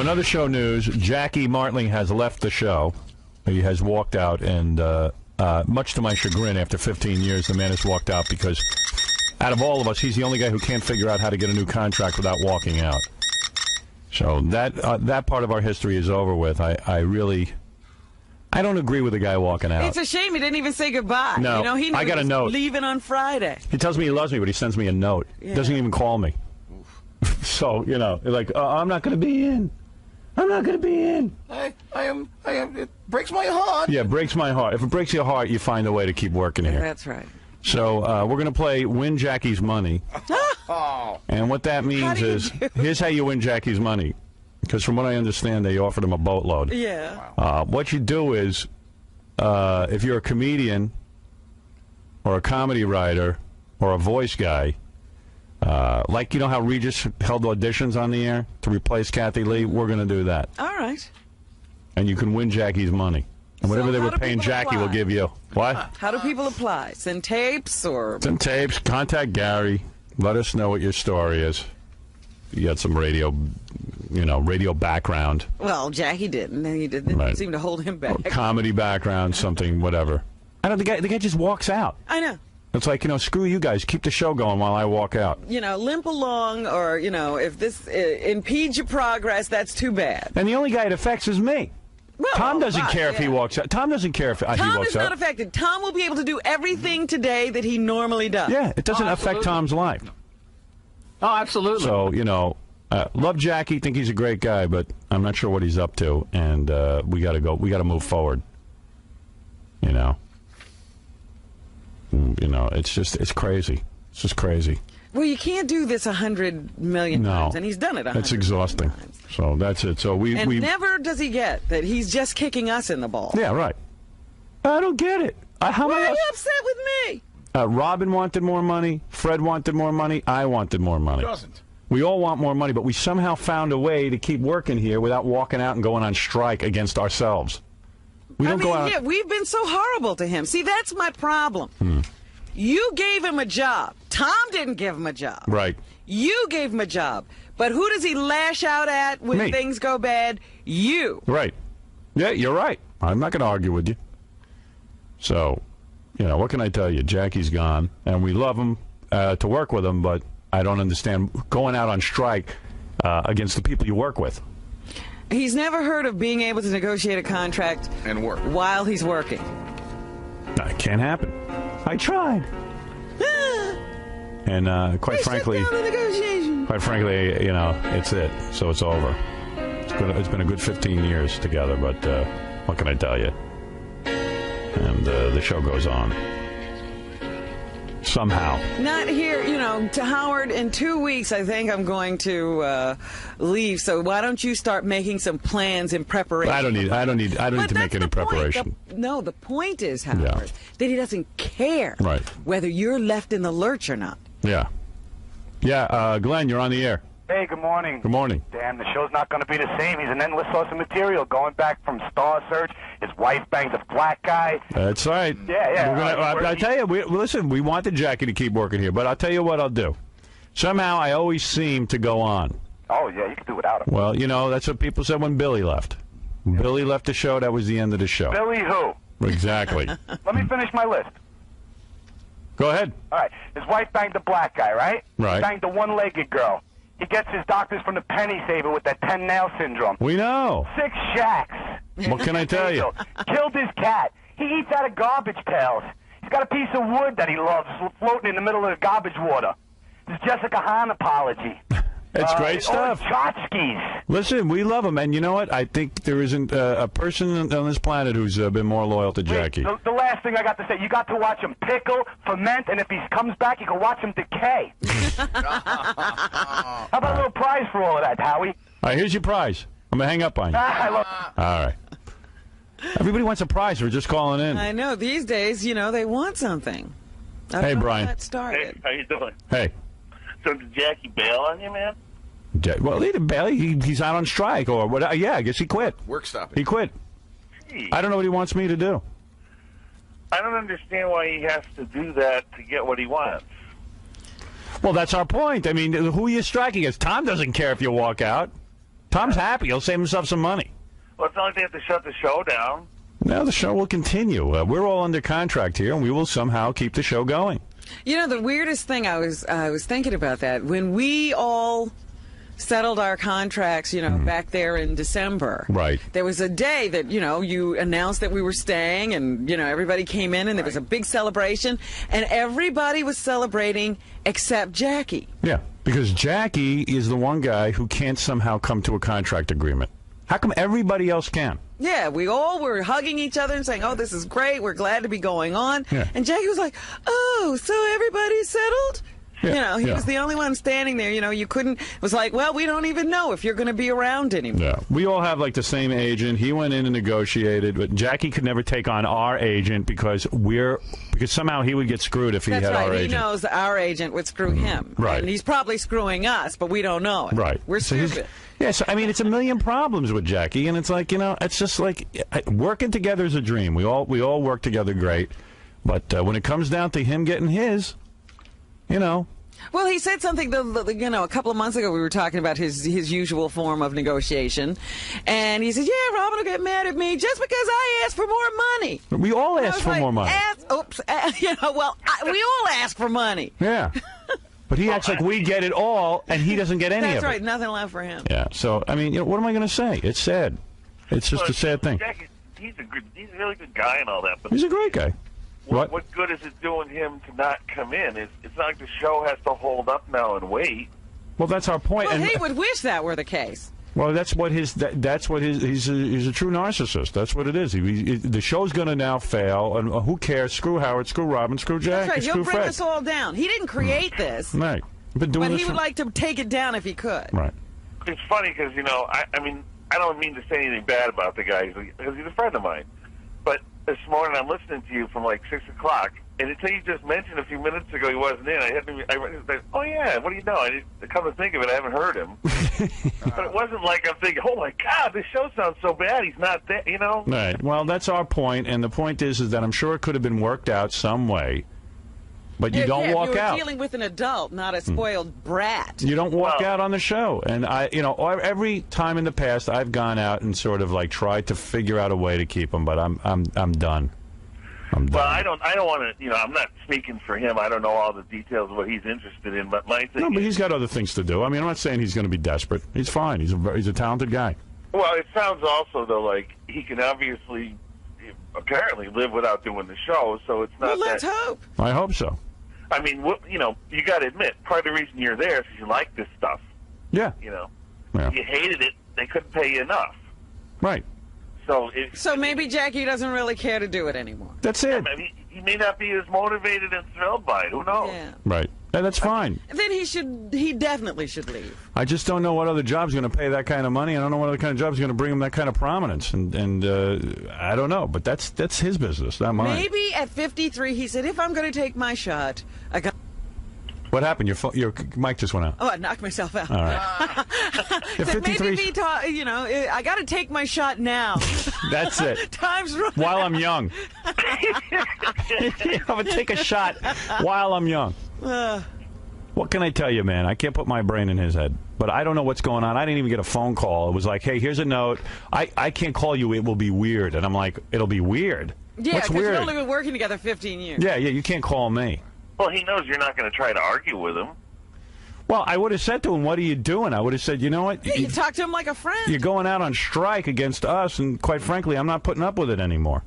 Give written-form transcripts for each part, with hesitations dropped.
another show news. Jackie Martling has left the show. He has walked out, and much to my chagrin, after 15 years, the man has walked out because out of all of us, he's the only guy who can't figure out how to get a new contract without walking out. So that part of our history is over with. I don't agree with the guy walking out. It's a shame he didn't even say goodbye. No, you know, he I got a note. Leaving on Friday. He tells me he loves me, but he sends me a note. Yeah. Doesn't even call me. So, you know, like, I'm not going to be in. I'm not going to be in. I am. It breaks my heart. Yeah, it breaks my heart. If it breaks your heart, you find a way to keep working here. That's right. So we're going to play Win Jackie's Money. And what that means is, here's how you win Jackie's money. Because from what I understand, they offered him a boatload. Yeah. What you do is, if you're a comedian or a comedy writer or a voice guy, like you know how Regis held auditions on the air to replace Kathy Lee, we're going to do that. All right. And you can win Jackie's money. And whatever they were paying Jackie, we'll give you. What? How do people apply? Send tapes or? Send tapes. Contact Gary. Let us know what your story is. You got some radio background. Well, Jackie didn't. He didn't seem to hold him back. Comedy background, something, whatever. I don't. The guy just walks out. I know. It's like, screw you guys. Keep the show going while I walk out. Limp along, or if this impedes your progress, that's too bad. And the only guy it affects is me. Well, Tom doesn't care if he walks out. Tom doesn't care if he walks out. Tom is not affected. Tom will be able to do everything today that he normally does. Yeah, it doesn't affect Tom's life. Oh, absolutely. So, love Jackie, think he's a great guy, but I'm not sure what he's up to, and we got to go. We got to move forward. It's crazy. It's just crazy. Well, you can't do this 100 million times, and he's done it 100 It's exhausting. times. So that's it. So we never does he get that he's just kicking us in the ball. Yeah, right. I don't get it. Why are you upset with me? Robin wanted more money. Fred wanted more money. I wanted more money. Doesn't. We all want more money, but we somehow found a way to keep working here without walking out and going on strike against ourselves. We don't go out. Yeah, we've been so horrible to him. See, that's my problem. You gave him a job. Tom didn't give him a job. Right. You gave him a job. But who does he lash out at when Me. things go bad? You. Right. Yeah, you're right. I'm not going to argue with you. So, what can I tell you? Jackie's gone, and we love him to work with him, but I don't understand going out on strike against the people you work with. He's never heard of being able to negotiate a contract and work while he's working. It can't happen. I tried. And quite frankly, it's it. So it's over. It's been a good 15 years together, but what can I tell you? And the show goes on. Somehow. Not here, to Howard. In 2 weeks, I think I'm going to leave. So why don't you start making some plans in preparation? I don't need to make any preparation. The point is, Howard, that he doesn't care whether you're left in the lurch or not. Yeah. Yeah, Glenn, you're on the air. Hey, good morning. Good morning. Damn, the show's not going to be the same. He's an endless source of material, going back from Star Search. His wife banged a black guy. That's right. Yeah. I tell you, listen, we wanted Jackie to keep working here, but I'll tell you what I'll do. Somehow I always seem to go on. Oh, yeah, you can do without him. Well, that's what people said when Billy left. When Billy left the show, that was the end of the show. Billy who? Exactly. Let me finish my list. Go ahead. All right. His wife banged a black guy, right? Right. He banged a one-legged girl. He gets his doctors from the penny saver with that 10-nail syndrome. We know. 6 shacks. What can I tell you? Killed his cat. He eats out of garbage pails. He's got a piece of wood that he loves floating in the middle of the garbage water. This Jessica Hahn apology. It's great stuff. Tchotchkes. Listen, we love him, and you know what? I think there isn't a person on this planet who's been more loyal to Jackie. The last thing I got to say, you got to watch him pickle, ferment, and if he comes back, you can watch him decay. How about a little prize for all of that, Howie? All right, here's your prize. I'm going to hang up on you. All right. Everybody wants a prize. We're just calling in. I know. These days, they want something. Hey, Brian. That started. Hey, how you doing? Hey. So did Jackie bail on you, man? Well, he didn't bail. He's out on strike or what? Yeah, I guess he quit. Work stopping. He quit. Gee. I don't know what he wants me to do. I don't understand why he has to do that to get what he wants. Well, that's our point. I mean, who are you striking against? Tom doesn't care if you walk out. Tom's happy. He'll save himself some money. Well, it's not like they have to shut the show down. No, the show will continue. We're all under contract here, and we will somehow keep the show going. You know, the weirdest thing, I was thinking about that. When we all settled our contracts, back there in December. Right. There was a day that, you announced that we were staying, and, everybody came in, and there was a big celebration, and everybody was celebrating except Jackie. Yeah, because Jackie is the one guy who can't somehow come to a contract agreement. How come everybody else can? Yeah, we all were hugging each other and saying, oh, this is great, we're glad to be going on. Yeah. And Jackie was like, oh, so everybody's settled? Yeah, He was the only one standing there. You couldn't. It was like, well, we don't even know if you're going to be around anymore. Yeah. We all have like the same agent. He went in and negotiated, but Jackie could never take on our agent because somehow he would get screwed if he That's had right. our He agent. knows our agent would screw him. Right. And he's probably screwing us, but we don't know it. Right. We're stupid. So I mean, it's a million problems with Jackie, and it's like, it's just like working together is a dream. We all work together great, but when it comes down to him getting his, Well, he said something, a couple of months ago. We were talking about his usual form of negotiation, and he said, "Yeah, Robin will get mad at me just because I asked for more money." We all ask for more money. We all ask for money. Yeah. But he acts like we get it all, and he doesn't get any of it. That's right. Nothing left for him. Yeah. So, I mean, what am I going to say? It's sad. It's just a sad thing. Jackie, he's a really good guy and all that, but He's a great guy. what good is it doing him to not come in? It's not like the show has to hold up now and wait. Well, that's our point. Well, and, he would wish that were the case. Well, that's what he's a true narcissist. That's what it is. The show's going to now fail, and who cares? Screw Howard, screw Robin, screw Jack, That's right. screw He'll bring Fred. us all down. He didn't create this, Right. Been doing but this he would like to take it down if he could. Right. It's funny because, I mean, I don't mean to say anything bad about the guy because he's a friend of mine. But this morning I'm listening to you from like 6 o'clock, and until you just mentioned a few minutes ago he wasn't in, oh yeah, what do you know? Come to think of it, I haven't heard him. But it wasn't like I'm thinking, oh my God, this show sounds so bad, he's not there, Right. Well, that's our point, and the point is that I'm sure it could have been worked out some way, but you don't walk you were out. dealing with an adult, not a spoiled brat. You don't walk out on the show. And every time in the past I've gone out and sort of like tried to figure out a way to keep him, but I'm done. I'm done. Well, I don't want to, I'm not speaking for him. I don't know all the details of what he's interested in, but my thing No, but he's got other things to do. I mean, I'm not saying he's going to be desperate. He's fine. He's a talented guy. Well, it sounds also, though, like he can apparently live without doing the show, so it's not Well, let's hope. I hope so. I memean, you got to admit, part of the reason you're there is because you like this stuff. Yeah. Yeah. Yeah. You hated it, they couldn't pay you enough. Right. So maybe Jackie doesn't really care to do it anymore. That's it. I mean, he may not be as motivated and thrilled by it. Who knows? Yeah. Right. And that's fine. Then he definitely should leave. I just don't know what other job's going to pay that kind of money. I don't know what other kind of job's going to bring him that kind of prominence. And I don't know. But that's his business, not mine. Maybe at 53, he said, if I'm going to take my shot, I got... What happened? Your mic just went out. Oh, I knocked myself out. All right. Said maybe I got to take my shot now. That's it. Time's running. While I'm young. I'm going to take a shot while I'm young. What can I tell you, man? I can't put my brain in his head. But I don't know what's going on. I didn't even get a phone call. It was like, hey, here's a note. I can't call you. It will be weird. And I'm like, it'll be weird? Yeah, what's because weird? we've only been working together 15 years. Yeah, you can't call me. Well, he knows you're not going to try to argue with him. Well, I would have said to him, what are you doing? I would have said, you know what? Yeah, you talk to him like a friend. You're going out on strike against us, and quite frankly, I'm not putting up with it anymore.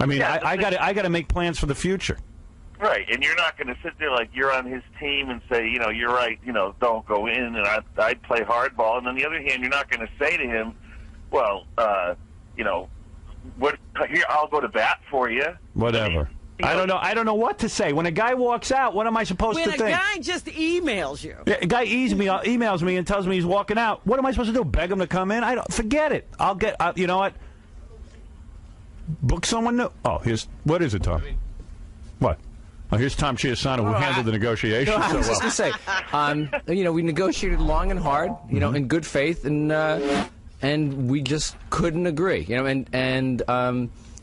I mean, Yeah, I got to make plans for the future. Right, and you're not going to sit there like you're on his team and say, you're right, don't go in, and I'd play hardball. And on the other hand, you're not going to say to him, well, what? Here, I'll go to bat for you. Whatever. I don't know. I don't know what to say. When a guy walks out, what am I supposed to When think? a guy just emails you. Yeah, a guy emails me and tells me he's walking out. What am I supposed to do? Beg him to come in? I don't. Forget it. I'll get. You know what? Book someone new. Oh, what is it, Tom? What? Oh, here's Tom Chiasano, who handled the negotiation. I was just going to say, we negotiated long and hard, in good faith, and we just couldn't agree, and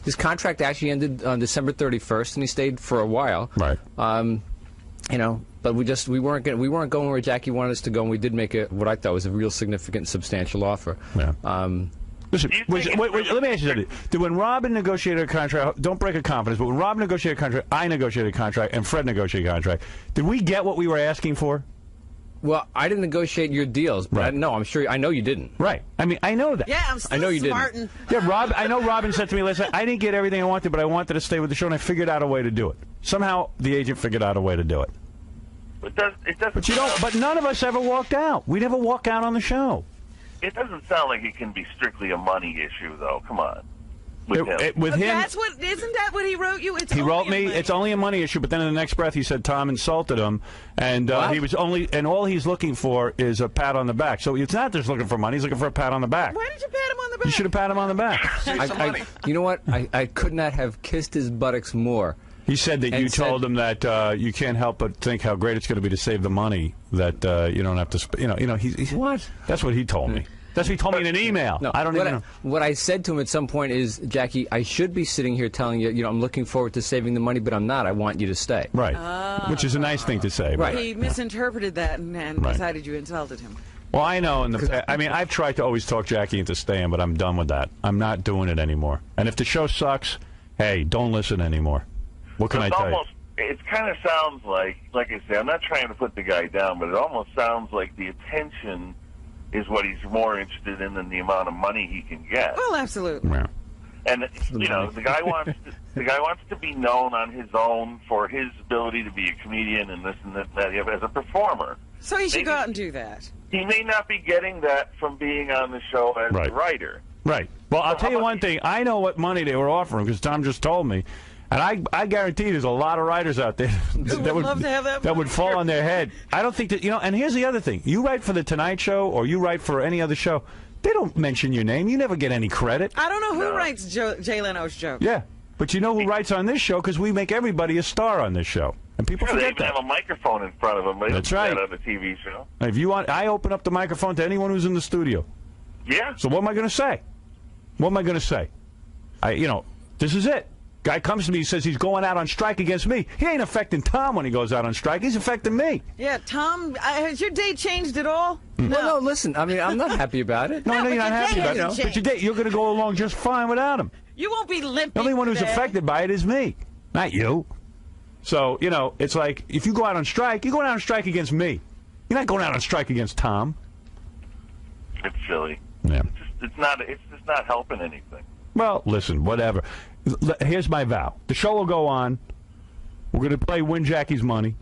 his contract actually ended on December 31st, and he stayed for a while. Right. But we weren't going where Jackie wanted us to go, and we did make what I thought was a real significant, substantial offer. Yeah. Listen, wait, let me ask you something. Did when Robin negotiated a contract, don't break a confidence, but when Robin negotiated a contract, I negotiated a contract, and Fred negotiated a contract, did we get what we were asking for? Well, I didn't negotiate your deals, but right. I'm sure I know you didn't. Right. I mean, I know that. Yeah, I'm still I know you smarting. didn't. Yeah, I know Robin said to me, listen, I didn't get everything I wanted, but I wanted to stay with the show, and I figured out a way to do it. Somehow, the agent figured out a way to do it. It doesn't. But you don't. But none of us ever walked out. We never walk out on the show. It doesn't sound like it can be strictly a money issue, though. Come on. With him. With him, Isn't that what he wrote you? He wrote me, it's only a money issue, but then in the next breath he said Tom insulted him, and all he's looking for is a pat on the back. So it's not just looking for money, he's looking for a pat on the back. Why did you pat him on the back? You should have patted him on the back. You know what? I could not have kissed his buttocks more. He said that you told him that you can't help but think how great it's going to be to save the money, that you don't have to What? That's what he told me. That's what he told me in an email. No, I don't even know. What I said to him at some point is, Jackie, I should be sitting here telling you, I'm looking forward to saving the money, but I'm not. I want you to stay. Right. Which is a nice thing to say. Right. He misinterpreted that and decided you insulted him. Well, I know. I mean, I've tried to always talk Jackie into staying, but I'm done with that. I'm not doing it anymore. And if the show sucks, hey, don't listen anymore. What can I tell you? It kind of sounds like I say, I'm not trying to put the guy down, but it almost sounds like the attention is what he's more interested in than the amount of money he can get. Well, absolutely. Yeah. And the guy wants to be known on his own for his ability to be a comedian and this and that as a performer. So he should go out and do that. He may not be getting that from being on the show as a writer. Right. Well, I'll tell you one thing. I know what money they were offering because Tom just told me. And I guarantee there's a lot of writers out there that would love to have that would money. fall on their head. I don't think that, and here's the other thing. You write for The Tonight Show or you write for any other show, they don't mention your name. You never get any credit. I don't know who writes Jay Leno's jokes. Yeah. But you know who writes on this show because we make everybody a star on this show. And people forget they even have a microphone in front of them. That's right. On the TV show. If you want, I open up the microphone to anyone who's in the studio. Yeah. So what am I going to say? What am I going to say? This is it. Guy comes to me, he says he's going out on strike against me. He ain't affecting Tom when he goes out on strike. He's affecting me. Yeah, Tom, has your date changed at all? No, listen, I mean, I'm not happy about it. No, I know you're not happy about it. But your date, you're going to go along just fine without him. You won't be limping. The only one who's affected by it is me, not you. So, it's like, if you go out on strike, you're going out on strike against me. You're not going out on strike against Tom. It's silly. Yeah. It's just not helping anything. Well, listen, whatever. Here's my vow. The show will go on. We're going to play Win Jackie's Money.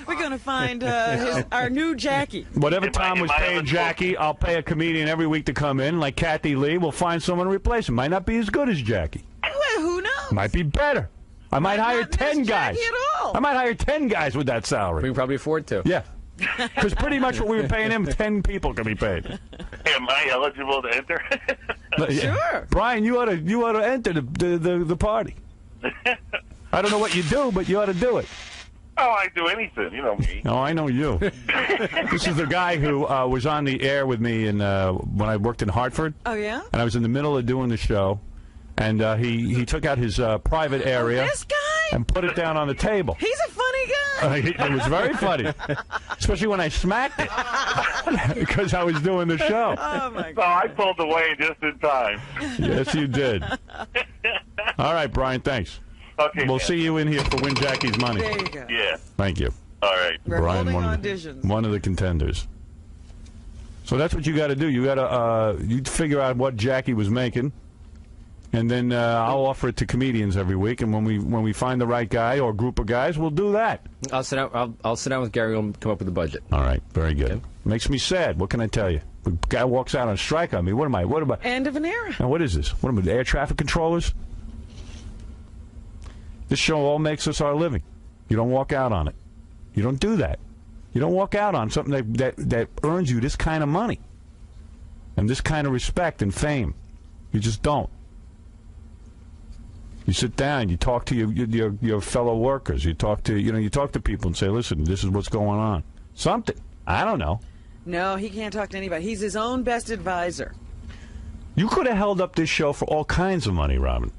We're going to find our new Jackie. Whatever Tom was paying Jackie, I'll pay a comedian every week to come in, like Kathy Lee. We'll find someone to replace him. Might not be as good as Jackie. Well, who knows? Might be better. I might hire 10 guys. At all. I might hire 10 guys with that salary. We can probably afford to. Yeah. Because pretty much what we were paying him, 10 people can be paid. Am I eligible to enter? Sure. Brian, you ought to enter the party. I don't know what you do, but you ought to do it. Oh, I do anything. You know me. Oh, I know you. This is the guy who was on the air with me when I worked in Hartford. Oh, yeah? And I was in the middle of doing the show, and he took out his private area This guy? and put it down on the table. He's a funny guy. It was very funny, especially when I smacked it because I was doing the show. Oh, my So God. I pulled away just in time. Yes, you did. All right, Brian, thanks. Okay. We'll see you in here for Win Jackie's Money. There you go. Yeah. Thank you. All right. We're Brian, holding one auditions. of the contenders. So that's what you got to do. You got to you figure out what Jackie was making, and then I'll offer it to comedians every week. And when we find the right guy or group of guys, we'll do that. I'll sit down with Gary and come up with a budget. All right, very good. Okay. Makes me sad. What can I tell you? The guy walks out on strike on me. What am I? What about? End of an era. Now, what is this? What am I? Air traffic controllers? This show all makes us our living. You don't walk out on it. You don't do that. You don't walk out on something that earns you this kind of money and this kind of respect and fame. You just don't. You sit down. You talk to your fellow workers. You talk to people and say, "Listen, this is what's going on." Something. I don't know. No, he can't talk to anybody. He's his own best advisor. You could have held up this show for all kinds of money, Robin.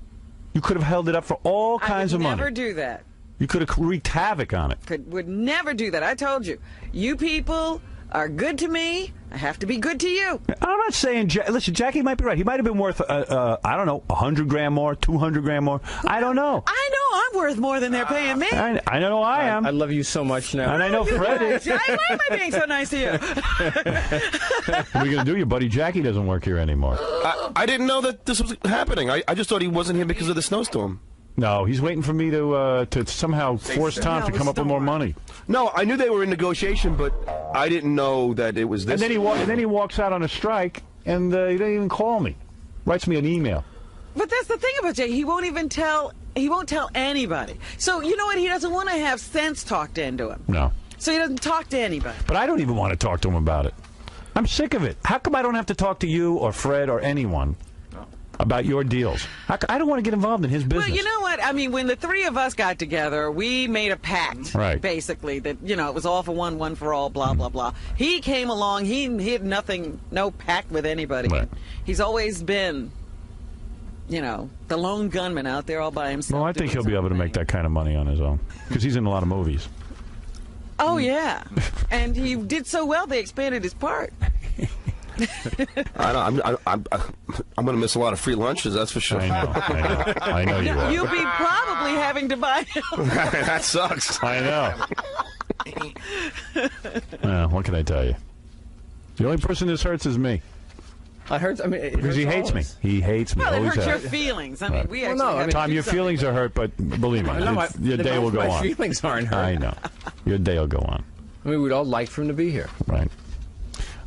You could have held it up for all kinds of money. I would never do that. You could have wreaked havoc on it. Would never do that. I told you. You people are good to me. I have to be good to you. I'm not saying... Listen, Jackie might be right. He might have been worth, I don't know, 100 grand more, 200 grand more. I don't know. I know I'm worth more than they're paying me. I know I am. I love you so much now. And I know Fred is. Why am I being so nice to you? What are you going to do? Your buddy Jackie doesn't work here anymore. I didn't know that this was happening. I just thought he wasn't here because of the snowstorm. No, he's waiting for me to somehow force Tom to come up with more money. No, I knew they were in negotiation, but I didn't know that it was this. And then he walks out on a strike, and he doesn't even call me. Writes me an email. But that's the thing about Jay. He won't tell anybody. So you know what? He doesn't want to have sense talked into him. No. So he doesn't talk to anybody. But I don't even want to talk to him about it. I'm sick of it. How come I don't have to talk to you or Fred or anyone about your deals? I don't want to get involved in his business. Well, you know what? I mean, when the three of us got together, we made a pact, right, basically, that, it was all for one, one for all, blah, blah, blah. He came along. He had no pact with anybody. Right. He's always been, the lone gunman out there all by himself. Well, I think he'll be able to make that kind of money on his own, because he's in a lot of movies. Oh, yeah. And he did so well, they expanded his part. I'm going to miss a lot of free lunches, that's for sure. I know you are. You'll be probably having to buy him. That sucks. I know. What can I tell you? The only person this hurts is me. Because he hates me. He hates me. Well, it Always hurts your has. feelings. I mean, we actually no, have Tom, your feelings are hurt, but believe me, your day will go on. My feelings aren't hurt. I know. Your day will go on. I mean, we'd all like for him to be here. Right.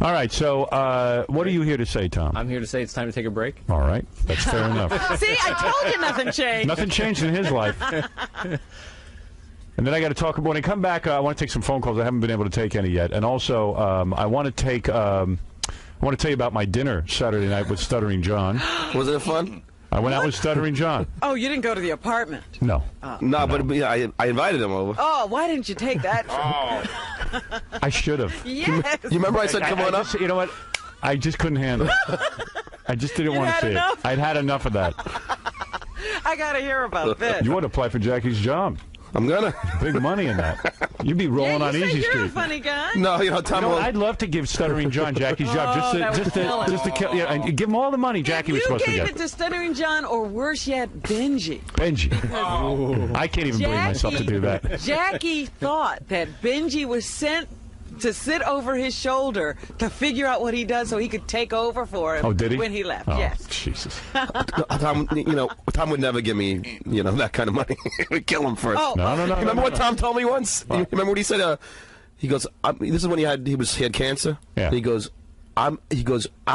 All right, so what are you here to say, Tom? I'm here to say it's time to take a break. All right, that's fair enough. See, I told you nothing changed. Nothing changed in his life. And then I got to talk. When I come back, I want to take some phone calls. I haven't been able to take any yet. And also, I want to take. I want to tell you about my dinner Saturday night with Stuttering John. Was it fun? I went out with Stuttering John. Oh, you didn't go to the apartment? No. No, but yeah, I invited him over. Oh, why didn't you take that? I should have. Yes. You remember I said, come on up? You know what? I just couldn't handle it. I just didn't want to see enough? it. I'd had enough of that. I got to hear about this. You ought to apply for Jackie's job. I'm gonna. Big money in that. You'd be rolling on Easy you're Street. You're a funny guy. No, Tom. I'd love to give Stuttering John Jackie's job just to kill. Yeah, and give him all the money Jackie was supposed to get. You gave it to Stuttering John, or worse yet, Benji. I can't even bring myself to do that. Jackie thought that Benji was sent to sit over his shoulder to figure out what he does so he could take over for him. Oh, did he? When he left, oh, yes. Jesus. Tom, Tom would never give me, that kind of money. We'd kill him first. Oh, no. Remember what Tom told me once? You remember what he said? He goes, this is when he had cancer. Yeah. He goes, I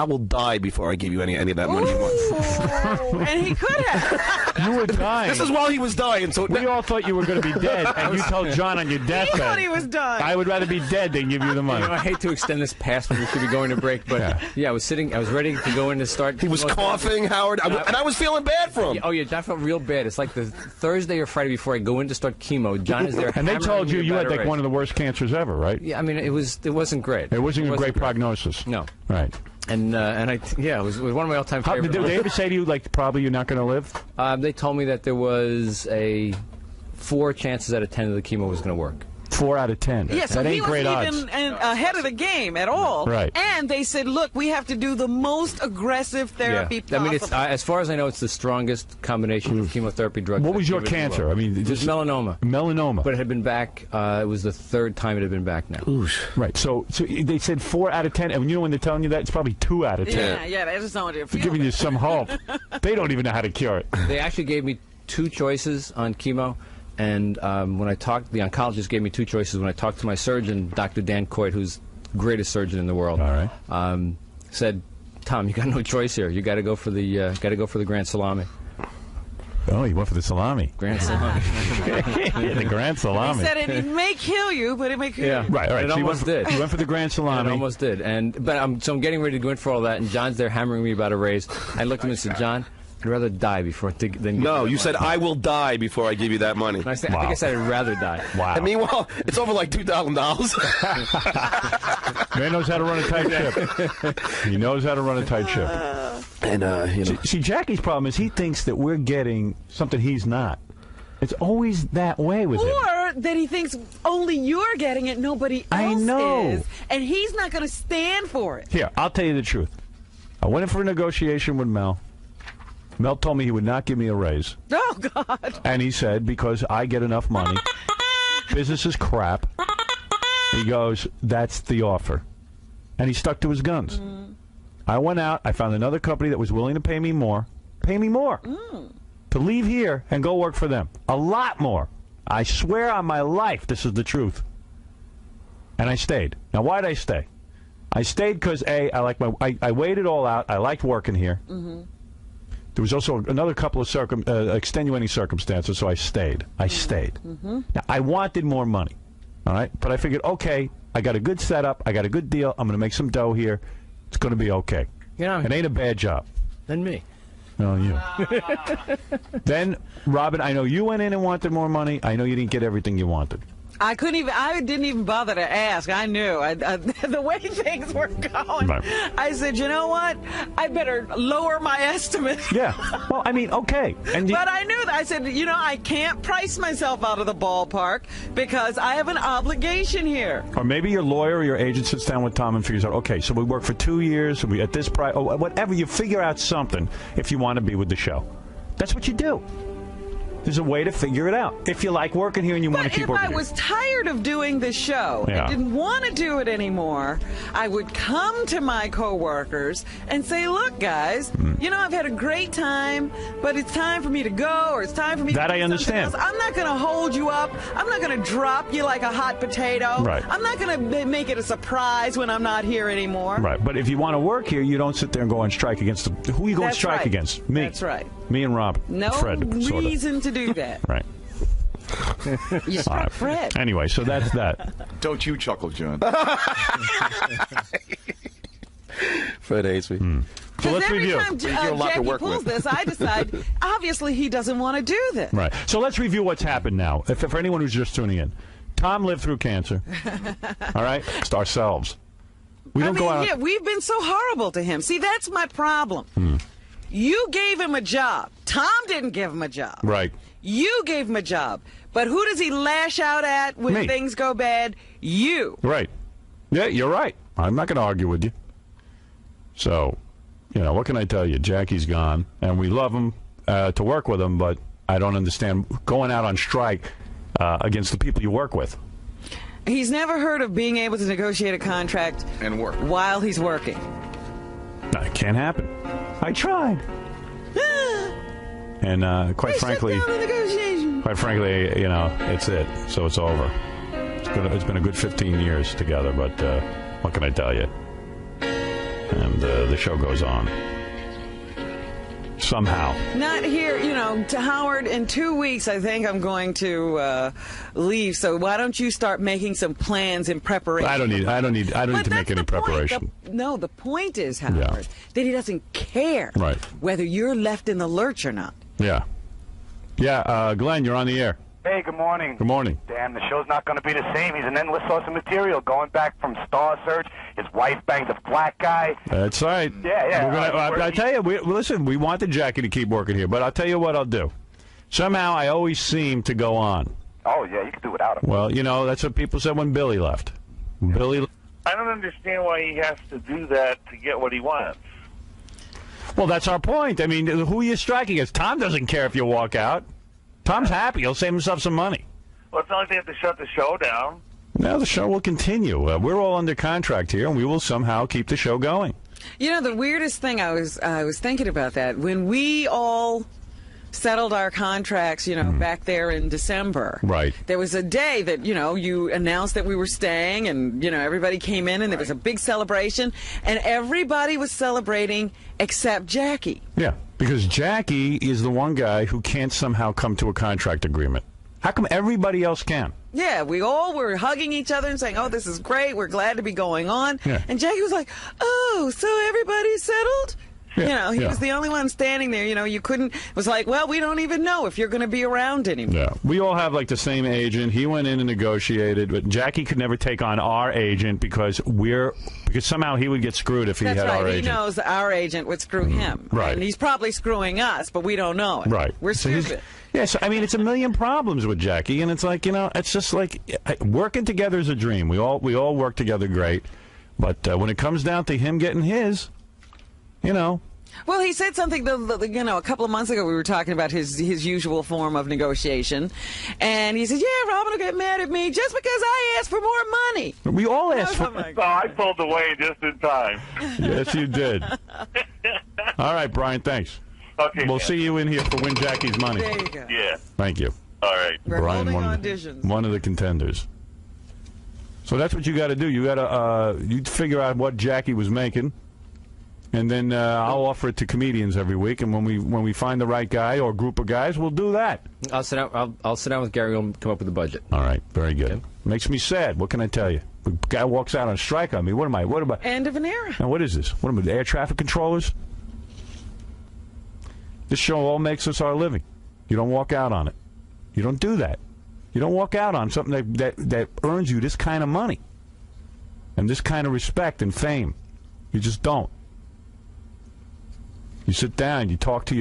will die before I give you any of that money you want. And he could have. You were dying. This is while he was dying. So we all thought you were going to be dead, and you told John on your deathbed. He thought he was done. I would rather be dead than give you the money. I hate to extend this past when we should be going to break, but I was ready to go in to start. He was coughing, Howard, and I was feeling bad for him. Oh, yeah, I felt real bad. It's like the Thursday or Friday before I go in to start chemo. John is there. And they told you had like one of the worst cancers ever, right? Yeah, I mean, it wasn't great. It wasn't a great prognosis. No. Right. And it was one of my all-time favorites. Did they ever say to you, like, probably you're not going to live? They told me that there was 4 chances out of 10 that the chemo was going to work. 4 out of 10. Yeah, so that he ain't great wasn't odds. even ahead of the game at all. Right. And they said, look, we have to do the most aggressive therapy possible. I mean, as far as I know, it's the strongest combination of chemotherapy drugs. What was your cancer? I mean, it was melanoma. Melanoma. But it had been back. It was the 3rd time it had been back now. Oosh. Right. So they said 4 out of 10, and when they're telling you that, it's probably 2 out of 10. Yeah, they just don't want to feel They're giving you some hope. They don't even know how to cure it. They actually gave me 2 choices on chemo. And when I talked, the oncologist gave me 2 choices. When I talked to my surgeon, Dr. Dan Coit, who's the greatest surgeon in the world, all right, said, "Tom, you got no choice here. You got to go for the Grand Salami." Oh, you went for the salami. Grand Salami. The Grand Salami. He said it may kill you, but it may kill you. Right. All right. It So almost did. You went for the Grand Salami. It almost did. But I'm getting ready to go in for all that, and John's there hammering me about a raise. I looked at him and said, "John, I'd rather die before than No, you said I will die before I give you that money. I think I said I'd rather die. Wow. And meanwhile, it's over like $2,000. Man knows how to run a tight ship. He knows how to run a tight ship. And See, Jackie's problem is he thinks that we're getting something he's not. It's always that way with him. Or that he thinks only you're getting it, nobody else is. And he's not going to stand for it. Here, I'll tell you the truth. I went in for a negotiation with Mel. Mel told me he would not give me a raise. Oh, God. And he said, because I get enough money, business is crap. He goes, that's the offer. And he stuck to his guns. I went out. I found another company that was willing to pay me more. To leave here and go work for them. A lot more. I swear on my life this is the truth. And I stayed. Now, why did I stay? I stayed because, A, I weighed it all out. I liked working here. There was also another couple of extenuating circumstances, so I stayed. Now, I wanted more money. All right? But I figured, okay, I got a good setup. I got a good deal. I'm going to make some dough here. It's going to be okay. It ain't a bad job. Than me. No, you. Then, Robin, I know you went in and wanted more money. I know you didn't get everything you wanted. I didn't even bother to ask. I knew. The way things were going, Right. I said, you know what? I better lower my estimate. Yeah. Well, I mean, okay. But I knew that. I said, I can't price myself out of the ballpark because I have an obligation here. Or maybe your lawyer or your agent sits down with Tom and figures out, okay, so we work for 2 years, we at this price, or whatever. You figure out something if you want to be with the show. That's what you do. There's a way to figure it out. If you like working here and you want to keep working here. But if I was tired of doing this show and didn't want to do it anymore, I would come to my coworkers and say, look, guys, I've had a great time, but it's time for me to go, or it's time for me to do I understand. something else. I'm not going to hold you up. I'm not going to drop you like a hot potato. Right. I'm not going to make it a surprise when I'm not here anymore. Right. But if you want to work here, you don't sit there and go on strike against them. Who are you going to strike against? Me. That's right. Me and Rob. No Fred, reason to do that. Right. You struck Fred. Anyway, so that's that. Don't you chuckle, John. Fred hates me. So let's every review. time Jackie pulls this, I decide, obviously, he doesn't want to do this. Right. So let's review what's happened now. For anyone who's just tuning in, Tom lived through cancer. All right? It's ourselves. We don't go out. Yeah, we've been so horrible to him. See, that's my problem. You gave him a job. Tom didn't give him a job. Right. You gave him a job. But who does he lash out at when Me. things go bad? You. Right. Yeah, you're right. I'm not going to argue with you. So, what can I tell you? Jackie's gone, and we love him to work with him, but I don't understand going out on strike against the people you work with. He's never heard of being able to negotiate a contract And work. while he's working. No, it can't happen. I tried. And quite frankly, it's it. So it's over. It's been a good 15 years together, but what can I tell you? And the show goes on. Somehow. Not here, to Howard. In 2 weeks, I think I'm going to leave. So why don't you start making some plans in preparation? I don't need to make any preparation. The point is, Howard, that he doesn't care whether you're left in the lurch or not. Yeah. Yeah, Glenn, you're on the air. Hey, good morning. Good morning. Damn, the show's not going to be the same. He's an endless source of material, going back from Star Search. His wife banged a black guy. That's right. Yeah. I tell you, listen, we wanted Jackie to keep working here, but I'll tell you what I'll do. Somehow I always seem to go on. Oh, yeah, you can do without him. Well, that's what people said when Billy left. I don't understand why he has to do that to get what he wants. Well, that's our point. I mean, who are you striking against? Tom doesn't care if you walk out. Tom's happy. He'll save himself some money. Well, it's not like they have to shut the show down. No, the show will continue. We're all under contract here, and we will somehow keep the show going. The weirdest thing, I was thinking about that. When we all settled our contracts, back there in December. Right. There was a day that, you announced that we were staying, and, everybody came in, and there was a big celebration, and everybody was celebrating except Jackie. Yeah, because Jackie is the one guy who can't somehow come to a contract agreement. How come everybody else can? Yeah, we all were hugging each other and saying, oh, this is great, we're glad to be going on. Yeah. And Jackie was like, oh, so everybody's settled? Yeah, he yeah. was the only one standing there. You couldn't. It was like, well, we don't even know if you're going to be around anymore. Yeah, we all have like the same agent. He went in and negotiated, but Jackie could never take on our agent because somehow he would get screwed if he That's had right. our He agent. knows our agent would screw him. Right. And he's probably screwing us, but we don't know it. Right. We're So he's- stupid. Yeah, so I mean, it's a million problems with Jackie, and it's like it's just like working together is a dream. We all work together great, but when it comes down to him getting his, Well, he said something, a couple of months ago. We were talking about his usual form of negotiation, and he said, "Yeah, Robin will get mad at me just because I asked for more money." we all ask for. So I pulled away just in time. Yes, you did. All right, Brian. Thanks. Okay. We'll man. see you in here for Win Jackie's money. There you go. Yeah. Thank you. All right. We're Brian, holding one auditions. of the contenders. So that's what you got to do. You got to you figure out what Jackie was making, and then I'll offer it to comedians every week. And when we find the right guy or group of guys, we'll do that. I'll sit down. I'll sit down with Gary and come up with a budget. All right, very good. Okay. Makes me sad. What can I tell you? The guy walks out on strike on me. What am I? What about? End of an era. Now what is this? What am I? The air traffic controllers? This show all makes us our living. You don't walk out on it. You don't do that. You don't walk out on something that earns you this kind of money and this kind of respect and fame. You just don't. You sit down. You talk to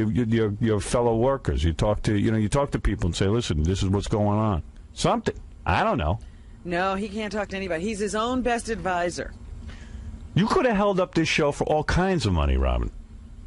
your fellow workers. You talk to people and say, "Listen, this is what's going on." Something. I don't know. No, he can't talk to anybody. He's his own best advisor. You could have held up this show for all kinds of money, Robin.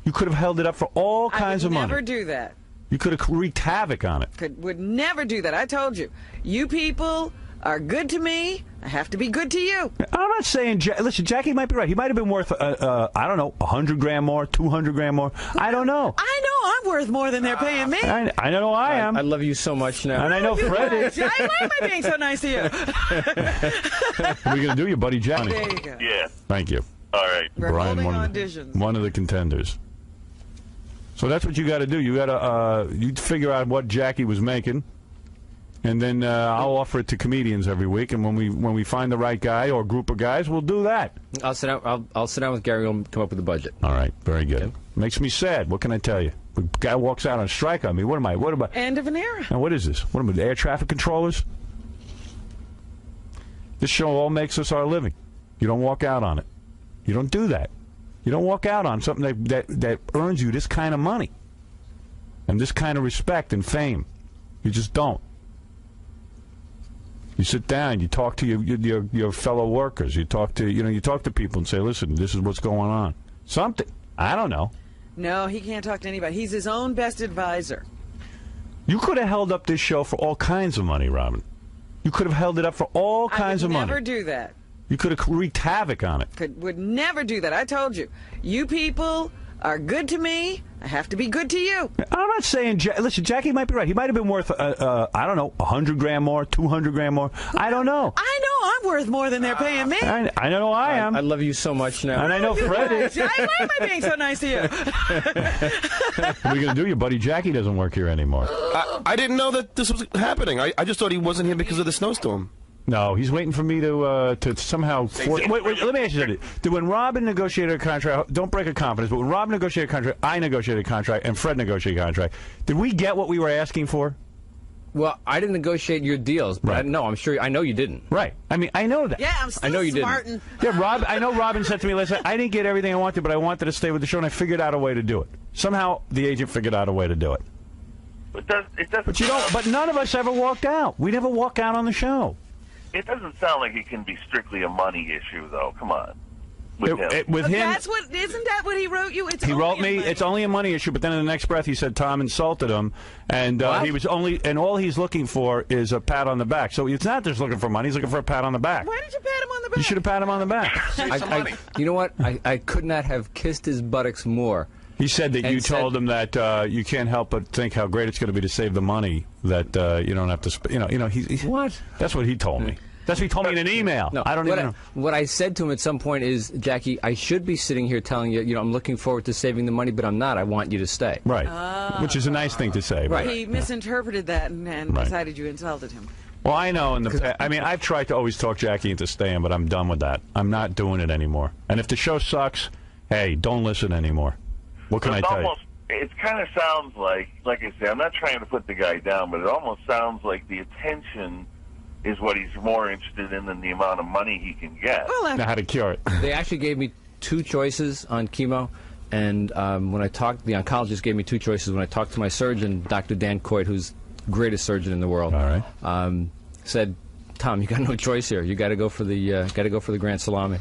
You could have held it up for all kinds of I would money. never do that. You could have wreaked havoc on it. Would never do that. I told you. You people are good to me. I have to be good to you. I'm not saying. Listen, Jackie might be right. He might have been worth, I don't know, 100 grand more, 200 grand more. I don't know. I know I'm worth more than they're paying me. I know I am. I love you so much now. And I know Fred is. Why am I being so nice to you? What are you going to do, your buddy Johnny? There you go. Yeah. Thank you. All right. We're holding one auditions. of the contenders. So that's what you got to do. You got to you figure out what Jackie was making, and then I'll offer it to comedians every week. And when we find the right guy or group of guys, we'll do that. I'll sit down. I'll sit down with Gary and come up with a budget. All right, very good. Okay. Makes me sad. What can I tell you? The guy walks out on strike on me. What am I? What about? End of an era. Now what is this? What am I? The air traffic controllers? This show all makes us our living. You don't walk out on it. You don't do that. You don't walk out on something that earns you this kind of money and this kind of respect and fame. You just don't. You sit down. You talk to your fellow workers. You talk to people and say, "Listen, this is what's going on." Something. I don't know. No, he can't talk to anybody. He's his own best advisor. You could have held up this show for all kinds of money, Robin. You could have held it up for all kinds of I would never money. do that. You could have wreaked havoc on it. Would never do that. I told you. You people are good to me. I have to be good to you. I'm not saying. Listen, Jackie might be right. He might have been worth, I don't know, 100 grand more, 200 grand more. I don't know. I know I'm worth more than they're paying me. I know I am. I love you so much now. And I know Fred is. Why am I being so nice to you? What are you going to do? Your buddy Jackie doesn't work here anymore. I didn't know that this was happening. I just thought he wasn't here because of the snowstorm. No, he's waiting for me to somehow. Wait, let me ask you something. When Robin negotiated a contract, don't break a confidence, but when Robin negotiated a contract, I negotiated a contract, and Fred negotiated a contract. Did we get what we were asking for? Well, I didn't negotiate your deals, but Right. I'm sure. I know you didn't. Right. I mean, I know that. Yeah, I'm still I know you didn't. smarting. Yeah, I know Robin said to me, listen, I didn't get everything I wanted, but I wanted to stay with the show, and I figured out a way to do it. Somehow, the agent figured out a way to do it. It doesn't. But you don't. But none of us ever walked out. We never walk out on the show. It doesn't sound like it can be strictly a money issue, though. Come on. With him. With him, Isn't that what he wrote you? he wrote me. It's only a money issue. But then in the next breath, he said Tom insulted him, and he was only. And all he's looking for is a pat on the back. So it's not just looking for money. He's looking for a pat on the back. Why did you pat him on the back? You should have pat him on the back. You know what? I could not have kissed his buttocks more. He said that And you told him that you can't help but think how great it's going to be to save the money that you don't have to. What? That's what he told me. That's what he told me in an email. No, I don't even know. What I said to him at some point is, Jackie, I should be sitting here telling you, I'm looking forward to saving the money, but I'm not. I want you to stay. Right. Which is a nice thing to say. Right. He misinterpreted that and Right. decided you insulted him. Well, I know. I've tried to always talk Jackie into staying, but I'm done with that. I'm not doing it anymore. And if the show sucks, hey, don't listen anymore. What can I tell you? It kind of sounds like I say, I'm not trying to put the guy down, but it almost sounds like the attention is what he's more interested in than the amount of money he can get. Well, now how to cure it. They actually gave me 2 choices on chemo, and when I talked, the oncologist gave me 2 choices. When I talked to my surgeon, Dr. Dan Coit, who's the greatest surgeon in the world, all right, said, "Tom, you got no choice here. You got to go for the Grand Salami."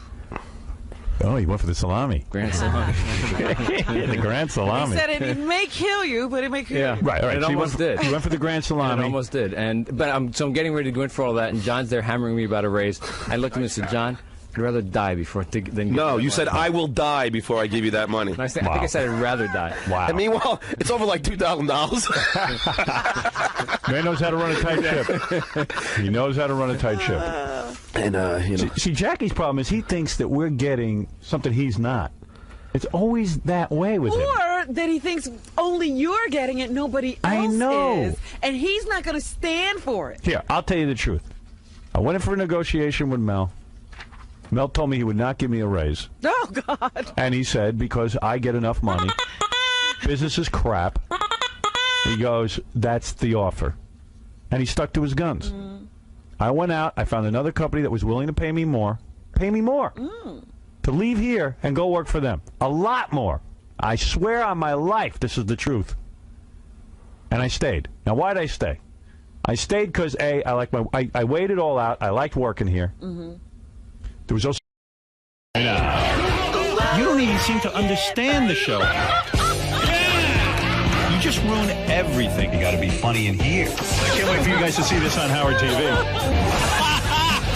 Oh, he went for the salami. Grand Salami. The Grand Salami. He said it may kill you, but it may cure you. Right, all right. It so almost did. He went for the Grand Salami. It almost did. But I'm getting ready to go in for all that, and John's there hammering me about a raise. I looked at him and said, "John, I'd rather die before than give No, you that said, money." I will die before I give you that money. And I think I said I'd rather die. Wow. And meanwhile, it's over like $2,000. Man knows how to run a tight ship. He knows how to run a tight ship. And, See, Jackie's problem is he thinks that we're getting something he's not. It's always that way with him. Or that he thinks only you're getting it, nobody else I know. is. And he's not going to stand for it. Here, I'll tell you the truth. I went in for a negotiation with Mel. Mel told me he would not give me a raise. Oh, God. And he said, because I get enough money, business is crap. He goes, that's the offer. And he stuck to his guns. I went out, I found another company that was willing to pay me more. To leave here and go work for them. A lot more. I swear on my life this is the truth. And I stayed. Now, why'd I stay? I stayed because, A, I weighed it all out. I liked working here. There was also... You don't even seem to understand the show. You just ruin everything. You got to be funny in here. I can't wait for you guys to see this on Howard TV.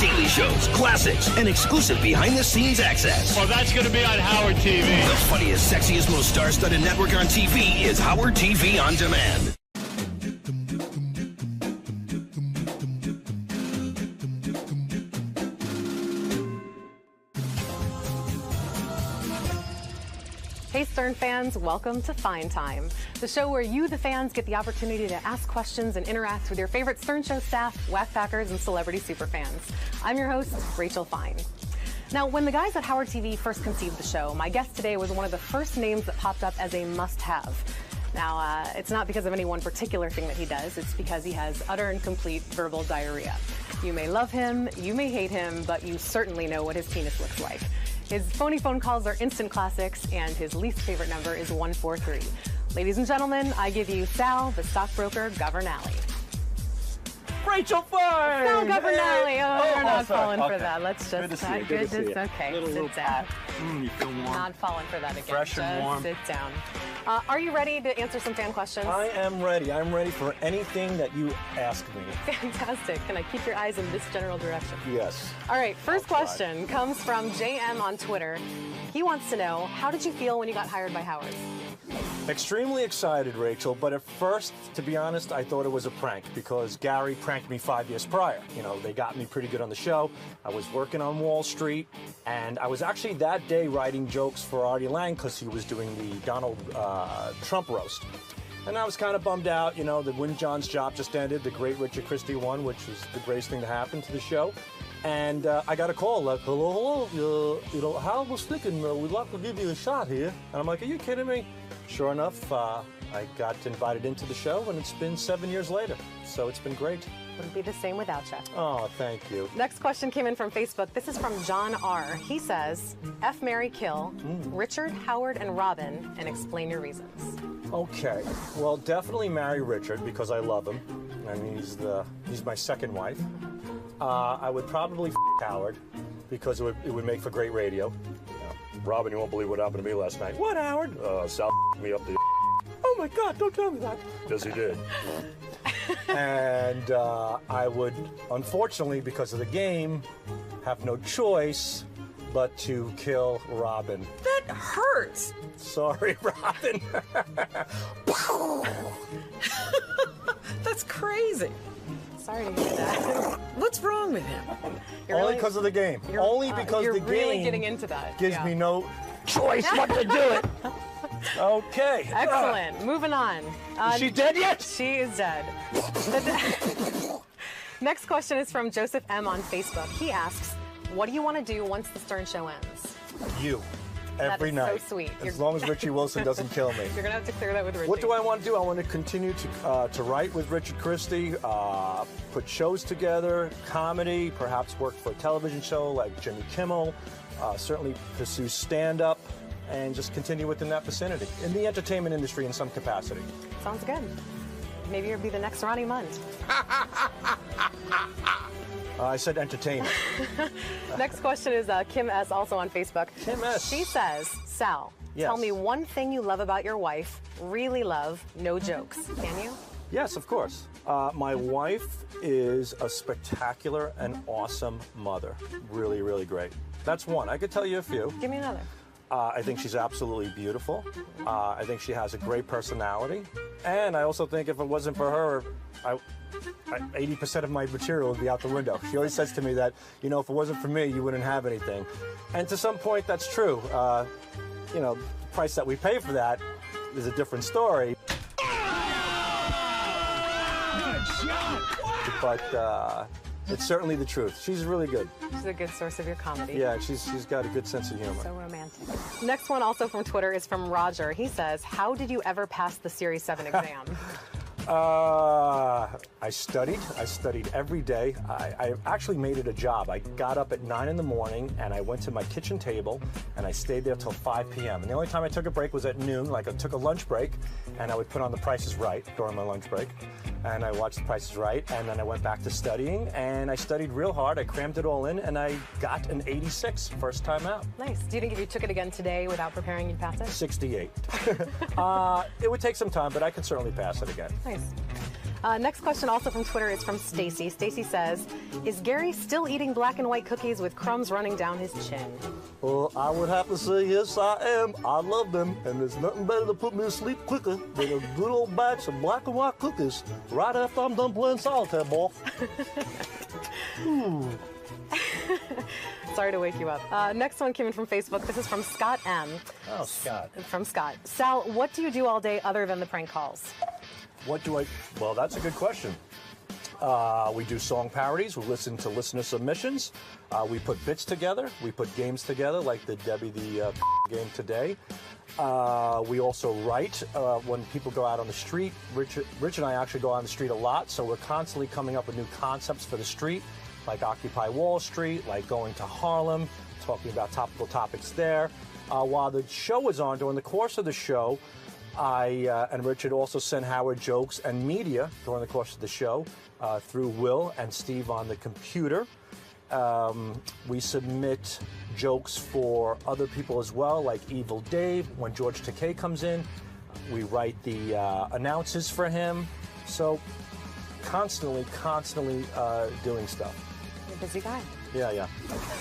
Daily shows, classics, and exclusive behind-the-scenes access. Well, that's going to be on Howard TV. The funniest, sexiest, most star-studded network on TV is Howard TV On Demand. Hey Stern fans, welcome to Fine Time, the show where you, the fans, get the opportunity to ask questions and interact with your favorite Stern Show staff, Whack Packers, and celebrity superfans. I'm your host, Rachel Fine. Now, when the guys at Howard TV first conceived the show, my guest today was one of the first names that popped up as a must-have. Now, it's not because of any one particular thing that he does, it's because he has utter and complete verbal diarrhea. You may love him, you may hate him, but you certainly know what his penis looks like. His phony phone calls are instant classics, and his least favorite number is 143. Ladies and gentlemen, I give you Sal, the stockbroker, Governale. Rachel Fine! Sal Governale. You're not sorry. falling for that. Let's just... Good to see you. Good to see you. Okay, little sit down. You feel warm? Not falling for that again. Fresh and just warm. Sit down. Are you ready to answer some fan questions? I am ready. I'm ready for anything that you ask me. Fantastic. Can I keep your eyes in this general direction? Yes. All right, first question comes from JM on Twitter. He wants to know, how did you feel when you got hired by Howard? Extremely excited, Rachel, but at first, to be honest, I thought it was a prank because Gary pranked me 5 years prior. You know, they got me pretty good on the show. I was working on Wall Street, and I was actually that day writing jokes for Artie Lang because he was doing the Donald Trump roast. And I was kind of bummed out, you know, that Win John's job just ended, the great Richard Christie won, which was the greatest thing to happen to the show. And I got a call like, hello, you know, Hal was thinking we'd like to give you a shot here. And I'm like, are you kidding me? Sure enough, I got invited into the show, and it's been 7 years later. So it's been great. Wouldn't be the same without you. Oh, thank you. Next question came in from Facebook. This is from John R. He says, F, marry, kill, Richard, Howard, and Robin, and explain your reasons. Okay. Well, definitely marry Richard because I love him, and he's my second wife. I would probably Howard because it would make for great radio. Robin, you won't believe what happened to me last night. What, Howard? Sal me up the... Oh, my God, don't tell me that. Yes, he did. And I would, unfortunately, because of the game, have no choice but to kill Robin. That hurts. Sorry, Robin. That's crazy. Sorry to hear that. What's wrong with him? Only because of the game. Only because the game really getting into that. gives me no choice but to do it. Okay. Excellent. Moving on. Is she dead yet? She is dead. Next question is from Joseph M. on Facebook. He asks, what do you want to do once the Stern Show ends? You. Every is night. so sweet. As long as Richie Wilson doesn't kill me. You're going to have to clear that with Richie. What do I want to do? I want to continue to write with Richard Christie, put shows together, comedy, perhaps work for a television show like Jimmy Kimmel, certainly pursue stand-up, and just continue within that vicinity in the entertainment industry in some capacity. Sounds good. Maybe you'll be the next Ronnie Mund. I said entertainment. Next question is Kim S. also on Facebook. Kim S. She says, Sal, Yes. tell me one thing you love about your wife. Really love, no jokes. Can you? Yes, of course. My wife is a spectacular and awesome mother. Really, really great. That's one. I could tell you a few. Give me another. I think she's absolutely beautiful. I think she has a great personality. And I also think if it wasn't for her, 80% of my material would be out the window. She always says to me that, if it wasn't for me, you wouldn't have anything. And to some point, that's true. The price that we pay for that is a different story. But it's certainly the truth. She's really good. She's a good source of your comedy. Yeah, she's got a good sense of humor. So romantic. Next one, also from Twitter, is from Roger. He says, how did you ever pass the Series 7 exam? I studied every day. I actually made it a job. I got up at 9 in the morning and I went to my kitchen table and I stayed there till 5 p.m. And the only time I took a break was at noon, like I took a lunch break, and I would put on The Price is Right during my lunch break. And I watched The Price is Right, and then I went back to studying, and I studied real hard. I crammed it all in, and I got an 86 first time out. Nice. Do you think if you took it again today without preparing, you'd pass it? 68. It would take some time, but I could certainly pass it again. Nice. Next question, also from Twitter, is from Stacy. Stacy says, is Gary still eating black and white cookies with crumbs running down his chin? Well, I would have to say yes, I am. I love them, and there's nothing better to put me to sleep quicker than a good old batch of black and white cookies right after I'm done playing solitaire, boy. Sorry to wake you up. Next one came in from Facebook. This is from Scott M. Oh, Scott. From Scott. Sal, what do you do all day other than the prank calls? Well, that's a good question. We do song parodies. We listen to listener submissions. We put bits together. We put games together, like the Debbie the game today. We also write when people go out on the street. Rich and I actually go on the street a lot, so we're constantly coming up with new concepts for the street, like Occupy Wall Street, like going to Harlem, talking about topical topics there. While the show was on, during the course of the show, I and Richard also send Howard jokes and media during the course of the show through Will and Steve on the computer. We submit jokes for other people as well, like Evil Dave. When George Takei comes in, we write the announces for him. So constantly doing stuff. You're a busy guy. Yeah.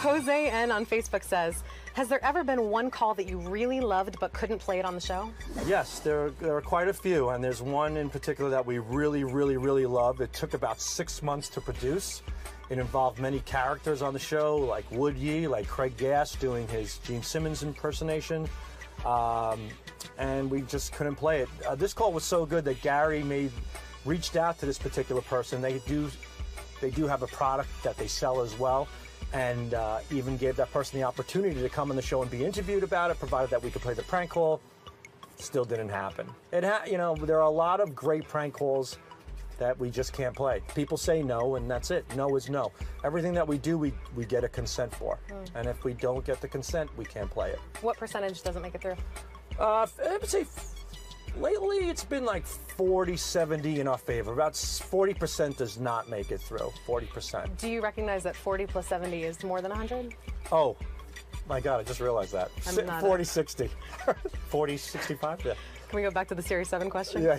Jose N on Facebook says, has there ever been one call that you really loved but couldn't play it on the show? Yes, there are quite a few, and there's one in particular that we really love. It took about 6 months to produce. It involved many characters on the show, like Wood Yee, like Craig Gass doing his Gene Simmons impersonation, and we just couldn't play it. This call was so good that Gary reached out to this particular person. They do have a product that they sell as well, and even gave that person the opportunity to come on the show and be interviewed about it, provided that we could play the prank call. Still didn't happen. There are a lot of great prank calls that we just can't play. People say no, and that's it. No is no. Everything that we do, we get a consent for. And if we don't get the consent, we can't play it. What percentage doesn't make it through? I would say lately it's been like 40-70 in our favor. About 40% does not make it through. 40%. Do you recognize that 40 plus 70 is more than 100? Oh, my God, I just realized that. 40-60. 40-65, yeah. Can we go back to the Series 7 question? Yeah.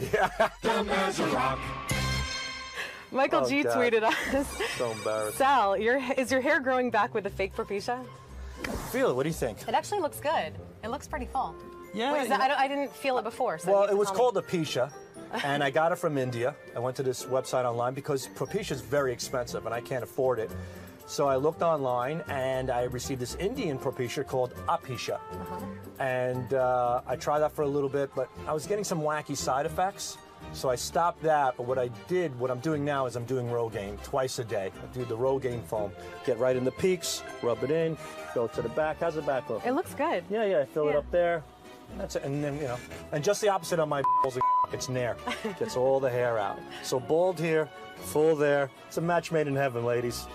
Michael G tweeted us. So embarrassed. Sal, is your hair growing back with a fake propecia? Feel it. What do you think? It actually looks good. It looks pretty full. Yeah. Wait, I didn't feel it before. So well, it was called alopecia, and I got it from India. I went to this website online because propecia is very expensive, and I can't afford it. So I looked online, and I received this Indian propecia called alopecia. And I tried that for a little bit, but I was getting some wacky side effects. So I stopped that, but what I'm doing now is I'm doing Rogaine twice a day. I do the Rogaine foam. Get right in the peaks, rub it in, go to the back. How's the back look? It looks good. Yeah, I fill it up there. That's it. And then, and just the opposite on my balls, it's nair. Gets all the hair out. So bald here, full there. It's a match made in heaven, ladies.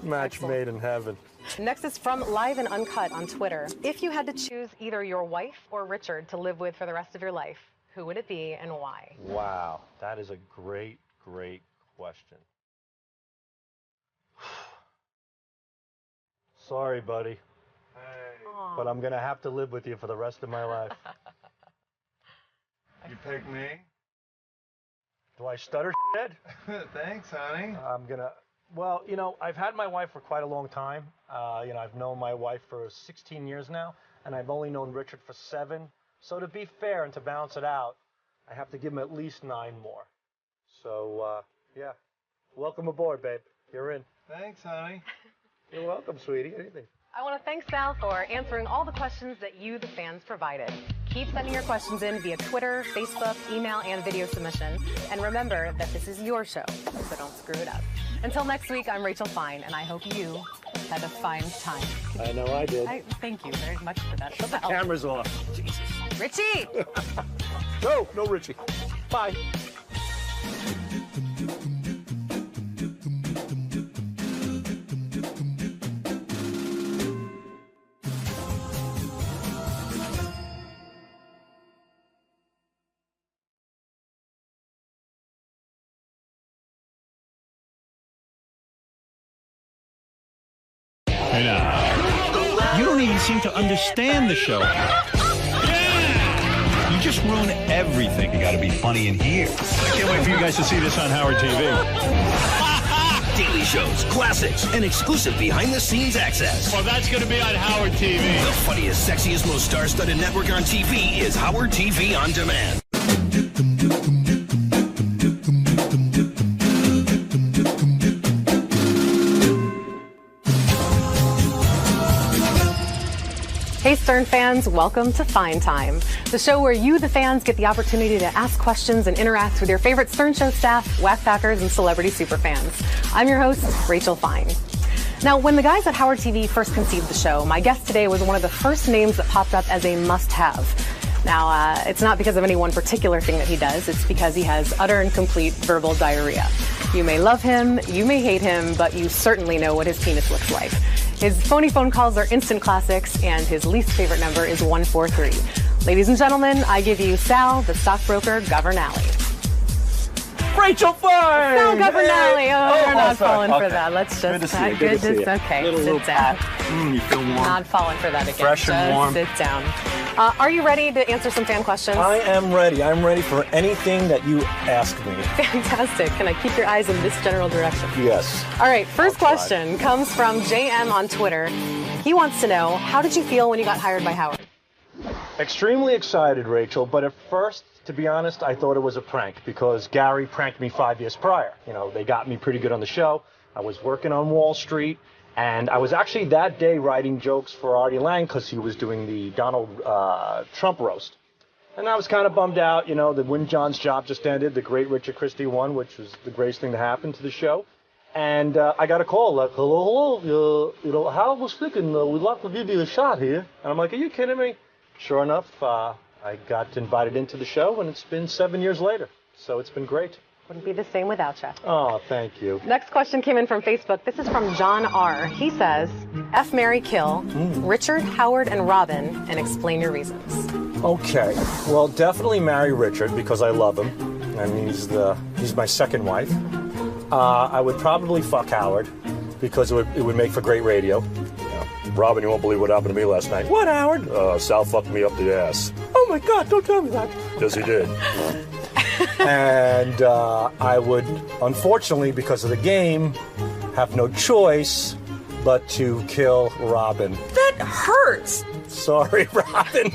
Match made in heaven. Next is from Live and Uncut on Twitter. If you had to choose either your wife or Richard to live with for the rest of your life, who would it be and why? Wow, that is a great, great question. Sorry, buddy. Hey. But I'm going to have to live with you for the rest of my life. You pick me? Do I stutter, shit? Thanks, honey. I'm going to... Well, I've had my wife for quite a long time. I've known my wife for 16 years now, and I've only known Richard for 7. So to be fair and to balance it out, I have to give him at least 9 more. So, yeah. Welcome aboard, babe. You're in. Thanks, honey. You're welcome, sweetie. Anything. I want to thank Sal for answering all the questions that you, the fans, provided. Keep sending your questions in via Twitter, Facebook, email, and video submission. And remember that this is your show, so don't screw it up. Until next week, I'm Rachel Fine, and I hope you had a fine time. I know I did. Thank you very much for that. Shut the cameras off. Jesus. Richie! No Richie. Bye. You don't even seem to understand the show. You just ruin everything. You got to be funny in here. I can't wait for you guys to see this on Howard TV. Daily shows, classics, and exclusive behind-the-scenes access. Well, that's going to be on Howard TV. The funniest, sexiest, most star-studded network on TV is Howard TV On Demand. Hey Stern fans, welcome to Fine Time, the show where you, the fans, get the opportunity to ask questions and interact with your favorite Stern Show staff, whack packers, and celebrity superfans. I'm your host, Rachel Fine. Now, when the guys at Howard TV first conceived the show, my guest today was one of the first names that popped up as a must-have. Now, it's not because of any one particular thing that he does, it's because he has utter and complete verbal diarrhea. You may love him, you may hate him, but you certainly know what his penis looks like. His phony phone calls are instant classics, and his least favorite number is 143. Ladies and gentlemen, I give you Sal, the stockbroker Governale. Rachel Fine! Sal Governale. Hey. We're not sorry. falling for Okay. that. Let's just... Good to see you. Good to see you. Okay, Little sit down. You feel warm. Not falling for that again. Fresh and Just warm. sit down. Are you ready to answer some fan questions? I am ready. I'm ready for anything that you ask me. Fantastic. Can I keep your eyes in this general direction? Yes. All right, first question comes from JM on Twitter. He wants to know, how did you feel when you got hired by Howard? Extremely excited, Rachel, but at first, to be honest, I thought it was a prank because Gary pranked me 5 years prior. They got me pretty good on the show. I was working on Wall Street, and I was actually that day writing jokes for Artie because he was doing the Donald Trump roast. And I was kind of bummed out, that Win John's job just ended, the great Richard Christie won, which was the greatest thing to happen to the show. And I got a call like, hello, Howard was thinking we'd like to give you a shot here. And I'm like, are you kidding me? Sure enough, I got invited into the show, and it's been 7 years later. So it's been great. Wouldn't be the same without you. Oh, thank you. Next question came in from Facebook. This is from John R. He says, F, marry, kill, Richard, Howard, and Robin, and explain your reasons. Okay. Well, definitely marry Richard because I love him, and he's my second wife. I would probably fuck Howard because it would make for great radio. Robin, you won't believe what happened to me last night. What, Howard? Sal fucked me up the ass. Oh, my God, don't tell me that. Yes, he did. And I would, unfortunately, because of the game, have no choice but to kill Robin. That hurts. Sorry, Robin.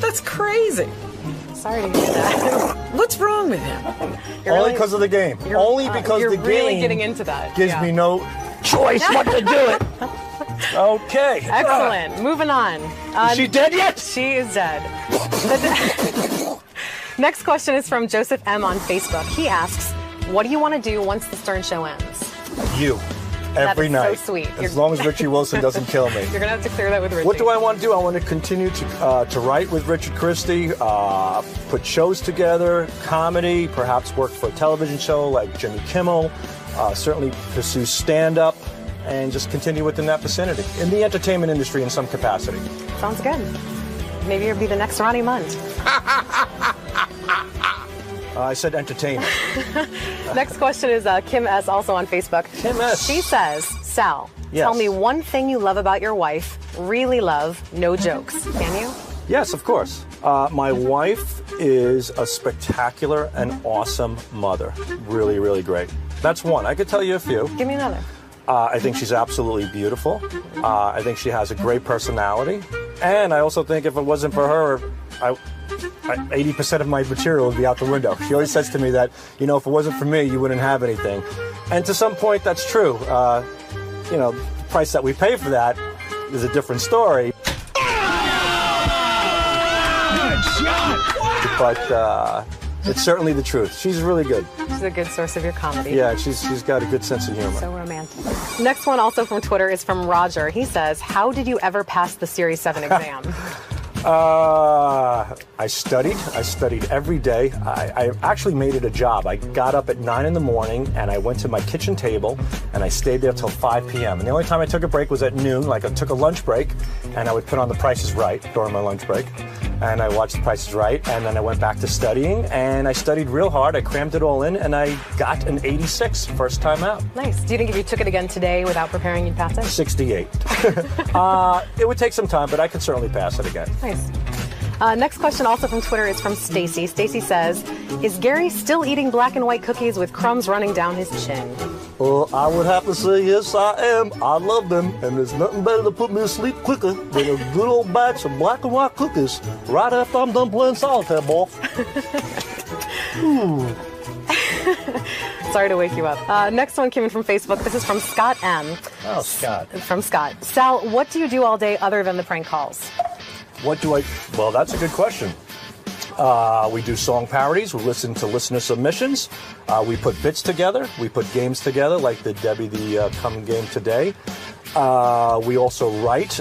That's crazy. Sorry to hear that. What's wrong with him? Only because of the game. Only because you're the game really getting into that. gives me no choice but to do it. Okay. Excellent. Moving on. Is she dead yet? She is dead. Next question is from Joseph M. on Facebook. He asks, what do you want to do once the Stern Show ends? You. Every That night. is so sweet. As long as Richie Wilson doesn't kill me. You're going to have to clear that with Richie. What do I want to do? I want to continue to write with Richard Christie, put shows together, comedy, perhaps work for a television show like Jimmy Kimmel, certainly pursue stand-up, and just continue within that vicinity in the entertainment industry in some capacity. Sounds good. Maybe you'll be the next Ronnie Munt. I said entertainment. Next question is Kim S. also on Facebook. Kim S. She says, Sal, Yes. tell me one thing you love about your wife. Really love, no jokes. Can you? Yes, of course. My wife is a spectacular and awesome mother. Really, really great. That's one. I could tell you a few. Give me another. I think she's absolutely beautiful. I think she has a great personality. And I also think if it wasn't for her, 80% of my material would be out the window. She always says to me that, if it wasn't for me, you wouldn't have anything. And to some point, that's true. The price that we pay for that is a different story. But it's certainly the truth. She's really good. She's a good source of your comedy. Yeah, she's got a good sense of humor. So romantic. Next one, also from Twitter, is from Roger. He says, how did you ever pass the Series 7 exam? I studied every day. I actually made it a job. I got up at 9 in the morning and I went to my kitchen table and I stayed there till 5 p.m. And the only time I took a break was at noon, like I took a lunch break, and I would put on The Price is Right during my lunch break. And I watched The Price is Right, and then I went back to studying, and I studied real hard. I crammed it all in, and I got an 86 first time out. Nice. Do you think if you took it again today without preparing, you'd pass it? 68. It would take some time, but I could certainly pass it again. Nice. Next question, also from Twitter, is from Stacy. Stacy says, is Gary still eating black and white cookies with crumbs running down his chin? I would have to say yes, I am. I love them, and there's nothing better to put me to sleep quicker than a good old batch of black and white cookies right after I'm done playing solitaire ball. Sorry to wake you up. Next one came in from Facebook. This is from Scott M. Oh, Scott. From Scott. Sal, what do you do all day other than the prank calls? Well, that's a good question. We do song parodies. We listen to listener submissions. We put bits together. We put games together, like the Debbie the Come game today. We also write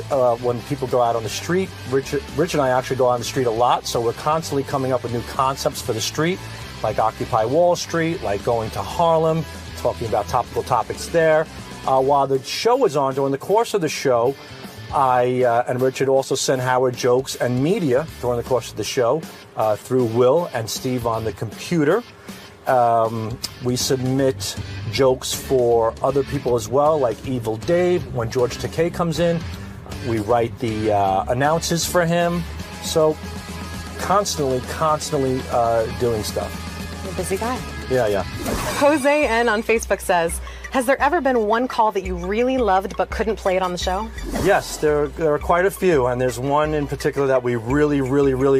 when people go out on the street. Rich and I actually go out on the street a lot, so we're constantly coming up with new concepts for the street, like Occupy Wall Street, like going to Harlem, talking about topical topics there. While the show is on, during the course of the show, I and Richard also send Howard jokes and media during the course of the show through Will and Steve on the computer. We submit jokes for other people as well, like Evil Dave. When George Takei comes in, we write the announces for him. So constantly doing stuff. You're a busy guy. Yeah. Jose N. on Facebook says, has there ever been one call that you really loved but couldn't play it on the show? Yes, there are quite a few, and there's one in particular that we really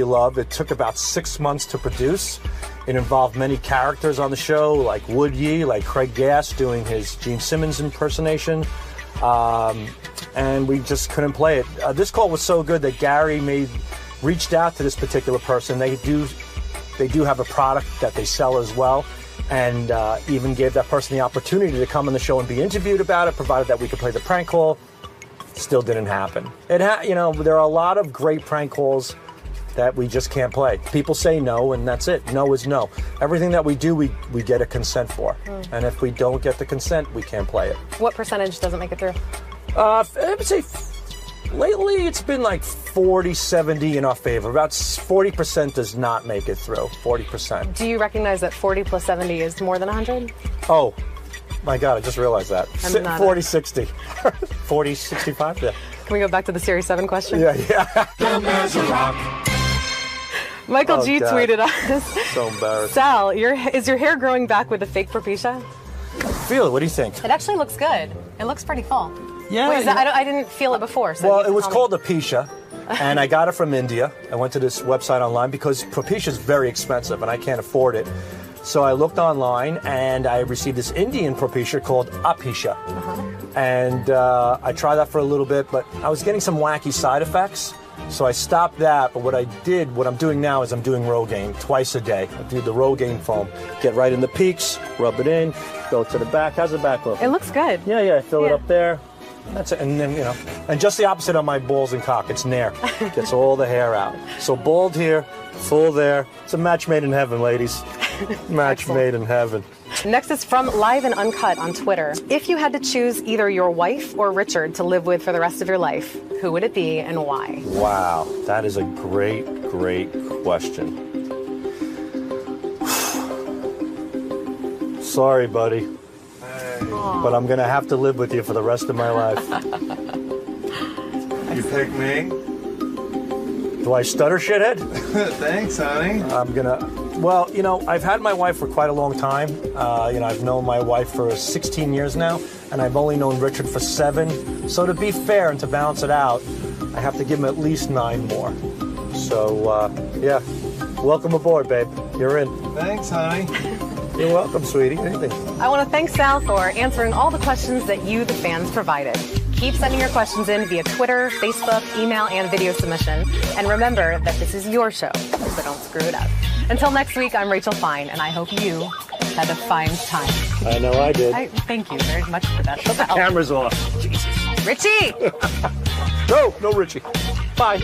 love. It took about 6 months to produce. It involved many characters on the show, like Wood Yee, like Craig Gass doing his Gene Simmons impersonation, and we just couldn't play it. This call was so good that Gary reached out to this particular person. They do have a product that they sell as well, and even gave that person the opportunity to come on the show and be interviewed about it, provided that we could play the prank call. Still didn't happen. There are a lot of great prank calls that we just can't play. People say no, and that's it. No is no. Everything that we do, we get a consent for. And if we don't get the consent, we can't play it. What percentage doesn't make it through? I would say lately it's been like 40-70 in our favor. About 40% does not make it through. 40%. Do you recognize that 40 plus 70 is more than 100? Oh, my God, I just realized that. 40-60. 40-65, yeah. Can we go back to the Series 7 question? Yeah. Michael G. God. tweeted us. So embarrassed. Sal, is your hair growing back with a fake propecia? Feel it. What do you think? It actually looks good. It looks pretty full. Yeah. Wait, I didn't feel it before. So well, it was called alopecia, and I got it from India. I went to this website online because propecia is very expensive, and I can't afford it. So I looked online, and I received this Indian propecia called Apisha. And I tried that for a little bit, but I was getting some wacky side effects. So I stopped that, but what I'm doing now is I'm doing Rogaine twice a day. I do the Rogaine foam. Get right in the peaks, rub it in, go to the back. How's the back look? It looks good. Yeah, fill it up there. That's it. And then, and just the opposite on my balls and cock. It's nair. Gets all the hair out. So bald here, full there. It's a match made in heaven, ladies. Match made in heaven. Next is from Live and Uncut on Twitter. If you had to choose either your wife or Richard to live with for the rest of your life, who would it be and why? Wow, that is a great question. Sorry, buddy. But I'm going to have to live with you for the rest of my life. You pick me? Do I stutter, shithead? Thanks, honey. I'm going to... Well, I've had my wife for quite a long time. I've known my wife for 16 years now, and I've only known Richard for 7. So to be fair and to balance it out, I have to give him at least 9 more. So, yeah. Welcome aboard, babe. You're in. Thanks, honey. You're welcome, sweetie. Anything. I want to thank Sal for answering all the questions that you, the fans, provided. Keep sending your questions in via Twitter, Facebook, email, and video submission. And remember that this is your show, so don't screw it up. Until next week, I'm Rachel Fine, and I hope you had a fine time. I know I did. Thank you very much for that. Shut the cameras off. Jesus. Richie! No, Richie. Bye.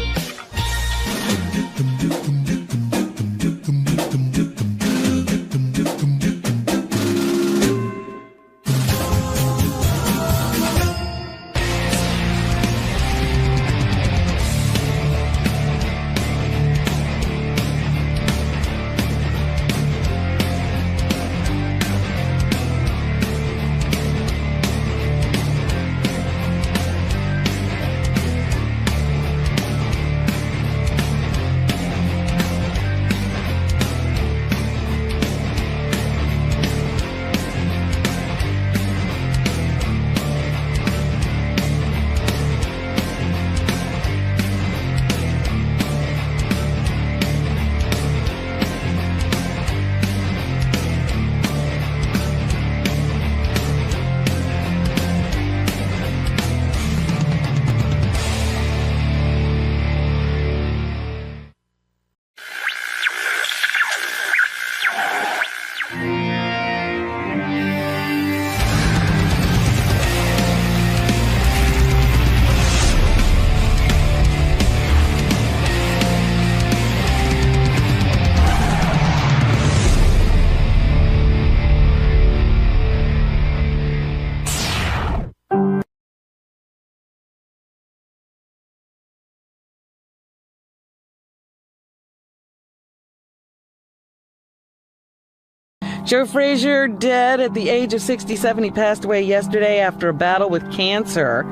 Joe Frazier dead at the age of 67. He passed away yesterday after a battle with cancer.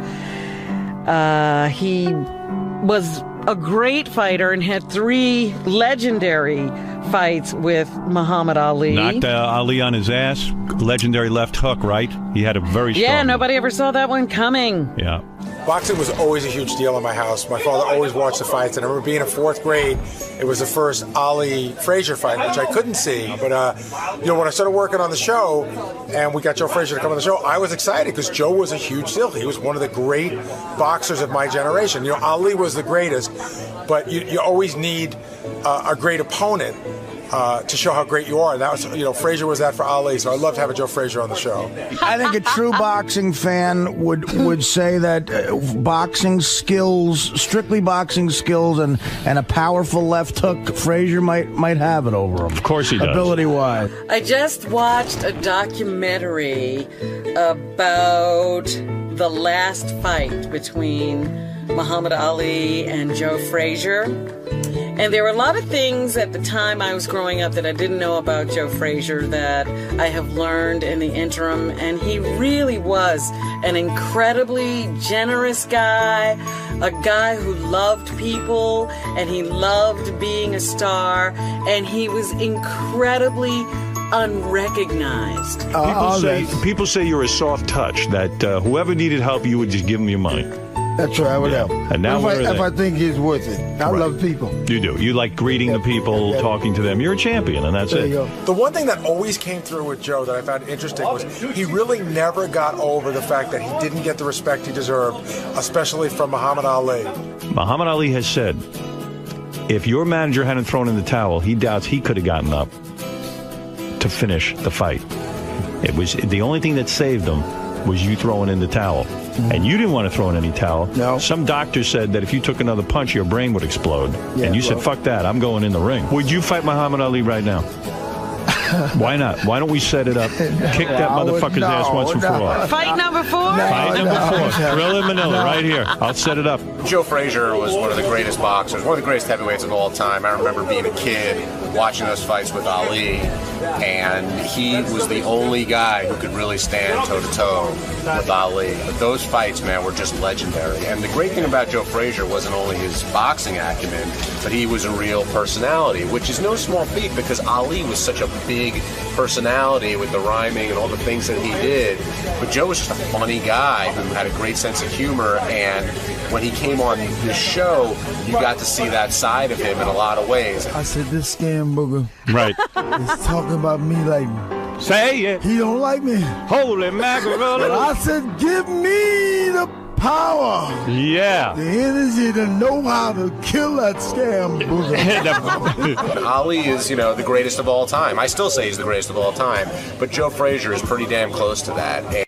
He was a great fighter and had 3 legendary fights with Muhammad Ali. Knocked Ali on his ass. Legendary left hook, right? He had a very strong... Yeah, nobody ever saw that one coming. Yeah. Boxing was always a huge deal in my house. My father always watched the fights, and I remember being in 4th grade. It was the first Ali-Frazier fight, which I couldn't see. But, when I started working on the show, and we got Joe Frazier to come on the show, I was excited because Joe was a huge deal. He was one of the great boxers of my generation. Ali was the greatest, but you always need a great opponent to show how great you are. And that was, Frazier was that for Ali, so I loved having Joe Frazier on the show. I think a true boxing fan would say that boxing skills, strictly boxing skills, and a powerful left hook, Frazier might have it over him. Of course he does. Ability-wise. I just watched a documentary about the last fight between Muhammad Ali and Joe Frazier. And there were a lot of things at the time I was growing up that I didn't know about Joe Frazier that I have learned in the interim. And he really was an incredibly generous guy, a guy who loved people, and he loved being a star, and he was incredibly unrecognized. People say you're a soft touch, that whoever needed help, you would just give them your money. That's right, I would help. And now if I think he's worth it. I love people. You do. You like greeting the people, talking to them. You're a champion, and that's There it. you go. The one thing that always came through with Joe that I found interesting was he really never got over the fact that he didn't get the respect he deserved, especially from Muhammad Ali. Muhammad Ali has said, if your manager hadn't thrown in the towel, he doubts he could have gotten up to finish the fight. It was the only thing that saved him was you throwing in the towel. And you didn't want to throw in any towel. No. Some doctor said that if you took another punch, your brain would explode. And you said, fuck that, I'm going in the ring. Would you fight Muhammad Ali right now? Why not? Why don't we set it up? Kick that motherfucker's ass once and for all. Fight number 4? Fight number 4. Thriller Manila, right here. I'll set it up. Joe Frazier was one of the greatest boxers, one of the greatest heavyweights of all time. I remember being a kid, watching those fights with Ali, and he was the only guy who could really stand toe-to-toe with Ali. But those fights, man, were just legendary. And the great thing about Joe Frazier wasn't only his boxing acumen, but he was a real personality, which is no small feat because Ali was such a big personality with the rhyming and all the things that he did. But Joe was just a funny guy who had a great sense of humor, and when he came on this show, you got to see that side of him in a lot of ways. I said, this scam booger Right. is talking about me like... Say it. He don't like me. Holy mackerel. But I said, give me the power. Yeah. The energy to know how to kill that scam booger. Ali is, the greatest of all time. I still say he's the greatest of all time, but Joe Frazier is pretty damn close to that.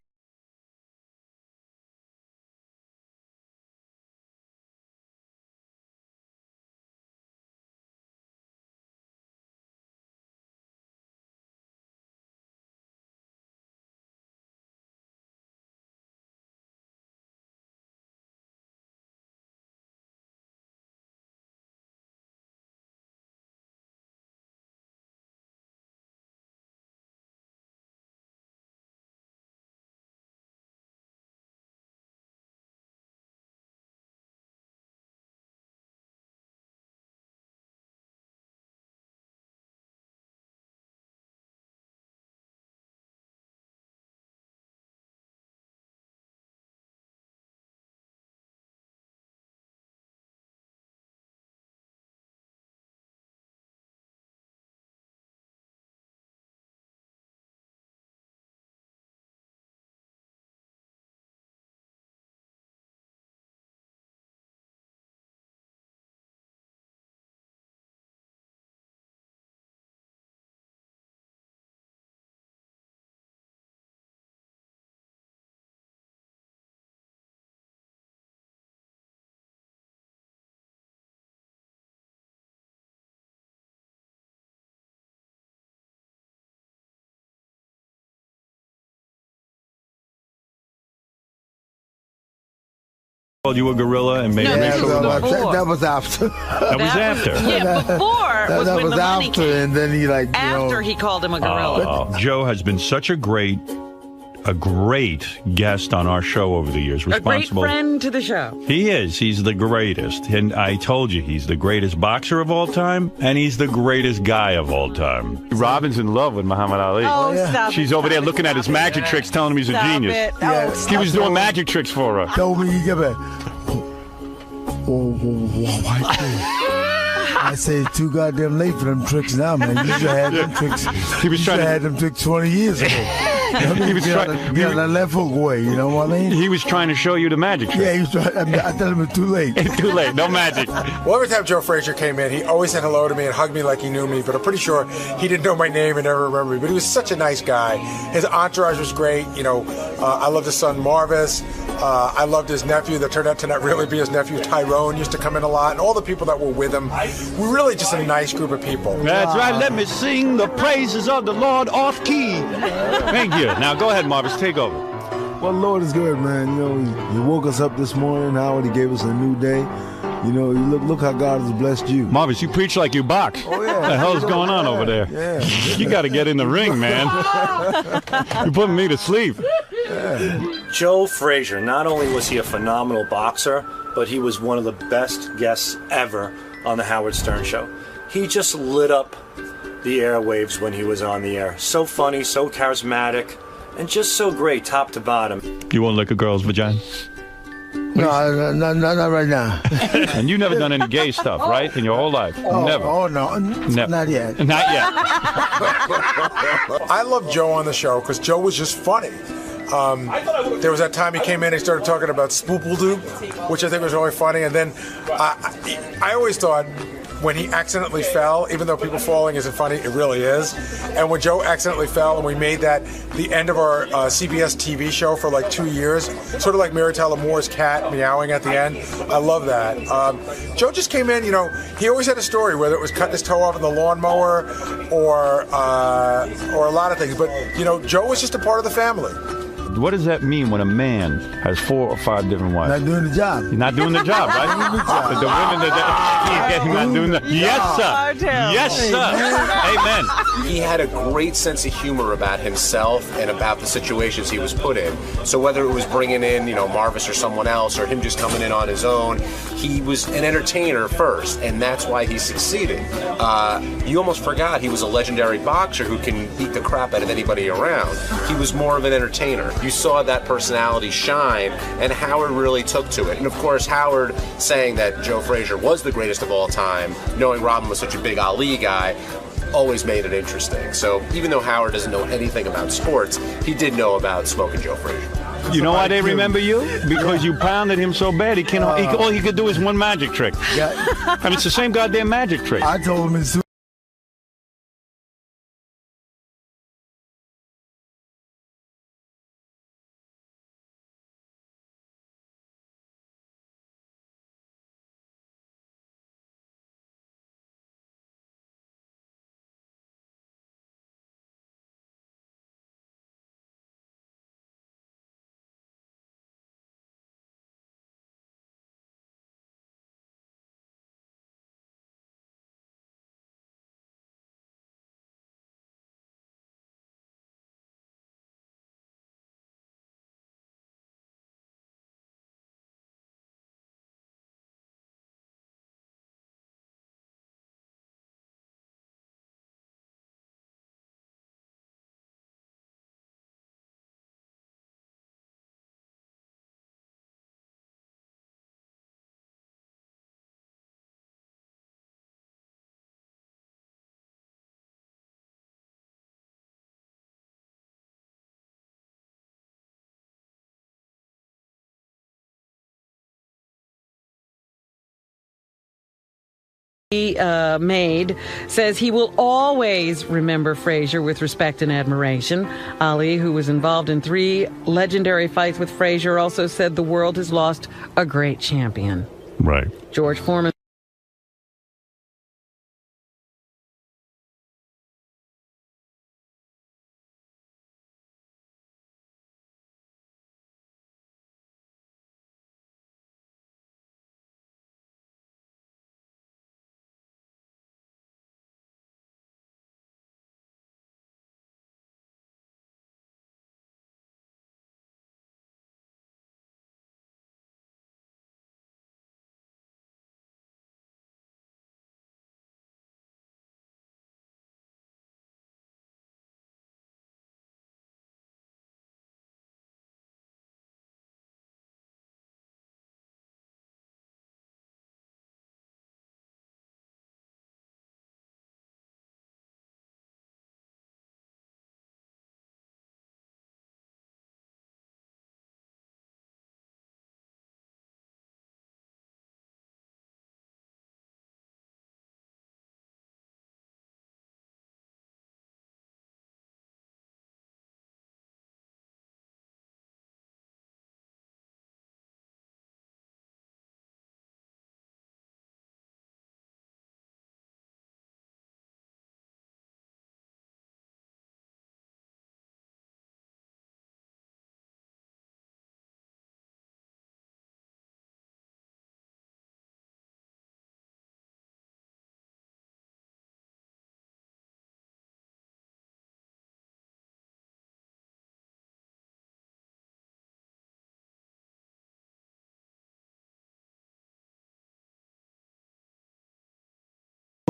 Called you a gorilla and made racial remarks. That was after. That was after. Yeah, before was that when was the money after, came. and then he After he called him a gorilla. Joe has been such a great guest on our show over the years. A great friend to the show. He is. He's the greatest. And I told you, he's the greatest boxer of all time, and he's the greatest guy of all time. Robin's in love with Muhammad Ali. Oh, stop She's over there looking at his magic tricks, telling him he's a genius. It. Oh, He was doing magic tricks for her. Told me you give it. I say it's too goddamn late for them tricks now, man. You should have had them tricks. He was trying to had them tricks 20 years ago. He was trying to get the left hook way. You know what I mean? He was trying to show you the magic trick. Yeah, he was trying. I tell him it's too late. It's too late. No magic. Well, every time Joe Frazier came in, he always said hello to me and hugged me like he knew me, but I'm pretty sure he didn't know my name and never remember me. But he was such a nice guy. His entourage was great. I loved his son Marvis. I loved his nephew that turned out to not really be his nephew. Tyrone used to come in a lot, and all the people that were with him. We're really just a nice group of people. That's right. Let me sing the praises of the Lord off key. Thank you. Now go ahead, Marvis. Take over. Well, Lord is good, man. He woke us up this morning, Howard. He gave us a new day. Look how God has blessed you. Marvis, you preach like you box. Oh, yeah. What the hell's going on over there? Yeah. You got to get in the ring, man. You're putting me to sleep. Joe Frazier, not only was he a phenomenal boxer, but he was one of the best guests ever on the Howard Stern Show. He just lit up the airwaves when he was on the air. So funny, so charismatic, and just so great, top to bottom. You won't lick a girl's vagina? No, not right now. And you've never done any gay stuff, right? In your whole life? Never. Oh, no. Never. Not yet. Not yet. I love Joe on the show because Joe was just funny. There was that time he came in and started talking about Spoopledoop, which I think was really funny. And then I always thought when he accidentally fell, even though people falling isn't funny, it really is. And when Joe accidentally fell and we made that the end of our CBS TV show for like 2 years, sort of like Mary Tyler Moore's cat meowing at the end. I love that. Joe just came in, he always had a story, whether it was cutting his toe off in the lawnmower or a lot of things. But, Joe was just a part of the family. What does that mean when a man has 4 or 5 different wives? Not doing the job. He's not doing the job, right? The women he's not doing the. Yes, sir. Yes, sir. Amen. He had a great sense of humor about himself and about the situations he was put in. So whether it was bringing in, Marvis or someone else, or him just coming in on his own, he was an entertainer first, and that's why he succeeded. You almost forgot he was a legendary boxer who can beat the crap out of anybody around. He was more of an entertainer. You saw that personality shine, and Howard really took to it. And of course, Howard saying that Joe Frazier was the greatest of all time, knowing Robin was such a big Ali guy, always made it interesting. So even though Howard doesn't know anything about sports, he did know about Smoking Joe Frazier. You know why they remember you? Because you pounded him so bad, all he could do is one magic trick. And it's the same goddamn magic trick. I told him as soon Made says he will always remember Frazier with respect and admiration. Ali, who was involved in 3 legendary fights with Frazier, also said the world has lost a great champion. Right. George Foreman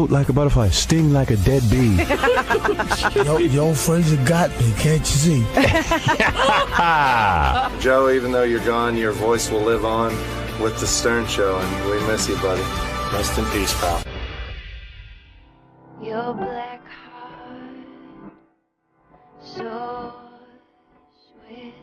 Float like a butterfly, sting like a dead bee. Yo, Fraser got me, can't you see? Joe, even though you're gone, your voice will live on with the Stern Show, and we miss you, buddy. Rest in peace, pal. Your black heart, so sweet.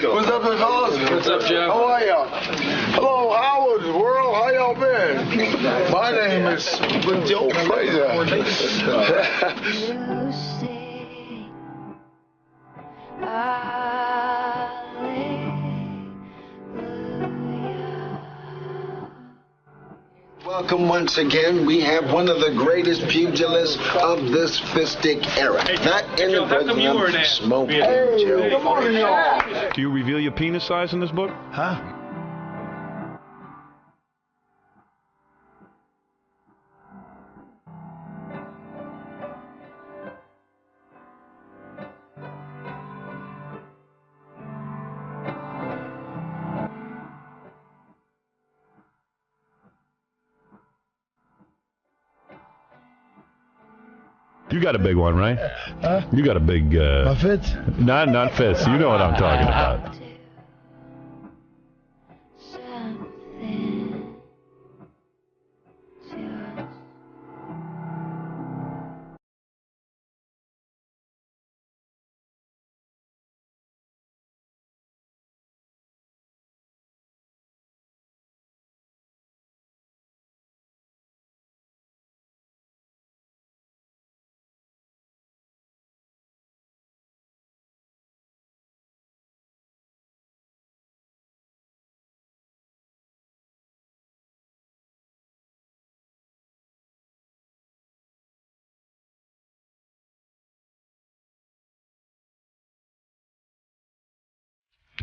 What's up, fellas? What's up, Joe? How are y'all? Hello, Howard, world. How y'all been? My name is Joe Fraser. Welcome once again. We have one of the greatest pugilists of this fistic era. That individual, Smoking Joe. Good morning, y'all. Do you reveal your penis size in this book? Huh? You got a big one, right? Huh? You got a big... My fits? Not fist. You know what I'm talking about.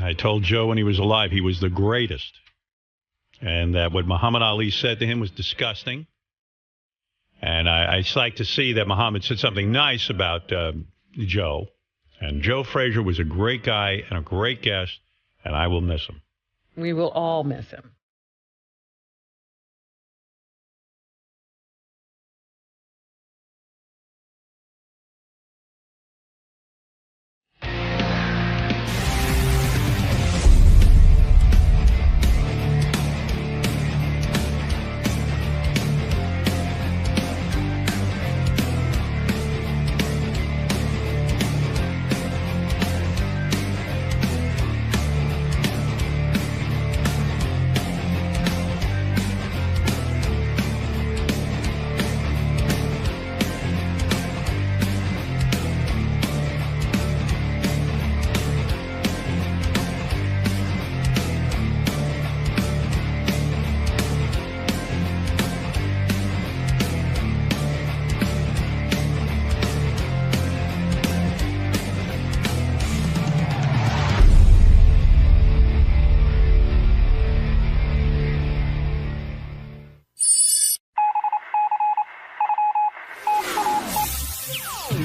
I told Joe when he was alive he was the greatest, and that what Muhammad Ali said to him was disgusting. And I just like to see that Muhammad said something nice about Joe. And Joe Frazier was a great guy and a great guest, and I will miss him. We will all miss him.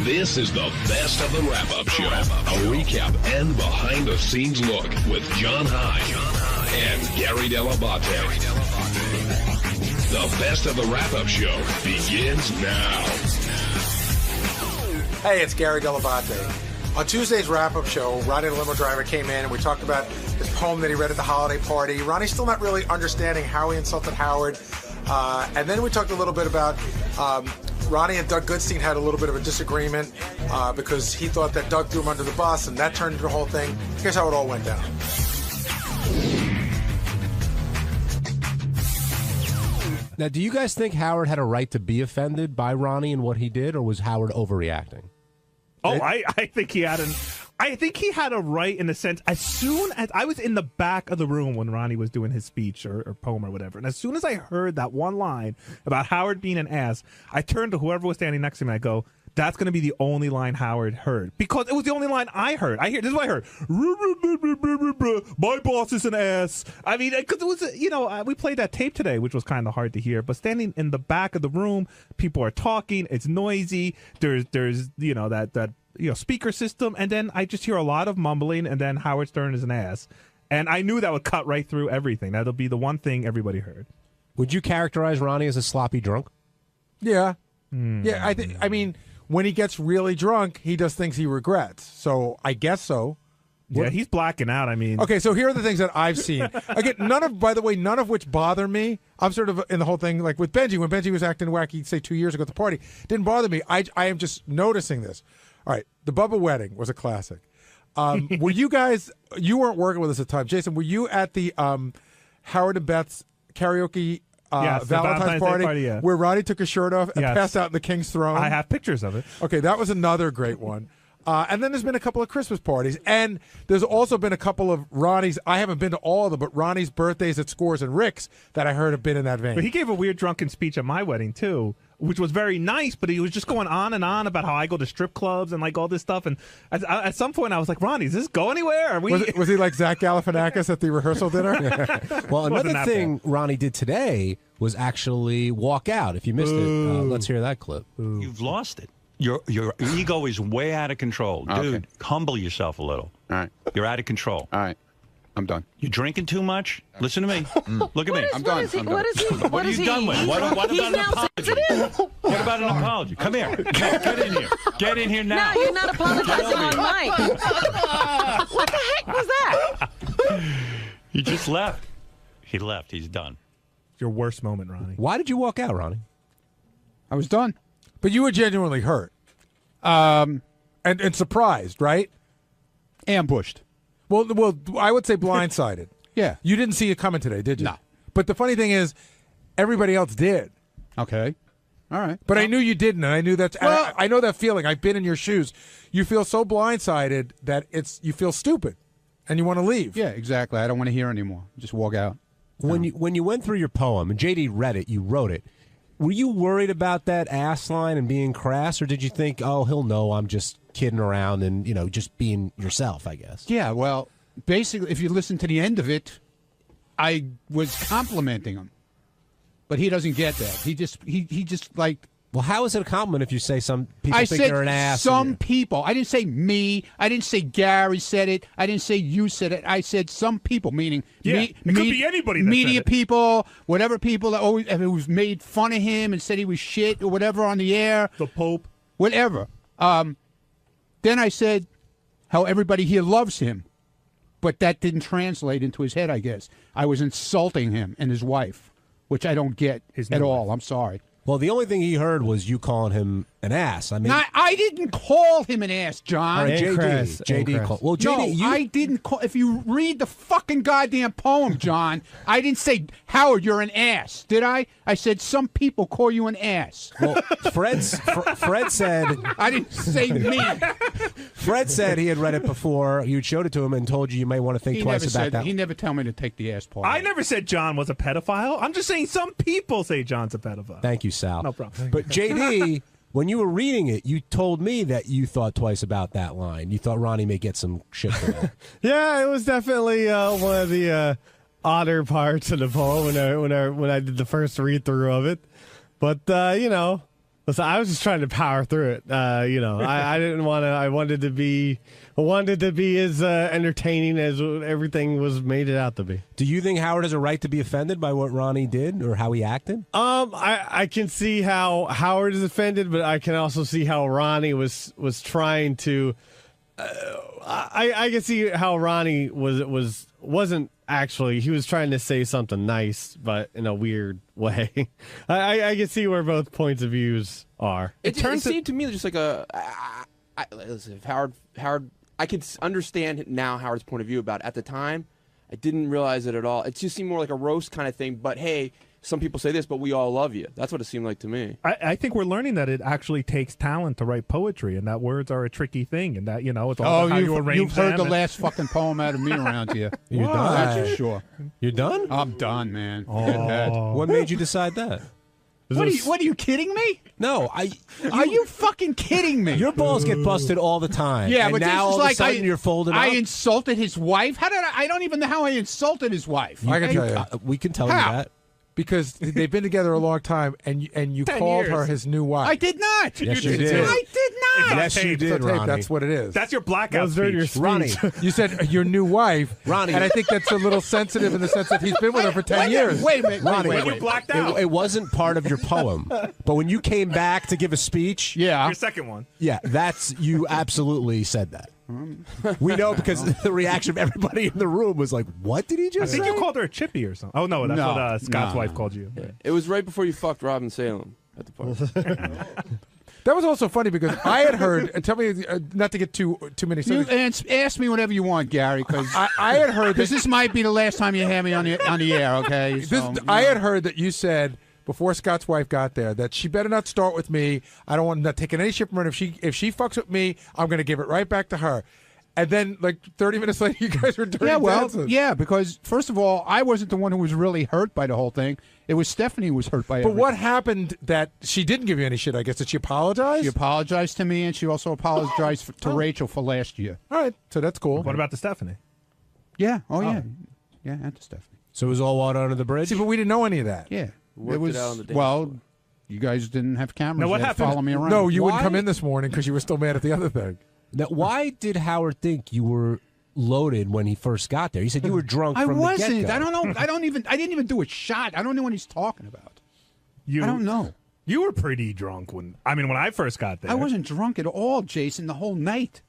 This is the best of the wrap-up show. A recap and behind-the-scenes look with John High and Gary Dell'Abate. The best of the wrap-up show begins now. Hey, it's Gary Dell'Abate. On Tuesday's wrap-up show, Ronnie the limo driver came in and we talked about his poem that he read at the holiday party. Ronnie's still not really understanding how he insulted Howard. And then we talked a little bit about Ronnie and Doug Goodstein had a little bit of a disagreement because he thought that Doug threw him under the bus, and that turned into the whole thing. Here's how it all went down. Now, do you guys think Howard had a right to be offended by Ronnie and what he did, or was Howard overreacting? Oh, I think he had a right in the sense, as soon as I was in the back of the room when Ronnie was doing his speech or poem or whatever, and as soon as I heard that one line about Howard being an ass, I turned to whoever was standing next to me and I go, that's going to be the only line Howard heard because it was the only line I heard. This is what I heard. My boss is an ass. I mean, because it was, we played that tape today, which was kind of hard to hear. But standing in the back of the room, people are talking. It's noisy. There's that speaker system, and then I just hear a lot of mumbling, and then Howard Stern is an ass. And I knew that would cut right through everything. That'll be the one thing everybody heard. Would you characterize Ronnie as a sloppy drunk? Yeah. Yeah, I mean, when he gets really drunk, he does things he regrets. So I guess so. Yeah, he's blacking out. I mean, okay, so here are the things that I've seen. Again, none of which bother me. I'm sort of in the whole thing, like with Benji. When Benji was acting wacky, say 2 years ago at the party, didn't bother me. I am just noticing this. All right, the Bubba wedding was a classic. Were you guys? You weren't working with us at the time, Jason. Were you at the Howard and Beth's karaoke? Yes, Valentine's party yeah. where Ronnie took his shirt off and passed out in the King's Throne. I have pictures of it. Okay, that was another great one. And then there's been a couple of Christmas parties. And there's also been a couple of Ronnie's. I haven't been to all of them, but Ronnie's birthdays at Scores and Rick's that I heard have been in that vein. But he gave a weird drunken speech at my wedding, too, which was very nice, but he was just going on and on about how I go to strip clubs and like all this stuff. And at some point I was like, Ronnie, does this go anywhere? Are we... was he like Zach Galifianakis at the rehearsal dinner? Well, another thing Ronnie did today was actually walk out. If you missed it, let's hear that clip. You've lost it. Your ego is way out of control. Dude, humble yourself a little. All right. You're out of control. All right. I'm done. You're drinking too much? Listen to me. Look at me. I'm done. What are you done with? What about an apology? What about an apology? Come here. Get in here. Get in here now. No, you're not apologizing on mic. What the heck was that? He just left. He left. He's done. Your worst moment, Ronnie. Why did you walk out, Ronnie? I was done. But you were genuinely hurt. And surprised, right? Ambushed. Well, I would say blindsided. Yeah. You didn't see it coming today, did you? No. But the funny thing is, everybody else did. Okay. All right. But I knew you didn't, and I knew that. Well, I know that feeling. I've been in your shoes. You feel so blindsided that you feel stupid, and you want to leave. Yeah, exactly. I don't want to hear anymore. Just walk out. When you went through your poem, and JD read it, you wrote it. Were you worried about that ass line and being crass, or did you think, oh, he'll know I'm just kidding around and, just being yourself, I guess? Yeah, well, basically, if you listen to the end of it, I was complimenting him. But he doesn't get that. He just like... Well, how is it a compliment if you say some people think you're an ass? Some people. I didn't say me. I didn't say Gary said it. I didn't say you said it. I said some people, meaning it could be anybody that media said it. people, whatever people that always who've made fun of him and said he was shit or whatever on the air. The Pope. Whatever. Then I said how everybody here loves him. But that didn't translate into his head, I guess. I was insulting him and his wife, which I don't get at all. I'm sorry. Well, the only thing he heard was you calling him an ass. I mean, I didn't call him an ass, John. All right, JD called. Well, JD, no, I didn't call. If you read the fucking goddamn poem, John, I didn't say Howard, you're an ass, did I? I said some people call you an ass. Well, Fred said I didn't say me. Fred said he had read it before. You showed it to him and told you might want to think twice about that. He never told me to take the ass part. I never said John was a pedophile. I'm just saying some people say John's a pedophile. Thank you, Sal. No problem. But JD, when you were reading it, you told me that you thought twice about that line. You thought Ronnie may get some shit for that. Yeah, it was definitely one of the odder parts of the poem when I did the first read through of it. But listen, I was just trying to power through it. I didn't want to. I wanted to be as entertaining as everything was made it out to be. Do you think Howard has a right to be offended by what Ronnie did or how he acted? I can see how Howard is offended, but I can also see how Ronnie was trying to. I can see how Ronnie wasn't actually. He was trying to say something nice, but in a weird way. I can see where both points of views are. It seemed to me just like listen, if Howard, I could understand now Howard's point of view about it. At the time, I didn't realize it at all. It just seemed more like a roast kind of thing. But hey, some people say this, but we all love you. That's what it seemed like to me. I think we're learning that it actually takes talent to write poetry, and that words are a tricky thing, and that it's all about how you arrange you've heard them the last fucking poem out of me around here. You're done. That's for sure. You're done? I'm done, man. Oh. What made you decide that? What are you kidding me? No, Are you fucking kidding me? Your balls get busted all the time. Yeah, and but now this is all of a sudden you're folding I up. insulted his wife. How did I don't even know how I insulted his wife. I can tell you. We can tell How? you that. Because they've been together a long time, and you 10 called her years. his new wife. I did not. Yes, you did. I did not. Yes, you It's did, on tape, Ronnie. that's what it is. That's your blackout Those are your speech. Ronnie. You said your new wife, Ronnie. and I think that's a little sensitive in the sense that he's been with her for 10 years. Wait a minute. Ronnie, wait. You blacked out. It wasn't part of your poem, but when you came back to give a speech, Yeah. Your second one. yeah, you absolutely said that. We know because the reaction of everybody in the room was like, "What did he I just think say?" you called her a chippy or something. Oh no, that's No. what Scott's No. wife called you. Yeah. It was right before you fucked Robin Salem at the party. That was also funny because I had heard, and tell me not to get too many You subjects. ask me whatever you want, Gary, because I had heard that this might be the last time you have me on the air. Okay. I had heard that you said before Scott's wife got there that she better not start with me. I don't want not taking any shit from her. If she fucks with me, I'm going to give it right back to her. And then, like 30 minutes later, you guys were dirty dancing. Yeah, because first of all, I wasn't the one who was really hurt by the whole thing. It was Stephanie who was hurt by it. But what happened that she didn't give you any shit, I guess? Did she apologize? She apologized to me, and she also apologized to Rachel for last year. All right, so that's cool. What about the Stephanie? Yeah. Oh, yeah. Yeah, and to Stephanie. So it was all water under the bridge. See, but we didn't know any of that. Yeah. Worked it was, out on the dance well, floor. you guys didn't have cameras. Now, what You had to happened? follow me around. No, you wouldn't Why? come in this morning because you were still mad at the other thing. Now, why did Howard think you were loaded when he first got there? He said you were drunk I from wasn't. the get-go. I don't know. I didn't even do a shot. I don't know what he's talking about. I don't know. You were pretty drunk when I first got there. I wasn't drunk at all, Jason, the whole night.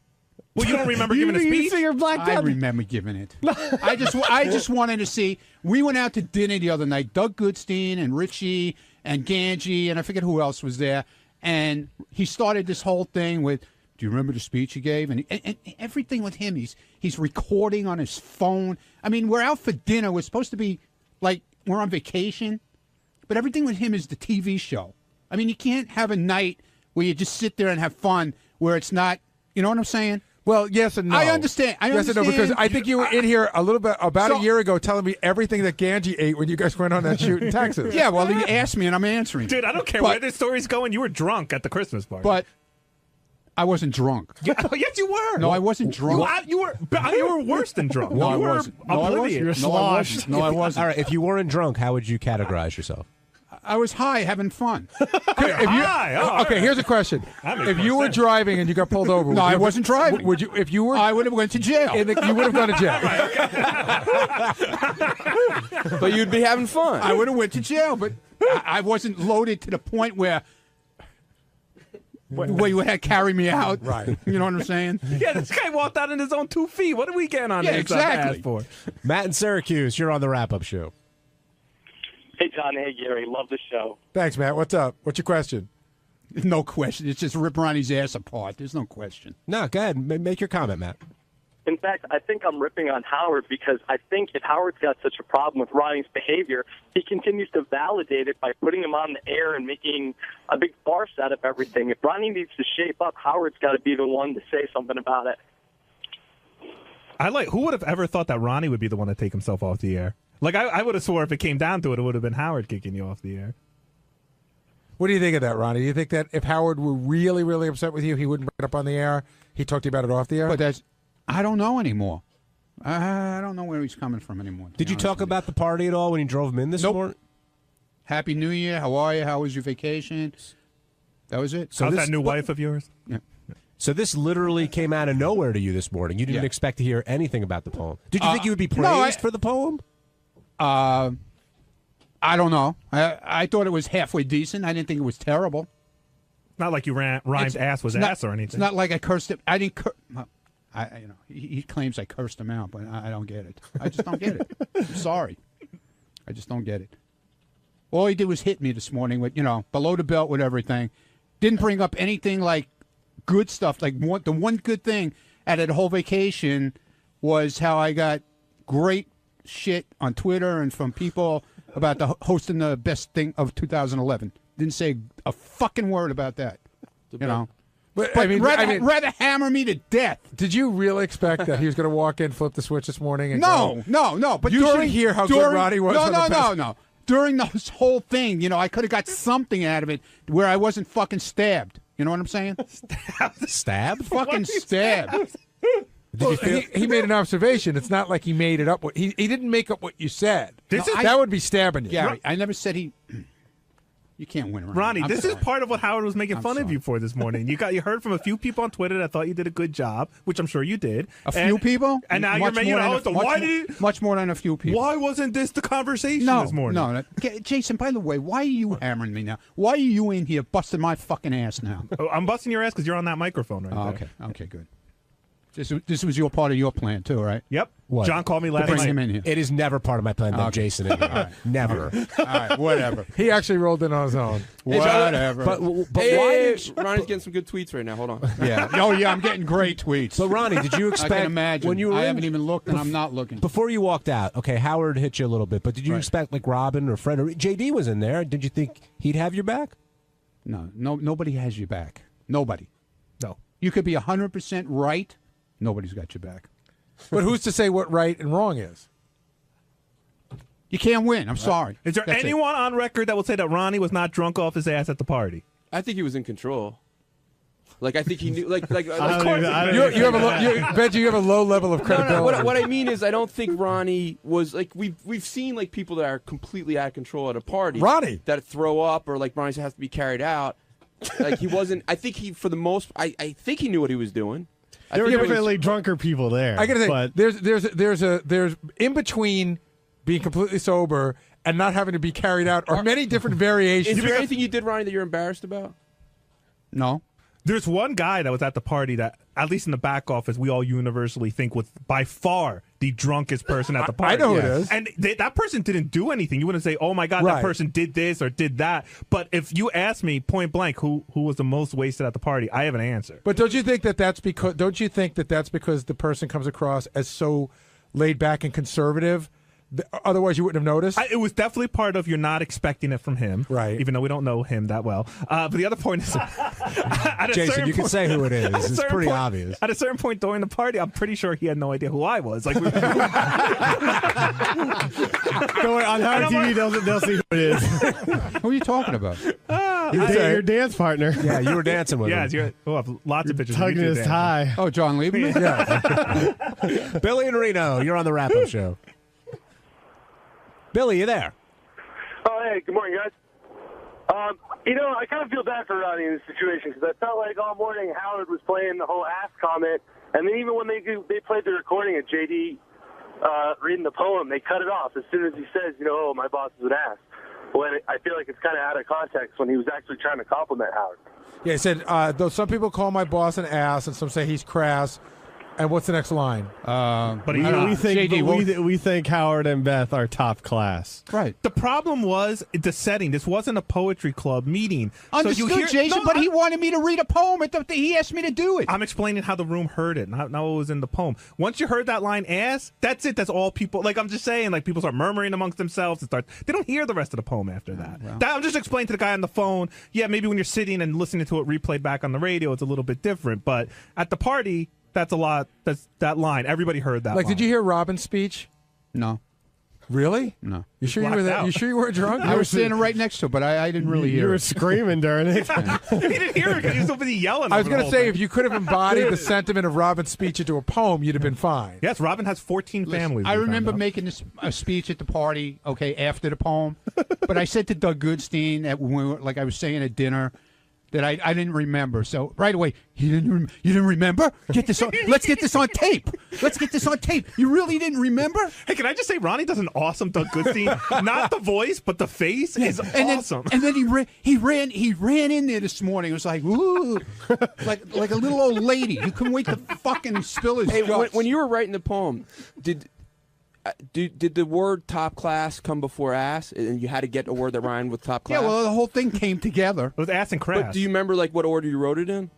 Well, you don't remember giving a speech? I remember giving it. I just wanted to see. We went out to dinner the other night. Doug Goodstein and Richie and Ganji and I forget who else was there. And he started this whole thing with, "Do you remember the speech he gave?" And everything with him, he's recording on his phone. I mean, we're out for dinner. We're supposed to be like we're on vacation, but everything with him is the TV show. I mean, you can't have a night where you just sit there and have fun where it's not. You know what I'm saying? Well, yes and no. I understand. Yes and no, because I think you were in here a little bit about a year ago telling me everything that Ganji ate when you guys went on that shoot in Texas. Yeah, well, you asked me and I'm answering. Dude, I don't care where this story's going. You were drunk at the Christmas party. But I wasn't drunk. Yes, you were. No, I wasn't drunk. You were worse than drunk. No, I you were wasn't. No, I oblivious. wasn't. No, I wasn't. No, I wasn't. All right, if you weren't drunk, how would you categorize yourself? I was high, having fun. Okay, here's a question: if you were driving and you got pulled over, No, I wasn't driving. Would you? If you were, I would have went to jail. you would have gone to jail. But you'd be having fun. I would have went to jail, but I wasn't loaded to the point where you had to carry me out. Right. You know what I'm saying? Yeah, this guy walked out on his own 2 feet. What are we getting on Yeah, this exactly. ass for? Matt in Syracuse, you're on the wrap-up show. Hey, John. Hey, Gary. Love the show. Thanks, Matt. What's up? What's your question? No question. It's just rip Ronnie's ass apart. There's no question. No, go ahead. Make your comment, Matt. In fact, I think I'm ripping on Howard because I think if Howard's got such a problem with Ronnie's behavior, he continues to validate it by putting him on the air and making a big farce out of everything. If Ronnie needs to shape up, Howard's got to be the one to say something about it. Who would have ever thought that Ronnie would be the one to take himself off the air? I would have swore if it came down to it, it would have been Howard kicking you off the air. What do you think of that, Ronnie? Do you think that if Howard were really, really upset with you, he wouldn't bring it up on the air? He'd talk to you about it off the air? But I don't know anymore. I don't know where he's coming from anymore. Did you talk about the party at all when you drove him in this morning? Happy New Year. How are you? How was your vacation? That was it. How's that new wife of yours? Yeah. So this literally came out of nowhere to you this morning. You didn't expect to hear anything about the poem. Did you think you would be praised for the poem? I don't know. I thought it was halfway decent. I didn't think it was terrible. Not like you rhymed ass was ass or anything. It's not like I cursed him. I didn't. He claims I cursed him out, but I don't get it. I just don't get it. I'm sorry. I just don't get it. All he did was hit me this morning with, below the belt with everything. Didn't bring up anything like good stuff. Like the one good thing out of the whole vacation was how I got great shit on Twitter and from people about hosting the best thing of 2011. Didn't say a fucking word about that. But rather hammer me to death. Did you really expect that he was going to walk in, flip the switch this morning? And No. But you should hear how good Ronnie was. No. during this whole thing, you know, I could have got something out of it where I wasn't fucking stabbed. You know what I'm saying? Stabbed? Fucking stabbed. Well, he made an observation. It's not like he made it up. He didn't make up what you said. That would be stabbing you. Gary, I never said he... You can't win, Ronnie. I'm This sorry. is part of what Howard was making fun of you for this morning. You heard from a few people on Twitter that thought you did a good job, which I'm sure you did. Few people? And now Much you're more making than much more than a few people. Why wasn't this the conversation this morning? No. Jason, by the way, why are you hammering me now? Why are you in here busting my fucking ass now? Oh, I'm busting your ass because you're on that microphone right there. Okay, good. This was your part of your plan too, right? Yep. What? John called me last bring night. him in here. It is never part of my plan to have Okay. Jason in here. All right. Never. All right, whatever. He actually rolled in on his own. Whatever. But Hey, Ronnie's getting some good tweets right now. Hold on. Yeah. Oh, yeah, I'm getting great tweets. But Ronnie, did you I expect can imagine. when you were I in- haven't even looked, and I'm not looking. Before you walked out, okay, Howard hit you a little bit, but did you expect like Robin or Fred or JD was in there? Did you think he'd have your back? No, nobody has your back. Nobody. No. You could be 100% right. Nobody's got your back. But who's to say what right and wrong is? You can't win. I'm sorry. Is there That's it. anyone on record that will say that Ronnie was not drunk off his ass at the party? I think he was in control. Like I think he knew. Like You have a low level of credibility. No, what I mean is, I don't think Ronnie was like we've seen like people that are completely out of control at a party. Ronnie that throw up or like Ronnie has to be carried out. Like he wasn't. I think he, for the most, I think he knew what he was doing. There were definitely drunker people there. I gotta say, but there's in between being completely sober and not having to be carried out are many different variations. Is there anything you did, Ronnie, that you're embarrassed about? No. There's one guy that was at the party that, at least in the back office, we all universally think was by far the drunkest person at the party. I know who it is. And that person didn't do anything. You wouldn't say, oh, my God, Right. that person did this or did that. But if you ask me point blank who was the most wasted at the party, I have an answer. But don't you think that's because the person comes across as so laid back and conservative? Otherwise, you wouldn't have noticed. It was definitely part of you're not expecting it from him, right? Even though we don't know him that well. But the other point is, at a Jason, certain you can point- say who it is. at a It's certain pretty point- obvious. At a certain point during the party, I'm pretty sure he had no idea who I was. Like, don't worry, on Howard TV, they'll see who it is. Who are you talking about? Your dance partner. Yeah, you were dancing with him. Yeah, I have lots of pictures. Tugging his tie. Oh, John Lieberman? Yeah. Billy and Reno, you're on the wrap-up show. Billy, you there? Oh, hey, good morning, guys. I kind of feel bad for Ronnie in this situation because I felt like all morning Howard was playing the whole ass comment, and then even when they played the recording of JD reading the poem, they cut it off as soon as he says, oh, my boss is an ass. When I feel like it's kind of out of context when he was actually trying to compliment Howard. Yeah, he said, though some people call my boss an ass and some say he's crass. And what's the next line? But we think Howard and Beth are top class. Right. The problem was the setting. This wasn't a poetry club meeting. Understood, Jason, but he wanted me to read a poem. He asked me to do it. I'm explaining how the room heard it, not what was in the poem. Once you heard that line, ass, that's it. That's all people, like I'm just saying, like people start murmuring amongst themselves and they don't hear the rest of the poem after that. I'm just explaining to the guy on the phone, yeah, maybe when you're sitting and listening to it replayed back on the radio, it's a little bit different. But at the party, that's a lot. That's that line. Everybody heard that line. Did you hear Robin's speech? No. Really? No. You sure you were there? You sure you weren't drunk? I was standing right next to it, but I didn't really hear it. You were screaming during it. You didn't hear it because you were so busy yelling. I was going to say, if you could have embodied the sentiment of Robin's speech into a poem, you'd have been fine. Yes, Robin has 14 families. I remember making a speech at the party, after the poem. But I said to Doug Goodstein, like I was saying at dinner, that I didn't remember. So right away, you didn't remember? Get this on. Let's get this on tape. Let's get this on tape. You really didn't remember? Hey, can I just say Ronnie does an awesome Doug Goodstein? Not the voice, but the face is awesome. Then he ran in there this morning. It was like, ooh, like a little old lady. You couldn't wait to fucking spill his guts. When you were writing the poem, did the word top class come before ass, and you had to get a word that rhymed with top class? Yeah, well, the whole thing came together. It was ass and crass. But do you remember like what order you wrote it in?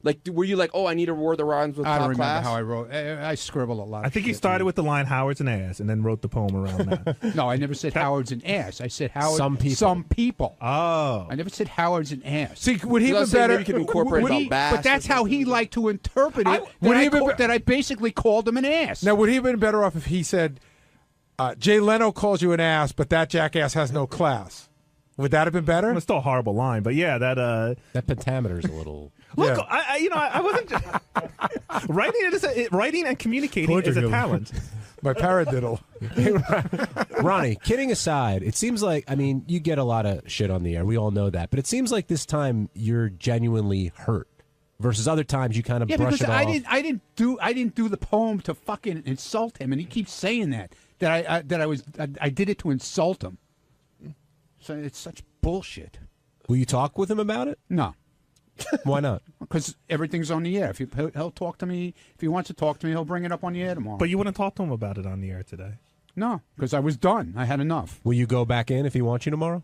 Like, were you like, oh, I need a word that rhymes with I top don't class? remember how I wrote. I scribble a lot. I think he started with the line "Howard's an ass" and then wrote the poem around that. No, I never said Howard's an ass. I said Howard. Some people. Oh. I never said Howard's an ass. See, would he have been better? Maybe you could incorporate about bass. But that's how he liked to interpret it. That I basically called him an ass. Now, would he have been better off if he said, Jay Leno calls you an ass, but that jackass has no class. Would that have been better? It's still a horrible line, but yeah, that pentameter's a little. Look, Yeah. I wasn't writing and communicating is a talent. My paradiddle. Ronnie, kidding aside, it seems like, I mean, you get a lot of shit on the air. We all know that. But it seems like this time you're genuinely hurt versus other times you kind of brush it off. I didn't do the poem to fucking insult him, and he keeps saying that I did it to insult him. So it's such bullshit. Will you talk with him about it? No. Why not? Because everything's on the air. If he'll talk to me, if he wants to talk to me, he'll bring it up on the air tomorrow. But you wouldn't talk to him about it on the air today. No, because I was done. I had enough. Will you go back in if he wants you tomorrow?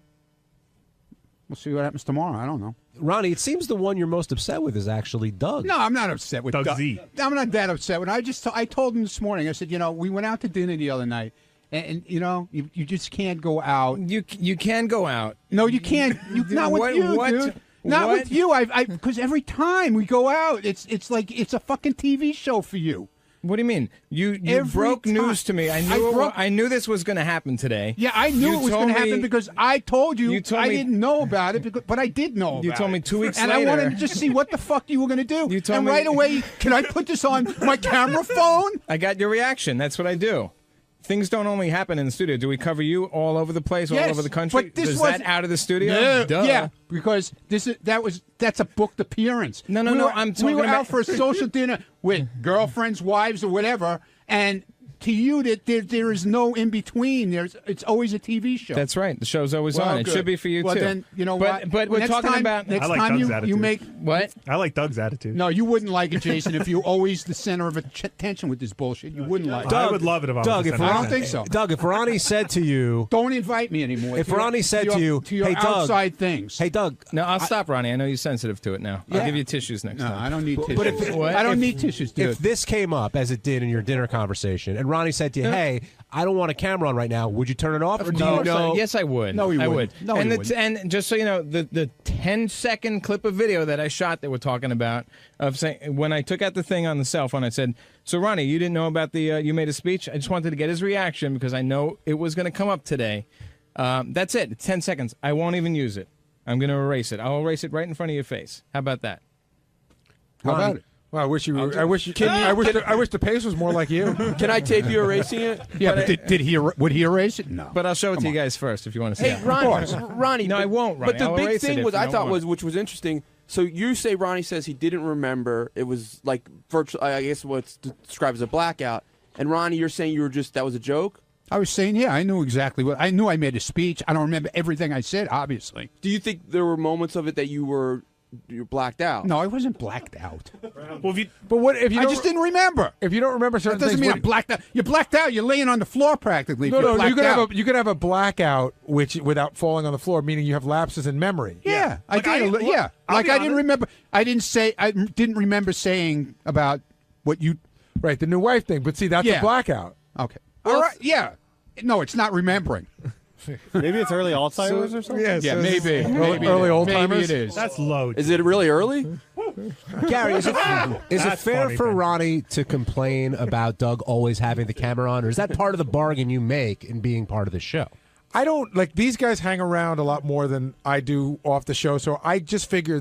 We'll see what happens tomorrow. I don't know. Ronnie, it seems the one you're most upset with is actually Doug. No, I'm not upset with Doug Doug. Z. I'm not that upset with him. I told him this morning. I said, we went out to dinner the other night. And you just can't go out. You can go out. No, you can't. Not with you, dude. Not with you. Because every time we go out, it's like it's a fucking TV show for you. What do you mean? You broke news to me. I knew this was going to happen today. Yeah, I knew it was going to happen because I told you. I didn't know about it, but I did know about it. You told me 2 weeks and later. I wanted to just see what the fuck you were going to do. You told and me right away, can I put this on my camera phone? I got your reaction. That's what I do. Things don't only happen in the studio. Do we cover you all over the place, all over the country? But this is was that out of the studio? No. Duh. Yeah, because that's a booked appearance. No. I'm talking we were about out for a social dinner with girlfriends, wives, or whatever, and to you that there is no in between. It's always a TV show. That's right. The show's always on. It good. should be for you well, too. Then you know what? But we're talking about next I like time Doug's attitude. you make what? I like Doug's attitude. No, you wouldn't like it, Jason, if you're always the center of attention with this bullshit. You wouldn't like it. I would love it if I was Doug, the if center. I don't think so. Doug, if Ronnie said to you, don't invite me anymore. If Ronnie said to you, your hey, Doug, outside things. Hey, Doug. No, I'll stop, Ronnie. I know you're sensitive to it now. I'll give you tissues next time. I don't need tissues. But if, I don't need tissues, dude. If this came up, as it did in your dinner conversation, and Ronnie said to you, hey, I don't want a camera on right now, would you turn it off? Or do you know? Yes, I would. No, you I wouldn't. would. No, and you wouldn't. And just so you know, the 10-second clip of video that I shot that we're talking about of saying when I took out the thing on the cell phone, I said, "So Ronnie, you didn't know about the you made a speech. I just wanted to get his reaction because I know it was going to come up today. That's it. It's 10 seconds. I won't even use it. I'm going to erase it. I'll erase it right in front of your face. How about that? How about it? Well, I wish you. I wish the pace was more like you. Can I tape you erasing it? Yeah, but would he erase it? No. But I'll show it to you guys first if you want to see Hey, it. Ronnie. No, I won't, Ronnie. But the I'll big erase it thing if was, you I don't thought want. was, which was interesting. So you say Ronnie says he didn't remember. It was like virtual. I guess what's described as a blackout. And Ronnie, you're saying that was a joke. I was saying, yeah, I knew exactly what I knew. I made a speech. I don't remember everything I said, obviously. Do you think there were moments of it that you're blacked out? No, I wasn't blacked out. Well, but what if you? I just didn't remember. If you don't remember certain that doesn't things, mean I'm blacked out. You're blacked out. You're laying on the floor practically. No, you you could have a blackout, which without falling on the floor, meaning you have lapses in memory. Yeah, I did. Yeah, like I didn't remember. I didn't remember saying about what you. Right, the new wife thing. But see, that's a blackout. Okay. All right. Yeah. No, it's not remembering. Maybe it's early Alzheimer's or something? Yeah, maybe. Early old timers? Maybe it is. That's low. Is it really early? Gary, is it fair funny, for man. Ronnie to complain about Doug always having the camera on, or is that part of the bargain you make in being part of the show? I don't like these guys hang around a lot more than I do off the show, so I just figure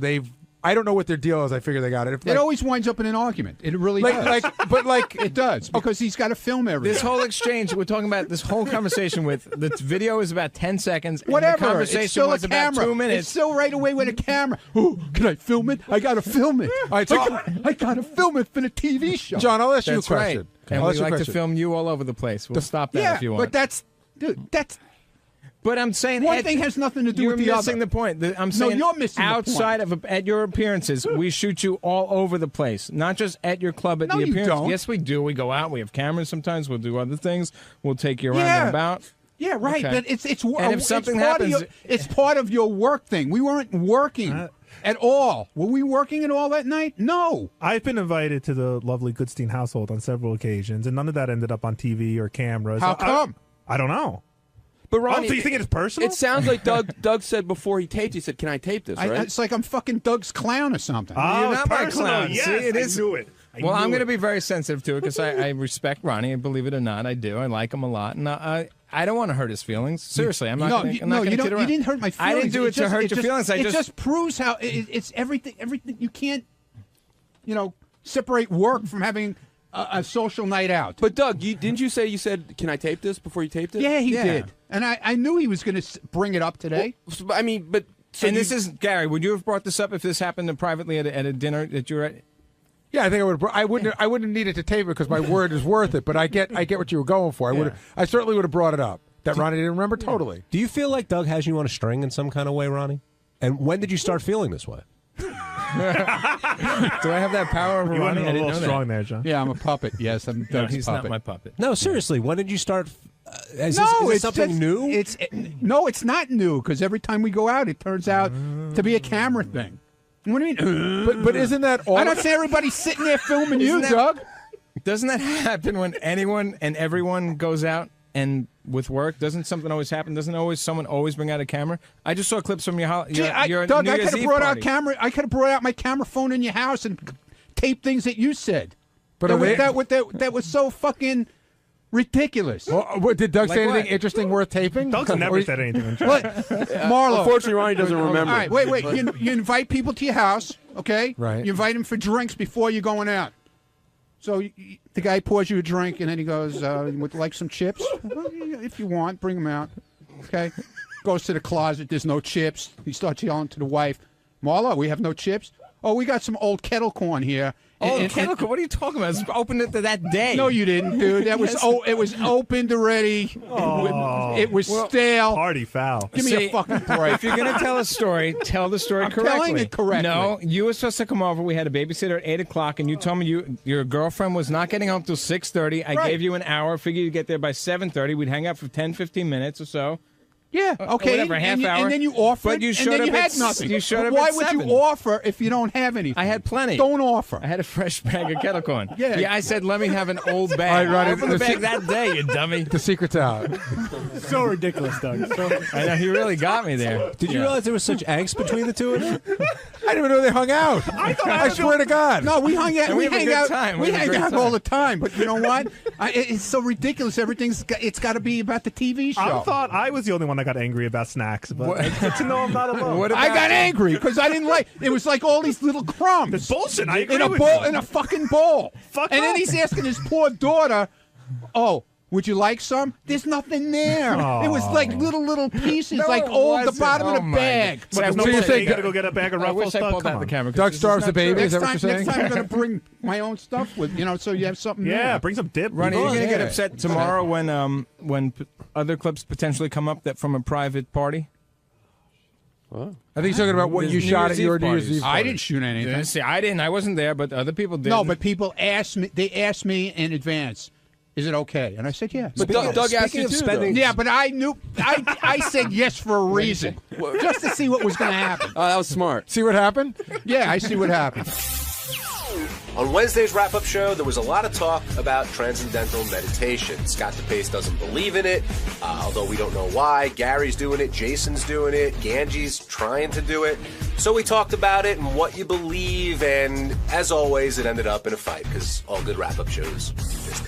I don't know what their deal is. I figure they got it. It always winds up in an argument. It really does. It does because he's got to film everything. This whole exchange, we're talking about this whole conversation with the video is about 10 seconds. And Whatever. The conversation it's still was a about camera. 2 minutes. It's still right away with a camera. Oh, can I film it? I got to film it. All right, so I got to film it for the TV show. John, I'll ask you a That's question. right. And I'll we ask you a like to question. film you all over the place. We'll stop that if you want. but that's But I'm saying one thing has nothing to do you're with the other. missing the point. I'm saying you're missing the point. outside of at your appearances, we shoot you all over the place, not just at your club at No, the you appearance. don't. Yes, we do. We go out. We have cameras sometimes. We'll do other things. We'll take you around Yeah. and about. Yeah, right. Okay. But it's And if something it's part of happens- it's part of your work thing. We weren't working at all. Were we working at all that night? No. I've been invited to the lovely Goodstein household on several occasions, and none of that ended up on TV or cameras. How come? I don't know. But Ronnie, so you think it's personal? It sounds like Doug said before he taped. He said, "Can I tape this?" Right? It's like I'm fucking Doug's clown or something. Oh, You're it's not my personal. clown. Yes, See, it is. I knew it. Well, I'm going to be very sensitive to it because I respect Ronnie. Believe it or not, I do. I like him a lot, and I don't want to hurt his feelings. Seriously, I'm not. You didn't hurt my feelings. I didn't do it to hurt your feelings. It just proves how it's everything. Everything you can't, separate work from having a social night out. But Doug, didn't you said, can I tape this before you taped it? Yeah, he did, and I knew he was going to bring it up today. Well, I mean, but. So this is Gary. Would you have brought this up if this happened privately at a dinner that you were at? Yeah, I think I would. I wouldn't have needed to tape it because my word is worth it. But I get what you were going for. I certainly would have brought it up. That Ronnie didn't remember totally. Do you feel like Doug has you on a string in some kind of way, Ronnie? And when did you start feeling this way? Do I have that power over You Ronnie? went a little strong there, John. Yeah, I'm a puppet. Yes, I'm Doug's he's puppet. not my puppet. No, seriously. When did you start? Is it's this something new? It's not new because every time we go out, it turns out to be a camera thing. What do you mean? But isn't that all? I don't see everybody sitting there filming you, Doug. Doesn't that happen when anyone and everyone goes out and with work? Doesn't something always happen? Doesn't someone always bring out a camera? I just saw clips from your Doug, New I Year's could have Eve brought party. out camera. I could have brought out my camera phone in your house and taped things that you said. But that was so fucking ridiculous. Well, did Doug say anything interesting worth taping? Doug's never said anything interesting. What? Marlo. Unfortunately, Ronnie doesn't remember. All right, wait. You invite people to your house, okay? Right. You invite them for drinks before you're going out. So the guy pours you a drink, and then he goes, would like some chips? If you want, bring them out. Okay? Goes to the closet. There's no chips. He starts yelling to the wife, Marlo, we have no chips? Oh, we got some old kettle corn here. Kettle corn? What are you talking about? It's opened it that day. No, you didn't, dude. That was it was opened already. It was stale. Party foul. Give me a fucking break. If you're going to tell a story, tell the story correctly. Telling it correctly. No, you were supposed to come over. We had a babysitter at 8 o'clock, and you told me your girlfriend was not getting home till 6:30. I gave you an hour. Figured you'd get there by 7:30. We'd hang out for 10, 15 minutes or so. Yeah, okay. Whatever, half hour. And then you offered, but you showed and then up you at, had nothing. You showed but up why at would 7? you offer if you don't have anything? I had plenty. Don't offer. I had a fresh bag of kettle corn. Yeah. I said, let me have an old bag. All right, Ronnie, Open the bag that day, you dummy. The secret's out. So ridiculous, Doug. I know, he really got me there. Did you realize there was such angst between the two of you? I didn't even know they hung out. I swear to God. No, we hung out. And We we have a hang good out. time. We We have a hang great out time. all the time. But you know what? It's so ridiculous. It's got to be about the TV show. I thought I was the only one that got angry about snacks, but it's good to know I'm not alone. I got angry because I didn't like. It was like all these little crumbs. It's bullshit. I agree in a with bowl, you. in a fucking bowl. Fuck and then up. he's asking his poor daughter, "Oh, would you like some?" There's nothing there. It was like little pieces, No, like it all the wasn't. bottom Oh, of the my bag. God. But there's no So you're bullshit. saying- You gotta go get a bag of I Ruffles. wish I Doug, pulled come out the on. camera. 'cause Doug this is starves not the baby. true. Is that what you're Next saying? time I'm going to bring my own stuff with, so you have something Yeah, there. bring some dip. Ronnie, are you going to get yeah. upset tomorrow when other clips potentially come up that from a private party? I think he's talking about what There's you New shot Year's at your Eve New Year's parties. Eve I party. didn't shoot anything. See, I didn't. I wasn't there, but other people did. No, but people asked me. They asked me in advance, "Is it okay?" And I said, "Yeah." But Doug asked you of too, spending- though. Yeah, but I knew. I said yes for a reason, just to see what was going to happen. Oh, that was smart. See what happened? Yeah, I see what happened. On Wednesday's wrap-up show, there was a lot of talk about transcendental meditation. Scott DePace doesn't believe in it, although we don't know why. Gary's doing it, Jason's doing it, Ganji's trying to do it. So we talked about it and what you believe, and as always, it ended up in a fight, because all good wrap-up shows just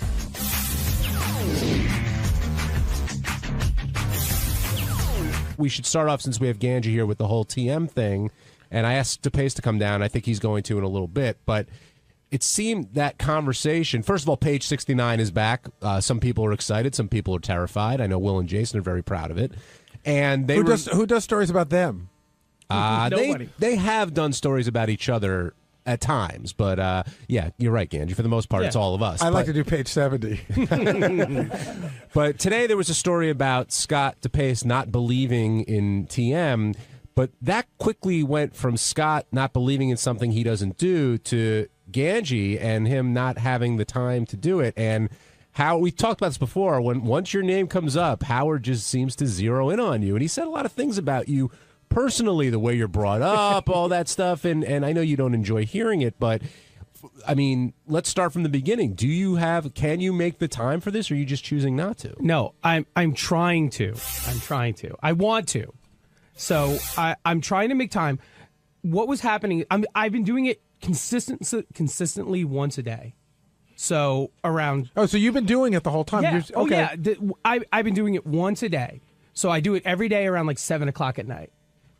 We should start off, since we have Ganji here, with the whole TM thing. And I asked DePace to come down. I think he's going to in a little bit. But it seemed that conversation, first of all, page 69 is back. Some people are excited. Some people are terrified. I know Will and Jason are very proud of it. And they Who does stories about them? They have done stories about each other at times. But, yeah, you're right, Ganji. For the most part, it's all of us. I like to do page 70. But today there was a story about Scott DePace not believing in TM. But that quickly went from Scott not believing in something he doesn't do to Ganji and him not having the time to do it. And how we talked about this before, when once your name comes up, Howard just seems to zero in on you. And he said a lot of things about you personally, the way you're brought up, all that stuff. And I know you don't enjoy hearing it, but I mean, let's start from the beginning. Can you make the time for this, or are you just choosing not to? No, I'm trying to. I want to. So I'm trying to make time. What was happening? I've been doing it consistently once a day. So around. Oh, so you've been doing it the whole time? Yeah. Okay. Yeah. I've been doing it once a day. So I do it every day around like 7 o'clock at night.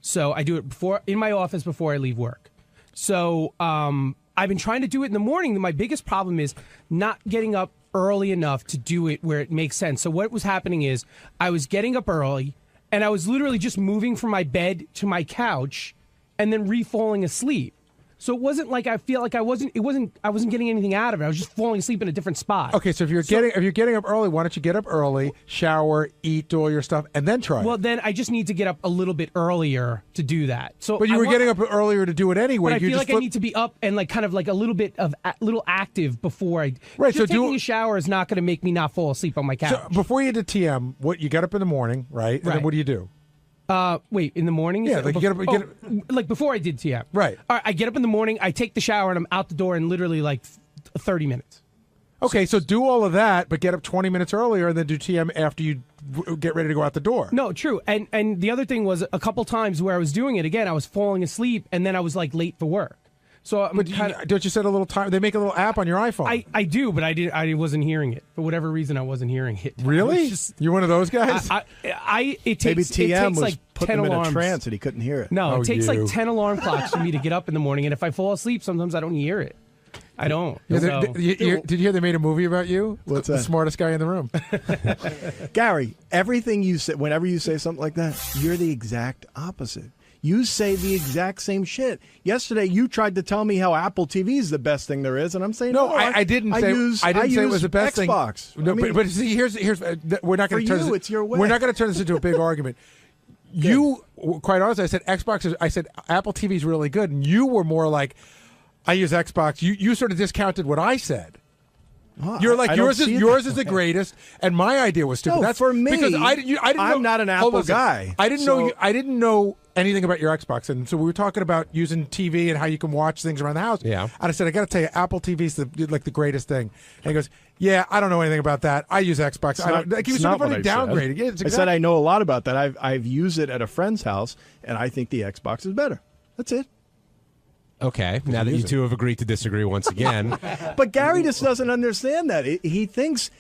So I do it in my office before I leave work. So I've been trying to do it in the morning. My biggest problem is not getting up early enough to do it where it makes sense. So what was happening is I was getting up early and I was literally just moving from my bed to my couch and then re-falling asleep. So it wasn't like I feel like I wasn't getting anything out of it. I was just falling asleep in a different spot. Okay, so if you're getting up early, why don't you get up early, shower, eat, do all your stuff, and then try it? Well, then I just need to get up a little bit earlier to do that. So, but you were getting up earlier to do it anyway. But I feel like I need to be up and like kind of like a little bit of little active before I. Right. Just so taking a shower is not going to make me not fall asleep on my couch. So before you did TM, what you got up in the morning, right? And then what do you do? Wait, in the morning? Yeah, like you get up, like before I did TM. Right. All right, I get up in the morning, I take the shower, and I'm out the door in literally like 30 minutes. Okay, so do all of that, but get up 20 minutes earlier and then do TM after you get ready to go out the door. No, true. And the other thing was a couple times where I was doing it, again, I was falling asleep, and then I was like late for work. So but don't you set a little time? They make a little app on your iPhone. I do, but I wasn't hearing it for whatever reason. I wasn't hearing it. Really? You're one of those guys. It takes maybe TM was like putting 10 him in alarms. a trance and he couldn't hear it. No, it takes like 10 alarm clocks for me to get up in the morning, and if I fall asleep, sometimes I don't hear it. I don't. Yeah, did you hear they made a movie about you? What's the that? smartest guy in the room. Gary, everything you say, whenever you say something like that, you're the exact opposite. You say the exact same shit. Yesterday, you tried to tell me how Apple TV is the best thing there is, and I'm saying no. I didn't say it was the best Xbox. thing. No, but see, here's we're not going to turn this. It's your way. We're not going to turn this into a big argument. You, quite honestly, I said Xbox. I said Apple TV is really good, and you were more like, I use Xbox. You sort of discounted what I said. You're like yours is the greatest, and my idea was stupid. No, That's for me. because I didn't. I'm not an Apple guy. I didn't know. I didn't know anything about your Xbox, and so we were talking about using TV and how you can watch things around the house. Yeah. And I said, I got to tell you, Apple TV is the greatest thing. And he goes, yeah, I don't know anything about that. I use Xbox. He was sort of downgraded. Yeah, I said I know a lot about that. I've used it at a friend's house, and I think the Xbox is better. That's it. Okay, now that you two have agreed to disagree once again. But Gary just doesn't understand that. He thinks,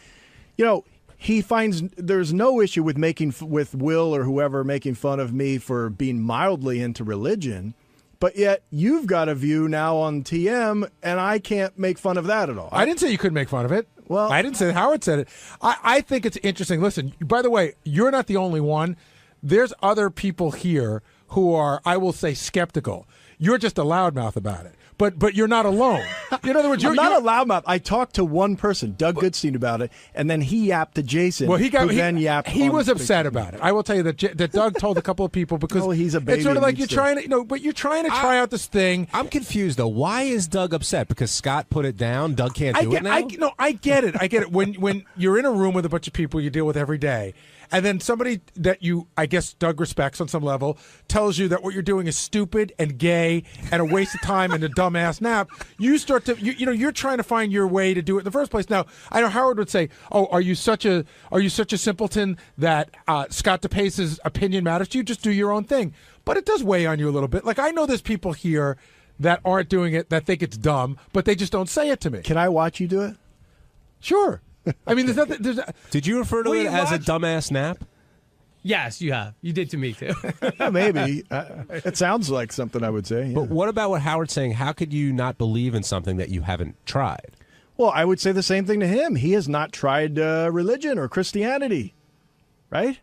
he finds there's no issue with Will or whoever making fun of me for being mildly into religion, but yet you've got a view now on TM, and I can't make fun of that at all. I didn't say you couldn't make fun of it. Well, I didn't say Howard said it. I think it's interesting. Listen, by the way, you're not the only one. There's other people here who are, I will say, skeptical. You're just a loudmouth about it. But you're not alone. In other words, you're not a loudmouth. I talked to one person, Doug Goodstein, about it, and then he yapped to Jason. Well, he yapped. He was upset about it. I will tell you that Doug told a couple of people because he's a baby. It's sort of like you're trying to try out this thing. I'm confused though. Why is Doug upset? Because Scott put it down. Doug can't do it now. I get it. I get it. When you're in a room with a bunch of people you deal with every day, and then somebody that I guess Doug respects on some level, tells you that what you're doing is stupid and gay and a waste of time and a dumbass nap, you start to, you're trying to find your way to do it in the first place. Now, I know Howard would say, "Oh, are you such a simpleton that Scott DePace's opinion matters to you? Just do your own thing." But it does weigh on you a little bit. Like I know there's people here that aren't doing it that think it's dumb, but they just don't say it to me. Can I watch you do it? Sure. I mean, there's nothing. Did you refer to it as a dumbass nap? Yes, you have. You did to me, too. Yeah, maybe. It sounds like something I would say. Yeah. But what about what Howard's saying? How could you not believe in something that you haven't tried? Well, I would say the same thing to him. He has not tried religion or Christianity, right?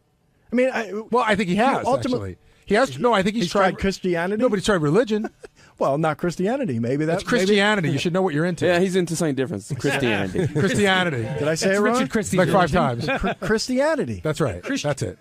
I mean, I think he has, actually. He has. No, I think he's tried Christianity. No, but he's tried religion. Well, not Christianity. Maybe that's Christianity. You should know what you're into. Yeah, he's into something different. Christianity. Christianity. Did I say it wrong? Like 5 times. Christianity. That's right. That's it.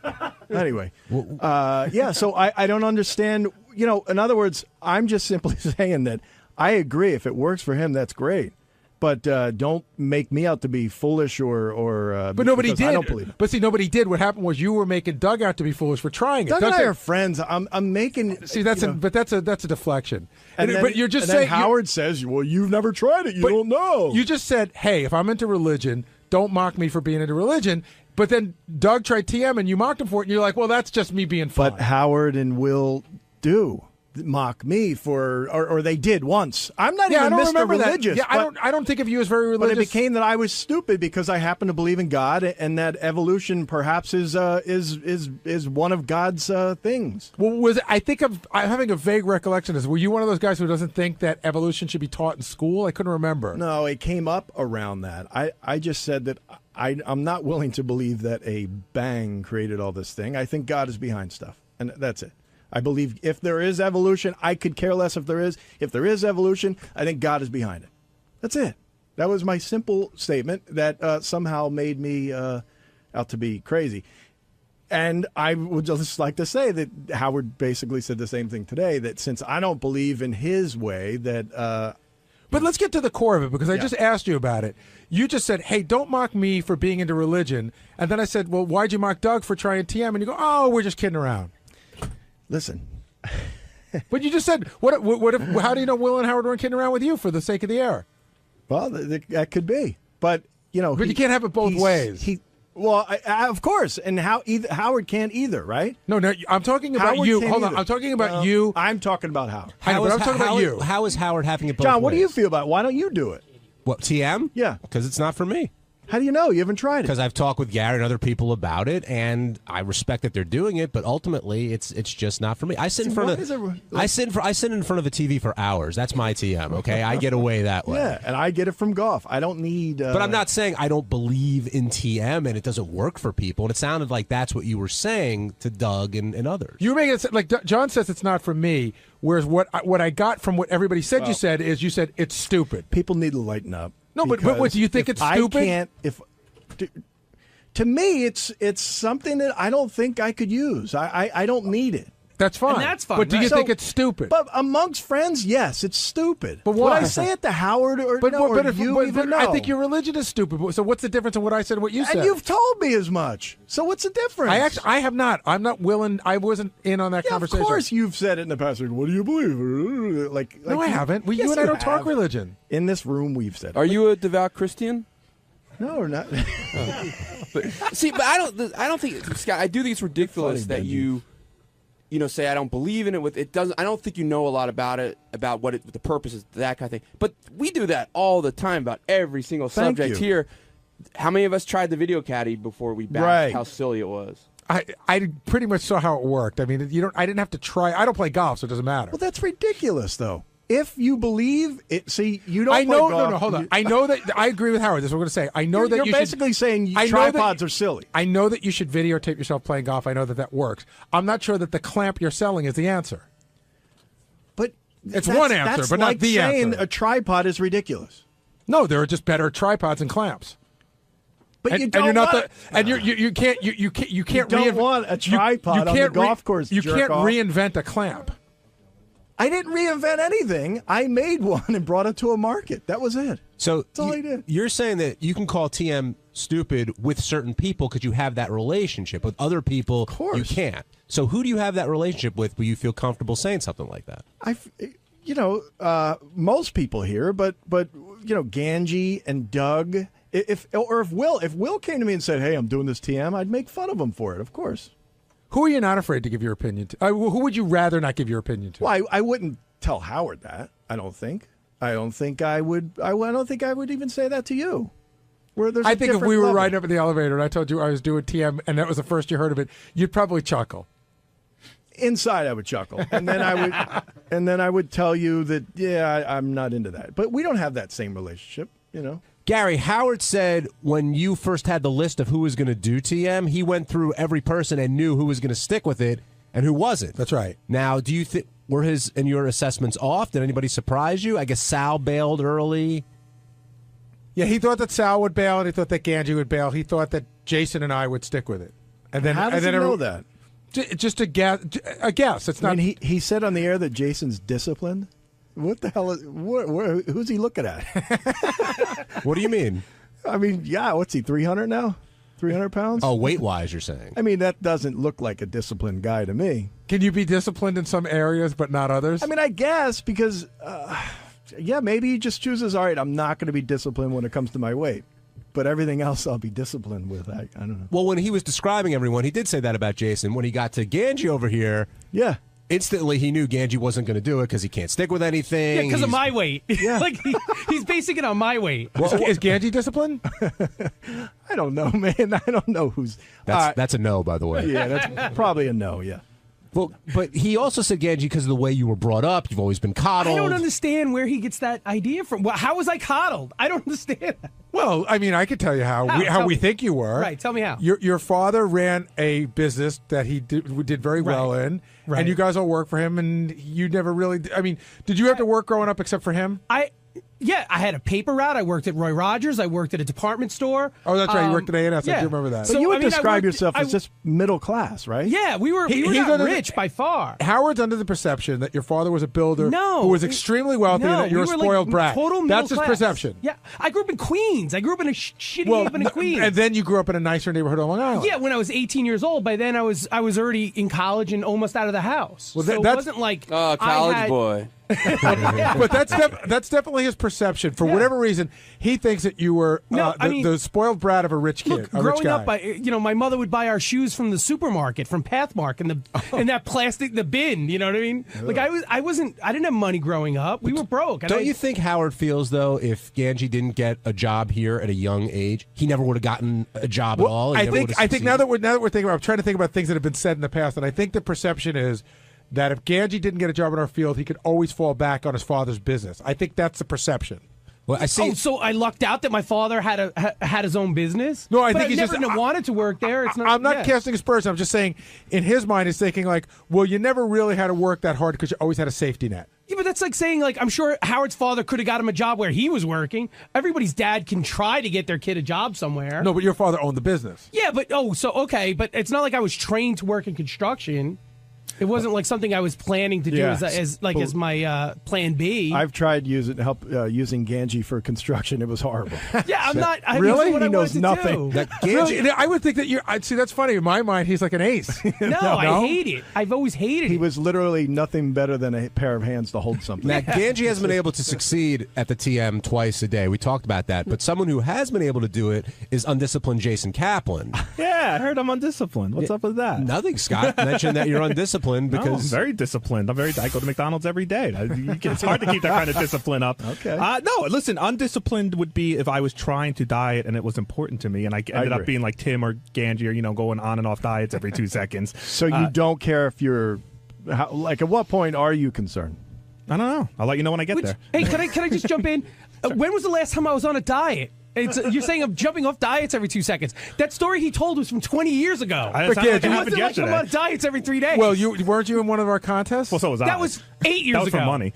Anyway, so I don't understand. In other words, I'm just simply saying that I agree. If it works for him, that's great. But don't make me out to be foolish or. But nobody did. I don't believe it. But see, nobody did. What happened was you were making Doug out to be foolish for trying it. Doug and I are friends. I'm making. See, that's a deflection. But you're just saying. Howard says, "Well, you've never tried it. You don't know." You just said, "Hey, if I'm into religion, don't mock me for being into religion." But then Doug tried TM and you mocked him for it, and you're like, "Well, that's just me being fun." But Howard and Will do. mock me for, or they did once. I'm not Yeah, I even don't Mr. remember that. Religious. Yeah, I don't think of you as very religious. But it became that I was stupid because I happen to believe in God, and that evolution perhaps is one of God's things. Well, I'm having a vague recollection of this. Were you one of those guys who doesn't think that evolution should be taught in school? I couldn't remember. No, it came up around that. I just said that I'm not willing to believe that a bang created all this thing. I think God is behind stuff, and that's it. I believe if there is evolution, I could care less if there is. If there is evolution, I think God is behind it. That's it. That was my simple statement that somehow made me out to be crazy. And I would just like to say that Howard basically said the same thing today, that since I don't believe in his way, that... But let's get to the core of it, because I just asked you about it. You just said, hey, don't mock me for being into religion. And then I said, well, why'd you mock Doug for trying TM? And you go, oh, we're just kidding around. Listen. But you just said, how do you know Will and Howard weren't kidding around with you for the sake of the air? Well, that could be. But, But you can't have it both ways. Of course. And Howard can't either, right? No, I'm talking about Howard you. can't Hold on. either. I'm talking about you. I'm talking about Howard. I know, but I'm talking about you. How is Howard having it both John, what do ways? you feel about it? Why don't you do it? What, TM? Yeah. Because it's not for me. How do you know? You haven't tried it. Because I've talked with Gary and other people about it, and I respect that they're doing it, but ultimately, it's just not for me. I sit in front of I sit in front of a TV for hours. That's my TM. Okay, I get away that way. Yeah, and I get it from golf. I don't need. But I'm not saying I don't believe in TM and it doesn't work for people. And it sounded like that's what you were saying to Doug and others. You were making it like John says it's not for me. Whereas what I got from what everybody said you said is you said it's stupid. People need to lighten up. No, but what do you think it's stupid? I can't. To me, it's something that I don't think I could use. I don't need it. That's fine. And that's fine. But do you So- think it's stupid? But amongst friends, yes, it's stupid. But Would why? I say it to Howard or you even know? I think your religion is stupid. So what's the difference in what I said and what you said? And you've told me as much. So what's the difference? I have not. I'm not willing. I wasn't in on that conversation. Of course, you've said it in the past. What do you believe? No, I haven't. Well, Yes, you and I don't talk have. religion. In this room, we've said it. Are you a devout Christian? No, we're not. But I don't think, Scott. I do think it's ridiculous that you say I don't believe in it. With it doesn't. I don't think you know a lot about it, about what the purpose is, that kind of thing. But we do that all the time about every single Thank subject you. here. How many of us tried the video caddy before we bashed Right. how silly it was? I pretty much saw how it worked. I mean, I didn't have to try. I don't play golf, so it doesn't matter. Well, that's ridiculous, though. If you believe it, see, you don't. I know. play golf. No, hold on. I know that. I agree with Howard. This is what I'm going to say. I know that You're you basically saying I know that- tripods are silly. I know that you should videotape yourself playing golf. I know that works. I'm not sure that the clamp you're selling is the answer. But it's one answer, that's but like not the saying answer. a tripod is ridiculous. No, there are just better tripods and clamps. But and, you and don't you're not want the, and you can't you can't don't want a tripod on the golf course, You jerk can't off. reinvent a clamp. I didn't reinvent anything. I made one and brought it to a market. That was it. So That's all I did. You're saying that you can call TM stupid with certain people because you have that relationship. With other people, you can't. So who do you have that relationship with where you feel comfortable saying something like that? Most people here, but Ganji and Doug. If Will came to me and said, "Hey, I'm doing this TM," I'd make fun of him for it. Of course. Who are you not afraid to give your opinion to? Who would you rather not give your opinion to? Well, I wouldn't tell Howard that. I don't think I would. I don't think I would even say that to you. Where there's I a think if different we were level. riding up in the elevator and I told you I was doing TM and that was the first you heard of it, you'd probably chuckle. Inside, I would chuckle, and then I would tell you that I'm not into that. But we don't have that same relationship, Gary, Howard said when you first had the list of who was going to do TM, he went through every person and knew who was going to stick with it and who wasn't. That's right. Now, do you think were his and your assessments off? Did anybody surprise you? I guess Sal bailed early. Yeah, he thought that Sal would bail and he thought that Ganji would bail. He thought that Jason and I would stick with it. And then How does he know that? Just a guess. It's not. I mean, he said on the air that Jason's disciplined. What the hell? Who's he looking at? What do you mean? I mean, yeah, what's he, 300 now? 300 pounds? Oh, weight-wise, you're saying. I mean, that doesn't look like a disciplined guy to me. Can you be disciplined in some areas but not others? I mean, I guess because, maybe he just chooses, all right, I'm not going to be disciplined when it comes to my weight. But everything else I'll be disciplined with. I don't know. Well, when he was describing everyone, he did say that about Jason. When he got to Ganji over here, yeah, instantly he knew Ganji wasn't going to do it because he can't stick with anything. Yeah, because of my weight. Yeah. Like he's basing it on my weight. Well, is Ganji disciplined? I don't know, man. I don't know who's. That's a no, by the way. Yeah, that's probably a no. Yeah. Well, but he also said, Ganji, because of the way you were brought up, you've always been coddled. I don't understand where he gets that idea from. Well, how was I coddled? I don't understand. Well, I mean, I could tell you how we think you were. Right, tell me how. Your father ran a business that he did very well in, and you guys all work for him, and you never really. I mean, did you have to work growing up except for him? Yeah, I had a paper route. I worked at Roy Rogers. I worked at a department store. Oh, that's right. You worked at A&S. Yeah. I do remember that. So you would describe yourself as just middle class, right? Yeah, we were not rich by far. Howard's under the perception that your father was a builder who was extremely wealthy and that you're a spoiled brat. Total That's his class. perception. Yeah, I grew up in Queens. I grew up in a shitty neighborhood in Queens. And then you grew up in a nicer neighborhood on Long Island. Yeah, when I was 18 years old. By then I was already in college and almost out of the house. Well, so it wasn't like college boy. But that's definitely his perception. For whatever reason, he thinks that you were the spoiled brat of a rich kid. Look, growing up, my mother would buy our shoes from the supermarket, from Pathmark, and that plastic, the bin. You know what I mean? Like I didn't have money growing up. We were broke. Don't you think Howard feels though, if Ganji didn't get a job here at a young age, he never would have gotten a job at all? I think now that we're thinking about, I'm trying to think about things that have been said in the past, and I think the perception is that if Ganji didn't get a job in our field, he could always fall back on his father's business. I think that's the perception. Well, I see. Oh, so I lucked out that my father had his own business. No, I but think he's never just wanted to work there. It's not, I'm not casting aspersions. I'm just saying, in his mind, he's thinking like, well, you never really had to work that hard because you always had a safety net. Yeah, but that's like saying, like, I'm sure Howard's father could have got him a job where he was working. Everybody's dad can try to get their kid a job somewhere. No, but your father owned the business. Yeah, but okay, but it's not like I was trained to work in construction. It wasn't like something I was planning to do as my plan B. I've tried using Ganji for construction. It was horrible. Yeah, I'm not. Really? He knows nothing. Really? I would think that you're. See, that's funny. In my mind, he's like an ace. No, I hate it. I've always hated it. He was literally nothing better than a pair of hands to hold something. Now, Ganji hasn't been able to succeed at the TM twice a day. We talked about that. But someone who has been able to do it is undisciplined Jason Kaplan. Yeah, I heard I'm undisciplined. What's up with that? Nothing. Scott mentioned that you're undisciplined because I'm very disciplined. I go to McDonald's every day. It's hard to keep that kind of discipline up. Okay. No, listen, undisciplined would be if I was trying to diet and it was important to me, and I ended up being like Tim or Ganji, or going on and off diets every 2 seconds. So you don't care if you're at what point are you concerned? I don't know. I'll let you know when I get there. Hey, can I just jump in? When was the last time I was on a diet? You're saying I'm jumping off diets every 2 seconds. That story he told was from 20 years ago. It happened wasn't like I'm on diets every 3 days. Well, weren't you in one of our contests? Well, so was I. That was 8 years ago. That was for money.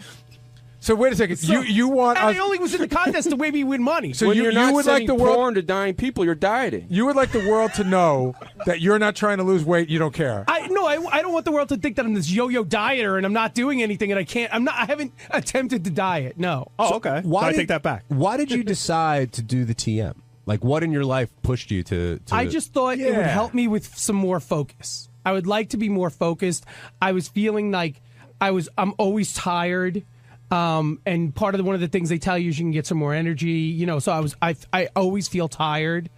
So wait a second. So, you want? I only was in the contest to maybe win money. So you're not would like the world porn to dying people. You're dieting. You would like the world to know that you're not trying to lose weight. You don't care. I don't want the world to think that I'm this yo-yo dieter and I'm not doing anything and I can't. I haven't attempted to diet. No. Oh, okay. I take that back. Why did you decide to do the TM? Like, what in your life pushed you to I just thought it would help me with some more focus. I would like to be more focused. I was feeling like I'm always tired. And one of the things they tell you is you can get some more energy, so I always feel tired.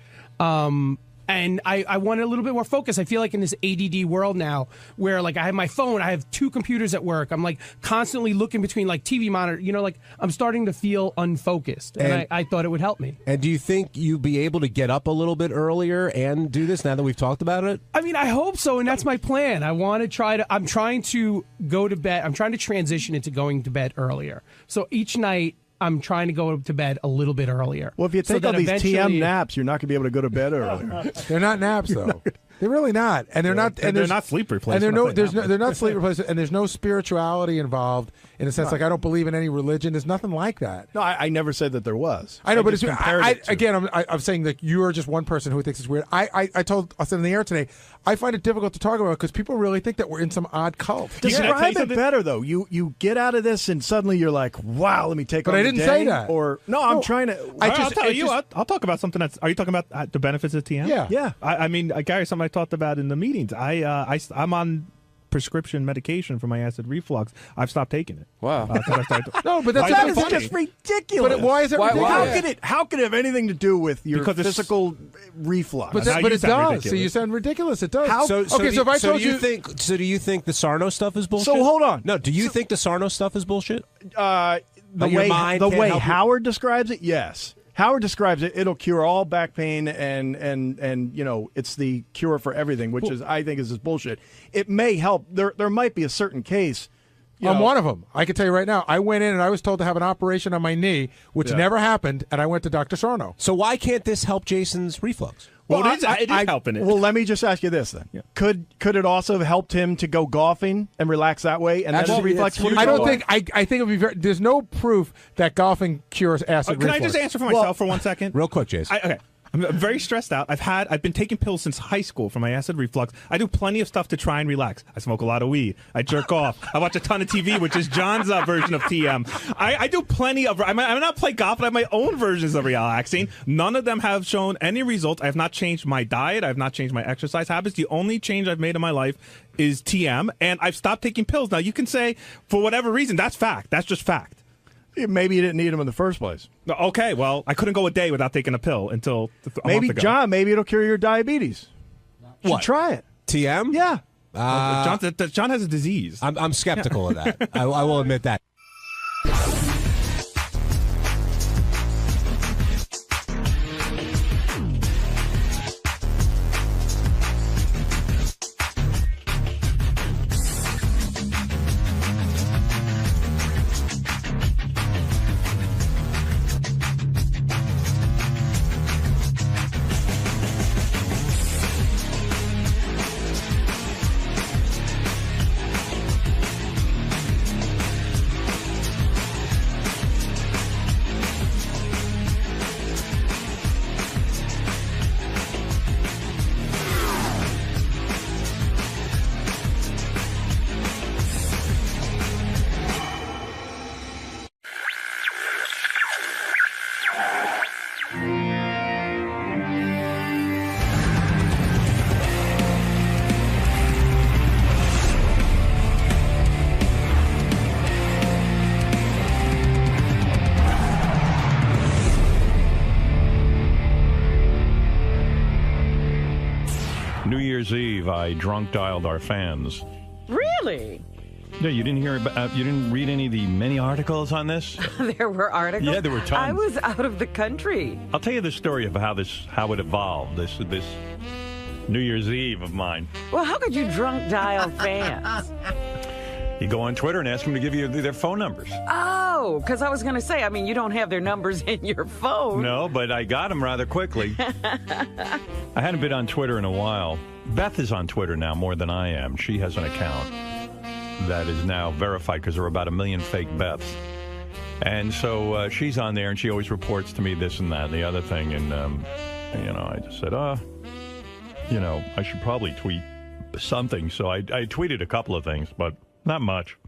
And I wanted a little bit more focus. I feel like in this ADD world now where like I have my phone, I have 2 computers at work. I'm like constantly looking between like TV monitor, like I'm starting to feel unfocused. And I thought it would help me. And do you think you'd be able to get up a little bit earlier and do this now that we've talked about it? I mean, I hope so. And that's my plan. I'm trying to go to bed. I'm trying to transition into going to bed earlier. So each night, I'm trying to go to bed a little bit earlier. Well, if you take all these TM naps, you're not going to be able to go to bed earlier. They're not naps, though. They're really not, and they're not. And they're not sleep replacement. And they're not sleep replacement, and there's no spirituality involved in a sense. Like I don't believe in any religion. There's nothing like that. No, I never said that there was. I know, but I'm saying that you are just one person who thinks it's weird. I said in the air today, I find it difficult to talk about because people really think that we're in some odd cult. Describe it better though. You get out of this and suddenly you're like, wow, let me take. But on I the didn't day. say that. Or no, I'm trying to. I'll tell you. I'll talk about something that's. Are you talking about the benefits of TM? Yeah. I mean, Gary, something I talked about in the meetings. I'm on prescription medication for my acid reflux. I've stopped taking it. Wow. No, but Why that's is that funny? just ridiculous. But why is it ridiculous? How could it have anything to do with your Because it's- physical reflux? But, Now but you it sound does. ridiculous. So you sound ridiculous. It does. So if I told do you think? So do you think the Sarno stuff is bullshit? So hold on. No, do you think the Sarno stuff is bullshit? The Your mind can't help you? Howard describes it, yes. Howard describes it. It'll cure all back pain, and you know, it's the cure for everything, which is I think is just bullshit. It may help. There might be a certain case. I'm one of them. I can tell you right now. I went in and I was told to have an operation on my knee, which never happened, and I went to Dr. Sarno. So why can't this help Jason's reflux? Well, it is helping it. Well, let me just ask you this then: Could it also have helped him to go golfing and relax that way, and then his reflex? I don't think. I think it would be very. There's no proof that golfing cures acid Can reflux. I just answer for myself for 1 second? Real quick, Jason. Okay. I'm very stressed out. I've been taking pills since high school for my acid reflux. I do plenty of stuff to try and relax. I smoke a lot of weed. I jerk off. I watch a ton of TV, which is John's version of TM. I do plenty of. I might not play golf, but I have my own versions of relaxing. None of them have shown any results. I have not changed my diet. I have not changed my exercise habits. The only change I've made in my life is TM, and I've stopped taking pills. Now you can say for whatever reason that's fact. That's just fact. Maybe you didn't need them in the first place. Okay, well, I couldn't go a day without taking a pill until a Maybe, month ago. John, maybe it'll cure your diabetes. What? Should try it. TM? Yeah. John has a disease. I'm skeptical of that. I will admit that. New Year's Eve, I drunk dialed our fans. Really? Yeah, you didn't hear about, you didn't read any of the many articles on this? There were articles? Yeah, there were tons. I was out of the country. I'll tell you the story of how it evolved, this New Year's Eve of mine. Well, how could you drunk dial fans? You go on Twitter and ask them to give you their phone numbers. Oh, because I was going to say, I mean, you don't have their numbers in your phone. No, but I got them rather quickly. I hadn't been on Twitter in a while. Beth is on Twitter now more than I am. She has an account that is now verified because there are about 1 million fake Beths. And so she's on there, and she always reports to me this and that and the other thing. And, I just said, I should probably tweet something. So I tweeted a couple of things, but not much.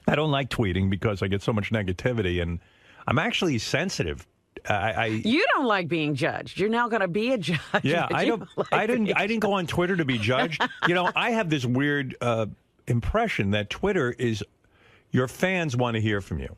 I don't like tweeting because I get so much negativity, and I'm actually sensitive. You don't like being judged. You're now going to be a judge. Yeah, I didn't go on Twitter to be judged. I have this weird impression that Twitter is your fans want to hear from you,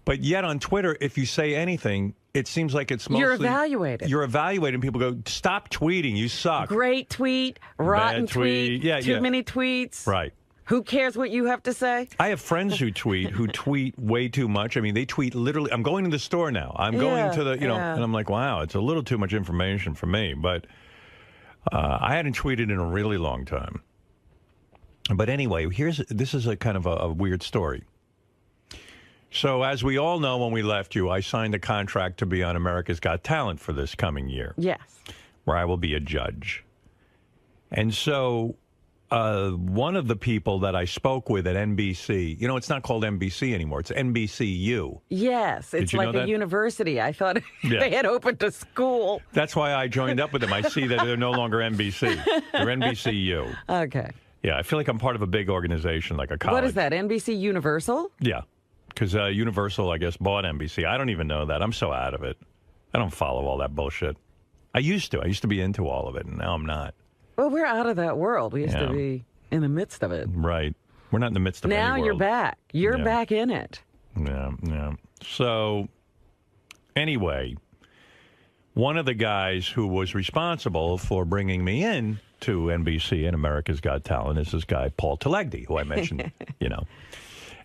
but yet on Twitter, if you say anything, it seems like it's mostly you're evaluated. You're evaluated. People go, "Stop tweeting. You suck." Great tweet, rotten Bad tweet. Yeah, too many tweets. Right. Who cares what you have to say? I have friends who tweet way too much. I mean, they tweet literally. I'm going to the store now. I'm going to the, and I'm like, wow, it's a little too much information for me. But I hadn't tweeted in a really long time. But anyway, this is a kind of a weird story. So as we all know, when we left you, I signed a contract to be on America's Got Talent for this coming year. Yes. Where I will be a judge. And so one of the people that I spoke with at NBC, it's not called NBC anymore. It's NBCU. Yes, it's like a university. I thought they had opened a school. That's why I joined up with them. I see that they're no longer NBC. They're NBCU. Okay. Yeah, I feel like I'm part of a big organization, like a college. What is that, NBC Universal? Yeah, because Universal, I guess, bought NBC. I don't even know that. I'm so out of it. I don't follow all that bullshit. I used to be into all of it, and now I'm not. Well, we're out of that world. We used to be. in the midst of it. Right. We're not in the midst of Now any you're world. back. You're Yeah. back in it. Yeah, yeah. So, anyway, one of the guys who was responsible for bringing me in to NBC and America's Got Talent is this guy, Paul Telegdi, who I mentioned,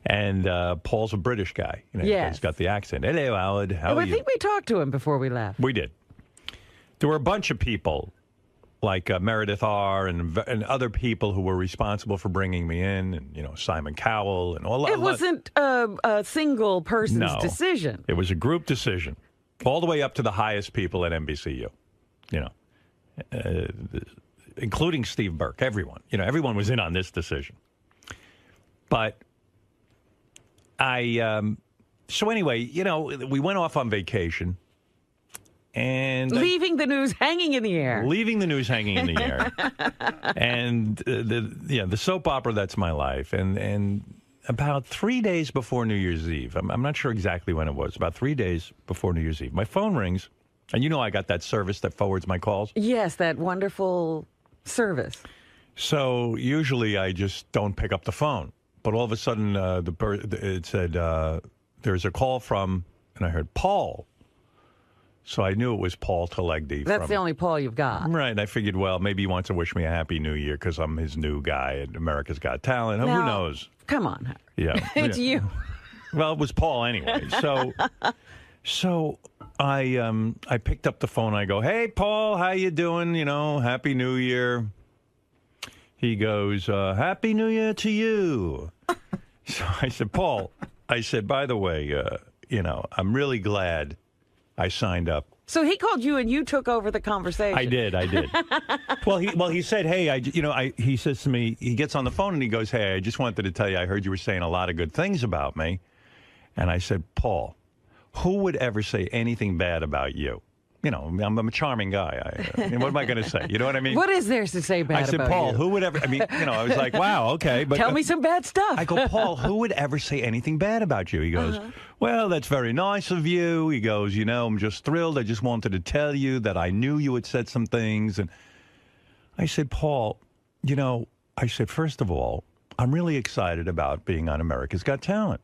And Paul's a British guy. Yes. He's got the accent. Hello, Howard. How are I you? think we talked to him before we left. We did. There were a bunch of people, like Meredith R. and other people who were responsible for bringing me in, and Simon Cowell and all. It wasn't a single person's decision. It was a group decision, all the way up to the highest people at NBCU. Including Steve Burke. Everyone. Everyone was in on this decision. But so anyway, we went off on vacation. And leaving the news hanging in the air. Leaving the news hanging in the air. And the soap opera, that's my life. And about 3 days before New Year's Eve, I'm not sure exactly when it was, about 3 days before New Year's Eve, my phone rings. And I got that service that forwards my calls. Yes, that wonderful service. So usually I just don't pick up the phone. But all of a sudden it said, there's a call from, and I heard, Paul. So I knew it was Paul Telegdi. That's the only Paul you've got. Right. I figured, well, maybe he wants to wish me a happy new year because I'm his new guy at America's Got Talent. Who knows? Come on, Howard. Yeah. It's you. Well, it was Paul anyway. So I picked up the phone. I go, hey, Paul, how you doing? Happy New Year. He goes, Happy New Year to you. So I said, Paul, by the way, I'm really glad I signed up. So he called you and you took over the conversation. I did. Well, he said, hey, he says to me, he gets on the phone and he goes, hey, I just wanted to tell you, I heard you were saying a lot of good things about me. And I said, Paul, who would ever say anything bad about you? I'm a charming guy. What am I going to say? You know what I mean? What is there to say bad about you? I said, Paul, who would ever, I was like, wow, okay. But tell me some bad stuff. I go, Paul, who would ever say anything bad about you? He goes, well, that's very nice of you. He goes, I'm just thrilled. I just wanted to tell you that I knew you had said some things. And I said, Paul, first of all, I'm really excited about being on America's Got Talent.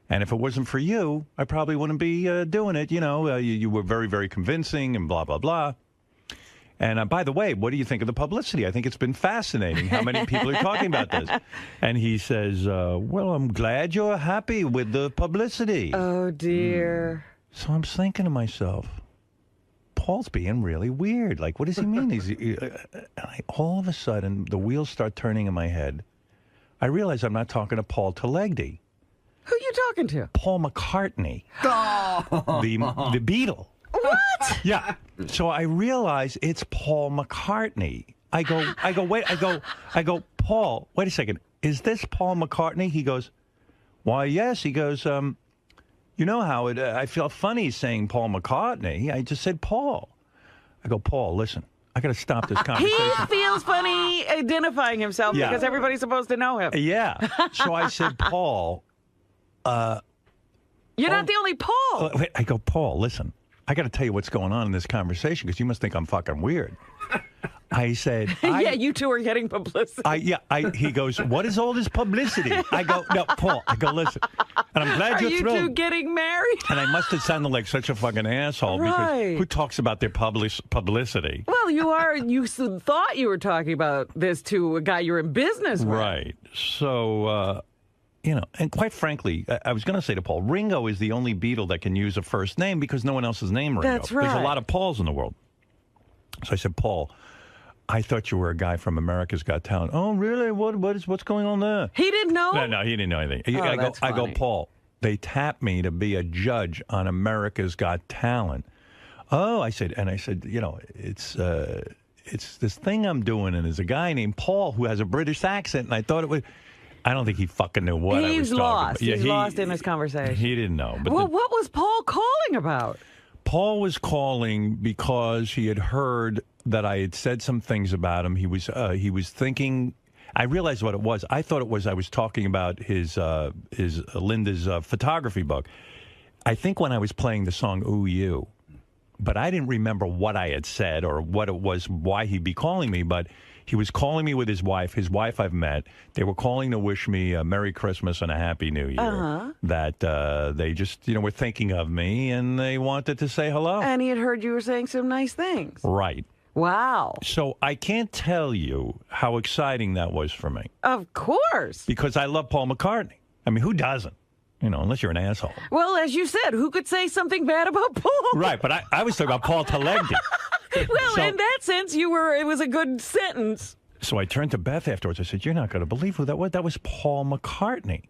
And if it wasn't for you, I probably wouldn't be doing it. You were very, very convincing and blah, blah, blah. And by the way, what do you think of the publicity? I think it's been fascinating how many people are talking about this. And he says, well, I'm glad you're happy with the publicity. Oh, dear. So I'm thinking to myself, Paul's being really weird. Like, what does he mean? All of a sudden, the wheels start turning in my head. I realize I'm not talking to Paul Telegdi. Who are you talking to? Paul McCartney. Oh. The Beatle. What? Yeah. So I realize it's Paul McCartney. I go, Paul, wait a second. Is this Paul McCartney? He goes, why, yes. He goes, Howard, I feel funny saying Paul McCartney. I just said Paul. I go, Paul, listen. I got to stop this conversation. He feels funny identifying himself because everybody's supposed to know him. Yeah. So I said, Paul. You're not the only Paul. Wait, I go, Paul, listen. I got to tell you what's going on in this conversation because you must think I'm fucking weird. I said, yeah, you two are getting publicity. He goes, what is all this publicity? I go, no, Paul. I go, listen. And I'm glad you're thrilled. Are you two getting married? And I must have sounded like such a fucking asshole because who talks about their publicity? Well, you are. You thought you were talking about this to a guy you're in business with. Right. So, and quite frankly, I was going to say to Paul, Ringo is the only Beatle that can use a first name because no one else is named Ringo. That's right. There's a lot of Pauls in the world. So I said, Paul, I thought you were a guy from America's Got Talent. Oh, really? What's going on there? He didn't know? No, he didn't know anything. Oh, I go, Paul, they tapped me to be a judge on America's Got Talent. Oh, I said, it's this thing I'm doing, and there's a guy named Paul who has a British accent, and I thought it was... I don't think he fucking knew what I was talking about. He's lost in his conversation. He didn't know. But what was Paul calling about? Paul was calling because he had heard that I had said some things about him. He was thinking. I realized what it was. I thought it was I was talking about his Linda's photography book. I think when I was playing the song "Ooh You," but I didn't remember what I had said or what it was, why he'd be calling me. But He was calling me with his wife. His wife I've met. They were calling to wish me a Merry Christmas and a Happy New Year. Uh-huh. That they just, were thinking of me, and they wanted to say hello. And he had heard you were saying some nice things. Right. Wow. So I can't tell you how exciting that was for me. Of course. Because I love Paul McCartney. I mean, who doesn't? Unless you're an asshole. Well, as you said, who could say something bad about Paul? Right, but I was talking about Paul Telegdi. Well, So- in that sense, it was a good sentence. So I turned to Beth afterwards. I said, "You're not going to believe who that was. That was Paul McCartney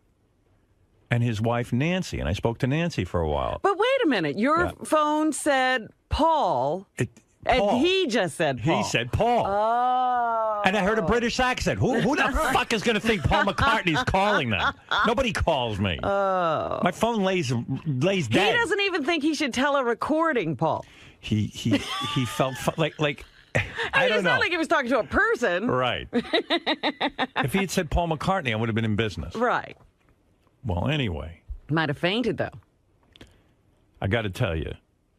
and his wife, Nancy." And I spoke to Nancy for a while. But wait a minute. Your phone said Paul. Paul. And he just said Paul. He said Paul. Oh. And I heard a British accent. Who the fuck is going to think Paul McCartney's calling them? Nobody calls me. Oh. My phone lays dead. He doesn't even think he should tell a recording, Paul. He felt like I don't it's know. not like he was talking to a person. Right. If he had said Paul McCartney, I would have been in business. Right. Well, anyway. Might have fainted, though. I got to tell you,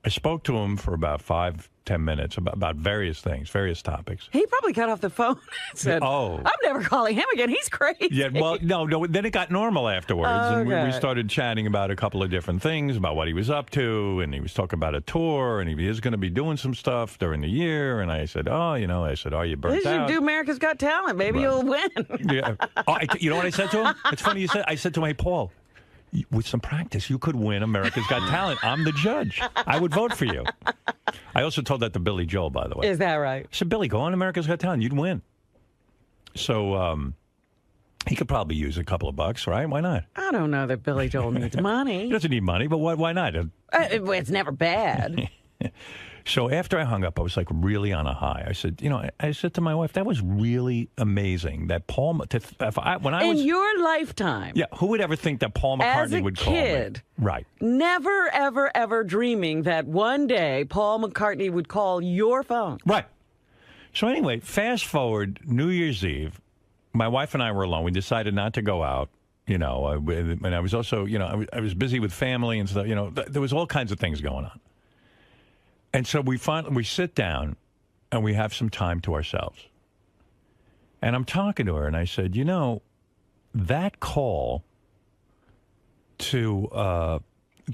I spoke to him for about 5-10 minutes about various things, various topics. He probably got off the phone and said, "Oh, I'm never calling him again. He's crazy." Yeah, well, no. Then it got normal afterwards, and we Okay. started chatting about a couple of different things, about what he was up to, and he was talking about a tour, and he is going to be doing some stuff during the year. And I said, "Are you You burnt should out?" do America's Got Talent. Maybe you'll win. Yeah. You know what I said to him? It's funny you said. I said to him, "Hey, Paul, with some practice, you could win America's Got Talent. I'm the judge. I would vote for you." I also told that to Billy Joel, by the way. Is that right? I said, "Billy, go on America's Got Talent. You'd win." So he could probably use a couple of bucks, right? Why not? I don't know that Billy Joel needs money. He doesn't need money, but why not? It's never bad. So after I hung up, I was like really on a high. I said, I said to my wife, that was really amazing that Paul. In your lifetime. Yeah, who would ever think that Paul As a McCartney would call kid, me? Right. Never, ever, ever dreaming that one day Paul McCartney would call your phone. Right. So anyway, fast forward New Year's Eve, my wife and I were alone. We decided not to go out. And I was also, I was busy with family and stuff. There was all kinds of things going on. And so we sit down and we have some time to ourselves. And I'm talking to her and I said, that call that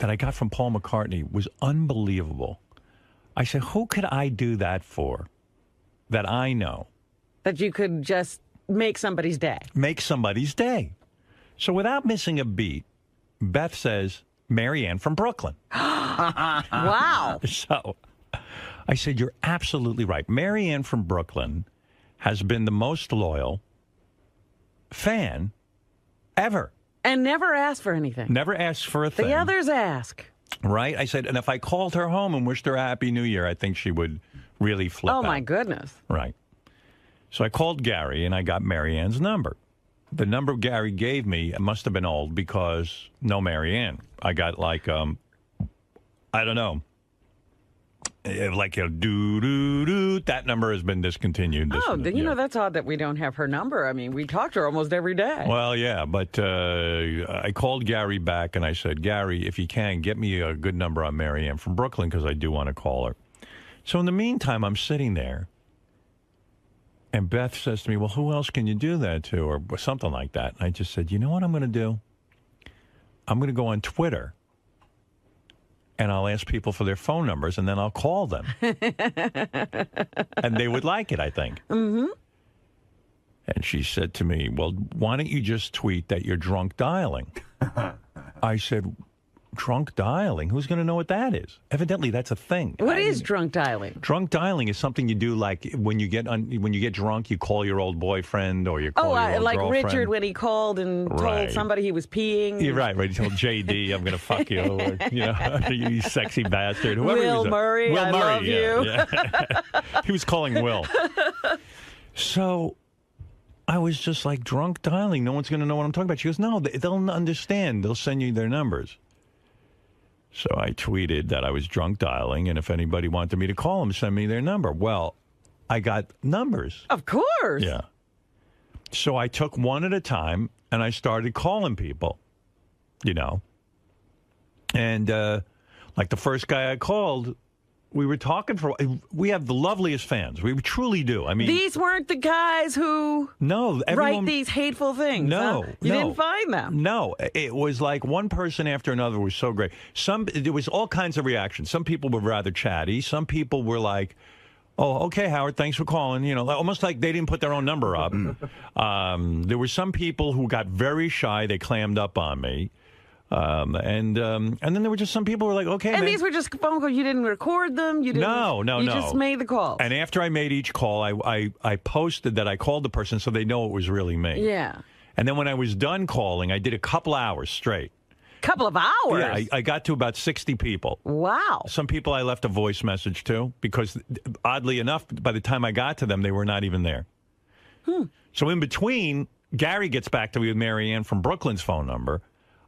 I got from Paul McCartney was unbelievable. I said, who could I do that for that I know? That you could just make somebody's day. Make somebody's day. So without missing a beat, Beth says, Marianne from Brooklyn. Wow. So I said, you're absolutely right. Marianne from Brooklyn has been the most loyal fan ever. And never asked for anything. Never asked for a thing. The others ask. Right? I said, and if I called her home and wished her a Happy New Year, I think she would really flip out. Oh, my goodness. Right. So I called Gary, and I got Marianne's number. The number Gary gave me must have been old because no Marianne. I got like, I don't know, like a doo-doo-doo. That number has been discontinued. That's odd that we don't have her number. I mean, we talk to her almost every day. Well, yeah, but I called Gary back, and I said, Gary, if you can, get me a good number on Marianne from Brooklyn because I do want to call her. So in the meantime, I'm sitting there. And Beth says to me, well, who else can you do that to? Or something like that. And I just said, you know what I'm going to do? I'm going to go on Twitter and I'll ask people for their phone numbers and then I'll call them. And they would like it, I think. Mm-hmm. And she said to me, well, why don't you just tweet that you're drunk dialing? I said, drunk dialing? Who's going to know what that is? Evidently, that's a thing. What is drunk dialing? Drunk dialing is something you do, like when you get drunk, you call your old boyfriend or you call your old like girlfriend. Richard when he called and told somebody he was peeing. You're right. He told JD, "I'm going to fuck you," or, you sexy bastard. Whoever Will Murray, I love you. Yeah. He was calling Will. So I was just like, drunk dialing. No one's going to know what I'm talking about. She goes, no, they'll understand. They'll send you their numbers. So I tweeted that I was drunk dialing, and if anybody wanted me to call them, send me their number. Well, I got numbers. Of course. Yeah. So I took one at a time, and I started calling people, And like the first guy I called we were talking for. We have the loveliest fans. We truly do. I mean, these weren't the guys who write these hateful things. No, huh? You didn't find them. No, it was like one person after another was so great. There was all kinds of reactions. Some people were rather chatty. Some people were like, "Oh, okay, Howard, thanks for calling." You know, almost like they didn't put their own number up. There were some people who got very shy. They clammed up on me. And then there were just some people who were like, okay, and man. these were just phone calls. You didn't record them. You didn't. No. You just made the call. And after I made each call, I posted that I called the person so they know it was really me. Yeah. And then when I was done calling, I did a couple hours straight. Couple of hours? Yeah, I got to about 60 people. Wow. Some people I left a voice message to because, oddly enough, by the time I got to them, they were not even there. So in between, Gary gets back to me with Marianne from Brooklyn's phone number.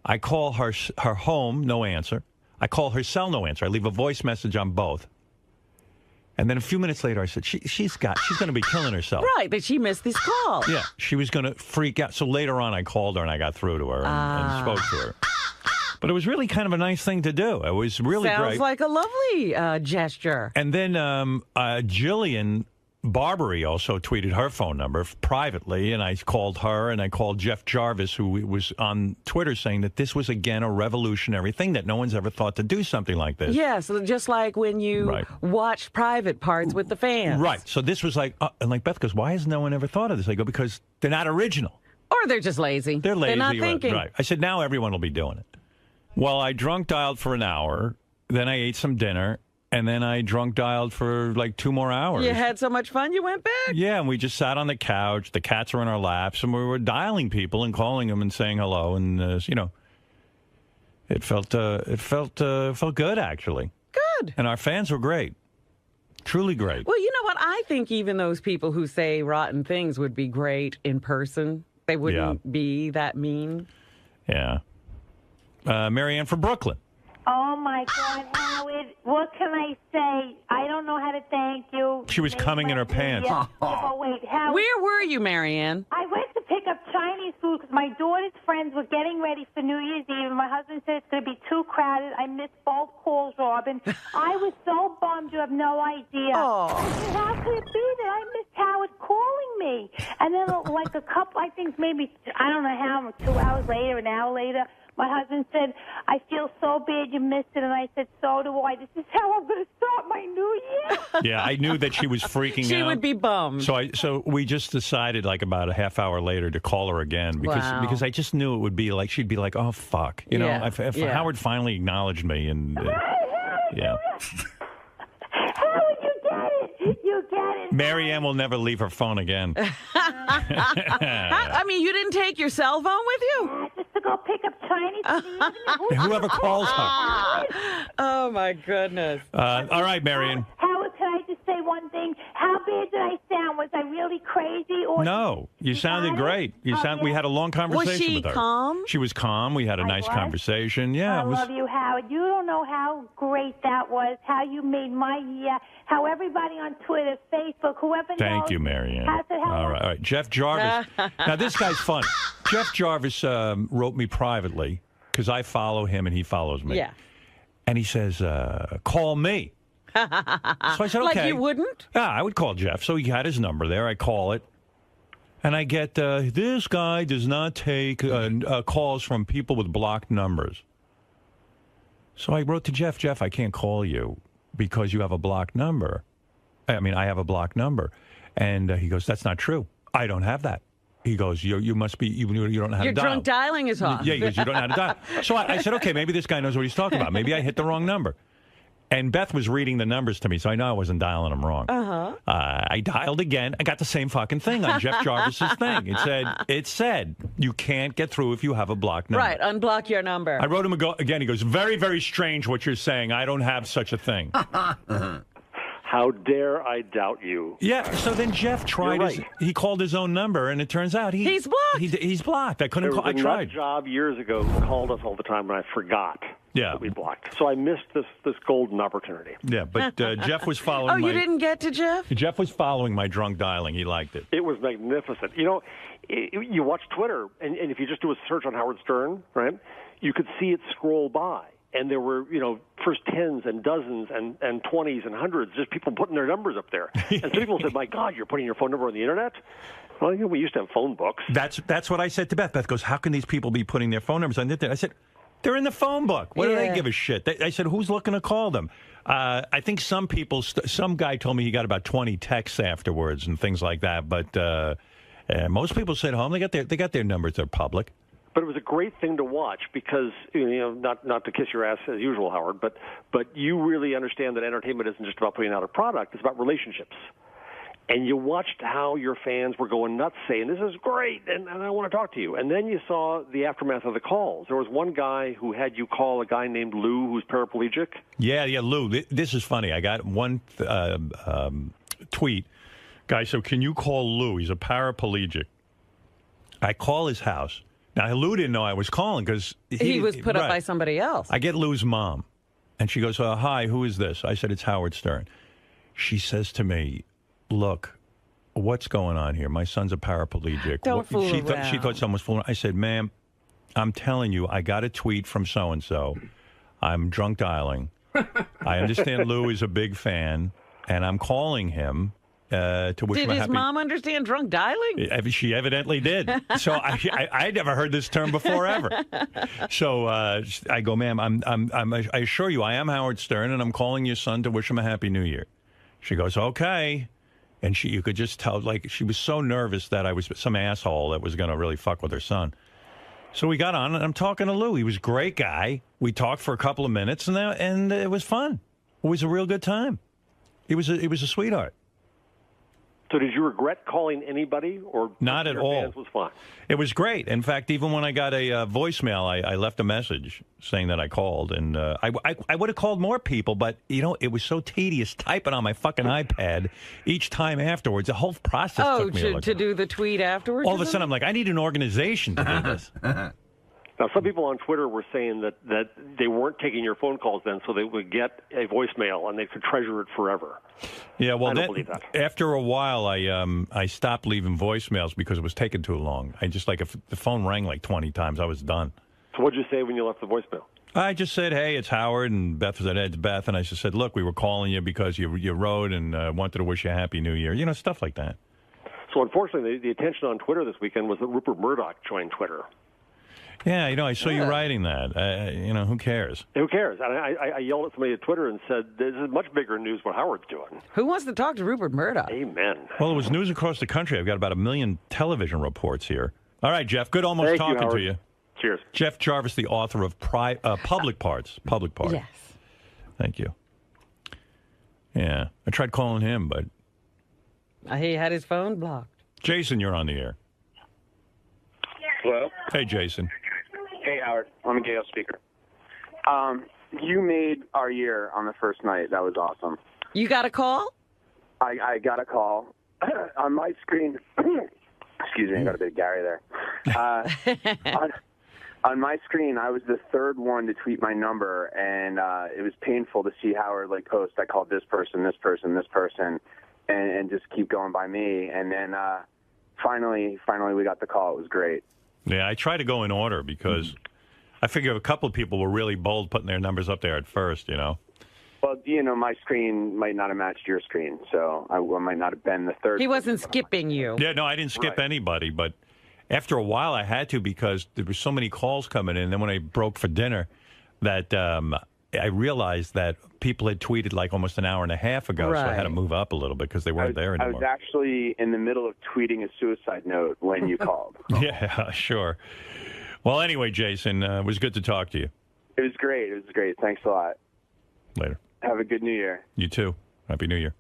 I call her home, no answer. I call her cell, no answer. I leave a voice message on both. And then a few minutes later, I said, she's going to be killing herself. Right, but she missed this call. Yeah, she was going to freak out. So later on, I called her and I got through to her and spoke to her. But it was really kind of a nice thing to do. It was really great. Sounds like a lovely gesture. And then Jillian Barbary also tweeted her phone number privately, and I called her, and I called Jeff Jarvis, who was on Twitter, saying that this was, again, a revolutionary thing, that no one's ever thought to do something like this. Yeah, so just like when you watched private parts with the fans. Right. So this was like, and like Beth goes, why has no one ever thought of this? I go, because they're not original. Or they're just lazy. They're lazy. They're not thinking. Right. I said, now everyone will be doing it. Well, I drunk dialed for an hour, then I ate some dinner, and then I drunk dialed for like 2 more hours. You had so much fun, you went back? Yeah, and we just sat on the couch. The cats were in our laps, and we were dialing people and calling them and saying hello. And you know, it felt good actually. Good. And our fans were great, truly great. Well, you know what? I think even those people who say rotten things would be great in person. They wouldn't be that mean. Yeah. Marianne from Brooklyn. Oh, my God, Howard. What can I say? I don't know how to thank you. She was coming in her pants. Oh, wait, Howard. Where were you, Marianne? I went to pick up Chinese food because my daughter's friends were getting ready for New Year's Eve, and my husband said it's going to be too crowded. I missed both calls, Robin. I was so bummed. You have no idea. Oh. How could it be that I missed Howard calling me? And then, like a couple, I think maybe, I don't know how, 2 hours later, an hour later, my husband said, I feel so bad you missed it. And I said, so do I. This is how I'm going to start my new year. Yeah, I knew that she was freaking out. She would be bummed. So we just decided like about a half hour later to call her again because I just knew it would be like, she'd be like, oh, fuck. You know, if Howard finally acknowledged me and, yeah. Howard, you get it. You get it. Marianne will never leave her phone again. I mean, you didn't take your cell phone with you? Just to go pick up Chinese food. Whoever calls her. Oh, my goodness. All right, Marianne. Howard, can I just say one thing? How bad did I sound? Was I really crazy? Or No, you sounded great. We had a long conversation with her. Was she calm? She was calm. We had a nice conversation. Yeah, I love you, Howard. You don't know how great that was, how you made my year, how everybody on Twitter, Facebook, whoever knows. Thank you, Marianne. All right. Jeff Jarvis. Now, this guy's fun. Jeff Jarvis wrote me privately because I follow him and he follows me. Yeah. And he says, call me. So I said, okay. Like you wouldn't? Yeah, I would call Jeff. So he had his number there. I call it. And I get, this guy does not take calls from people with blocked numbers. So I wrote to Jeff, I can't call you because you have a blocked number. I mean, I have a blocked number. And he goes, that's not true. I don't have that. He goes, you must be, you don't know how Your to dial. drunk dialing is off. Yeah, he goes, you don't know how to dial. So I said, okay, maybe this guy knows what he's talking about. Maybe I hit the wrong number. And Beth was reading the numbers to me, so I know I wasn't dialing them wrong. I dialed again. I got the same fucking thing on Jeff Jarvis's thing. It said, you can't get through if you have a blocked number. Right, unblock your number. I wrote him again. He goes, very, very strange what you're saying. I don't have such a thing. How dare I doubt you? Yeah, so then Jeff tried he called his own number, and it turns out he's blocked. He's blocked. I couldn't call. I tried. There was a job years ago who called us all the time, and I forgot that we blocked. So I missed this golden opportunity. Yeah, but Jeff was following you didn't get to Jeff? Jeff was following my drunk dialing. He liked it. It was magnificent. You know, you watch Twitter, and if you just do a search on Howard Stern, right, you could see it scroll by. and there were, first tens and dozens and 20s and hundreds, just people putting their numbers up there. And some people said, my God, you're putting your phone number on the internet? Well, we used to have phone books. That's what I said to Beth. Beth goes, how can these people be putting their phone numbers on the internet? I said, they're in the phone book. What do they give a shit? I said, who's looking to call them? I think some people, some guy told me he got about 20 texts afterwards and things like that. But most people sit home. They got their numbers. They're public. But it was a great thing to watch because, not to kiss your ass as usual, Howard, but you really understand that entertainment isn't just about putting out a product. It's about relationships. And you watched how your fans were going nuts saying, this is great, and I want to talk to you. And then you saw the aftermath of the calls. There was one guy who had you call a guy named Lou who's paraplegic. Yeah, Lou. This is funny. I got one tweet. Guy said, can you call Lou? He's a paraplegic. I call his house. Now, Lou didn't know I was calling because he was put up by somebody else. I get Lou's mom, and she goes, hi, who is this? I said, it's Howard Stern. She says to me, look, what's going on here? My son's a paraplegic. Don't fool around. She thought someone was fooling. I said, ma'am, I'm telling you, I got a tweet from so-and-so. I'm drunk dialing. I understand Lou is a big fan, and I'm calling him to wish him a happy... Did his mom understand drunk dialing? She evidently did. So I'd never heard this term before, ever. So I go, ma'am, I assure you, I am Howard Stern, and I'm calling your son to wish him a Happy New Year. She goes, okay. And you could just tell, she was so nervous that I was some asshole that was going to really fuck with her son. So we got on, and I'm talking to Lou. He was a great guy. We talked for a couple of minutes, and it was fun. It was a real good time. He was a sweetheart. So did you regret calling anybody, or not at all? Fans was fine. It was great. In fact, even when I got a voicemail, I left a message saying that I called, and I would have called more people, but it was so tedious typing on my fucking iPad each time afterwards. The whole process took me to do the tweet afterwards. All of a sudden, I'm like, I need an organization to do this. Now, some people on Twitter were saying that they weren't taking your phone calls then, so they would get a voicemail and they could treasure it forever. Yeah, well, I don't believe that. After a while, I stopped leaving voicemails because it was taking too long. I just if the phone rang 20 times, I was done. So what did you say when you left the voicemail? I just said, hey, it's Howard, and Beth said, hey, it's Beth, and I just said, look, we were calling you because you wrote and wanted to wish you a Happy New Year. Stuff like that. So unfortunately, the attention on Twitter this weekend was that Rupert Murdoch joined Twitter. Yeah, I saw you writing that. Who cares? Who cares? And I yelled at somebody at Twitter and said, this is much bigger news what Howard's doing. Who wants to talk to Rupert Murdoch? Amen. Well, it was news across the country. I've got about 1 million television reports here. All right, Jeff, good Thank talking you, to you. Cheers. Jeff Jarvis, the author of Public Parts. Public Parts. Yes. Thank you. Yeah, I tried calling him, but... He had his phone blocked. Jason, you're on the air. Hello? Hey, Jason. Hey, Howard. I'm a Gale speaker. You made our year on the first night. That was awesome. You got a call? I got a call. On my screen, excuse me, I got a bit of Gary there. On my screen, I was the third one to tweet my number, and it was painful to see Howard post, I called this person, this person, this person, and just keep going by me. And then finally we got the call. It was great. Yeah, I try to go in order because I figure a couple of people were really bold putting their numbers up there at first, Well, my screen might not have matched your screen, so I might not have been the third. He wasn't skipping you. Yeah, no, I didn't skip anybody, but after a while I had to because there were so many calls coming in. And then when I broke for dinner, that I realized that people had tweeted almost an hour and a half ago, so I had to move up a little bit because they weren't there anymore. I was actually in the middle of tweeting a suicide note when you called. Yeah, sure. Well, anyway, Jason, it was good to talk to you. It was great. It was great. Thanks a lot. Later. Have a good New Year. You too. Happy New Year.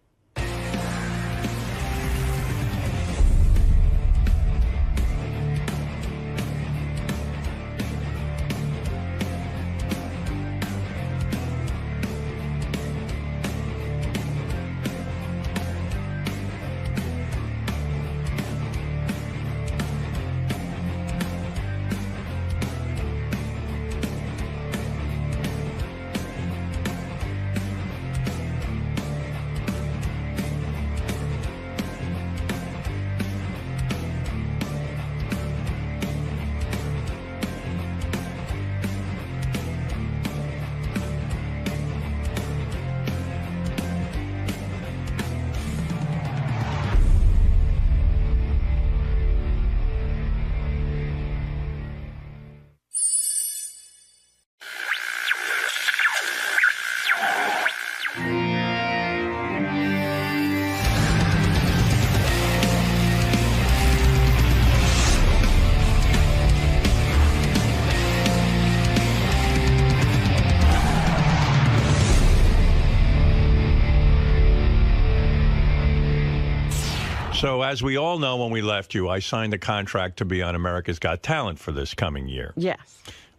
So as we all know, when we left you, I signed a contract to be on America's Got Talent for this coming year. Yes.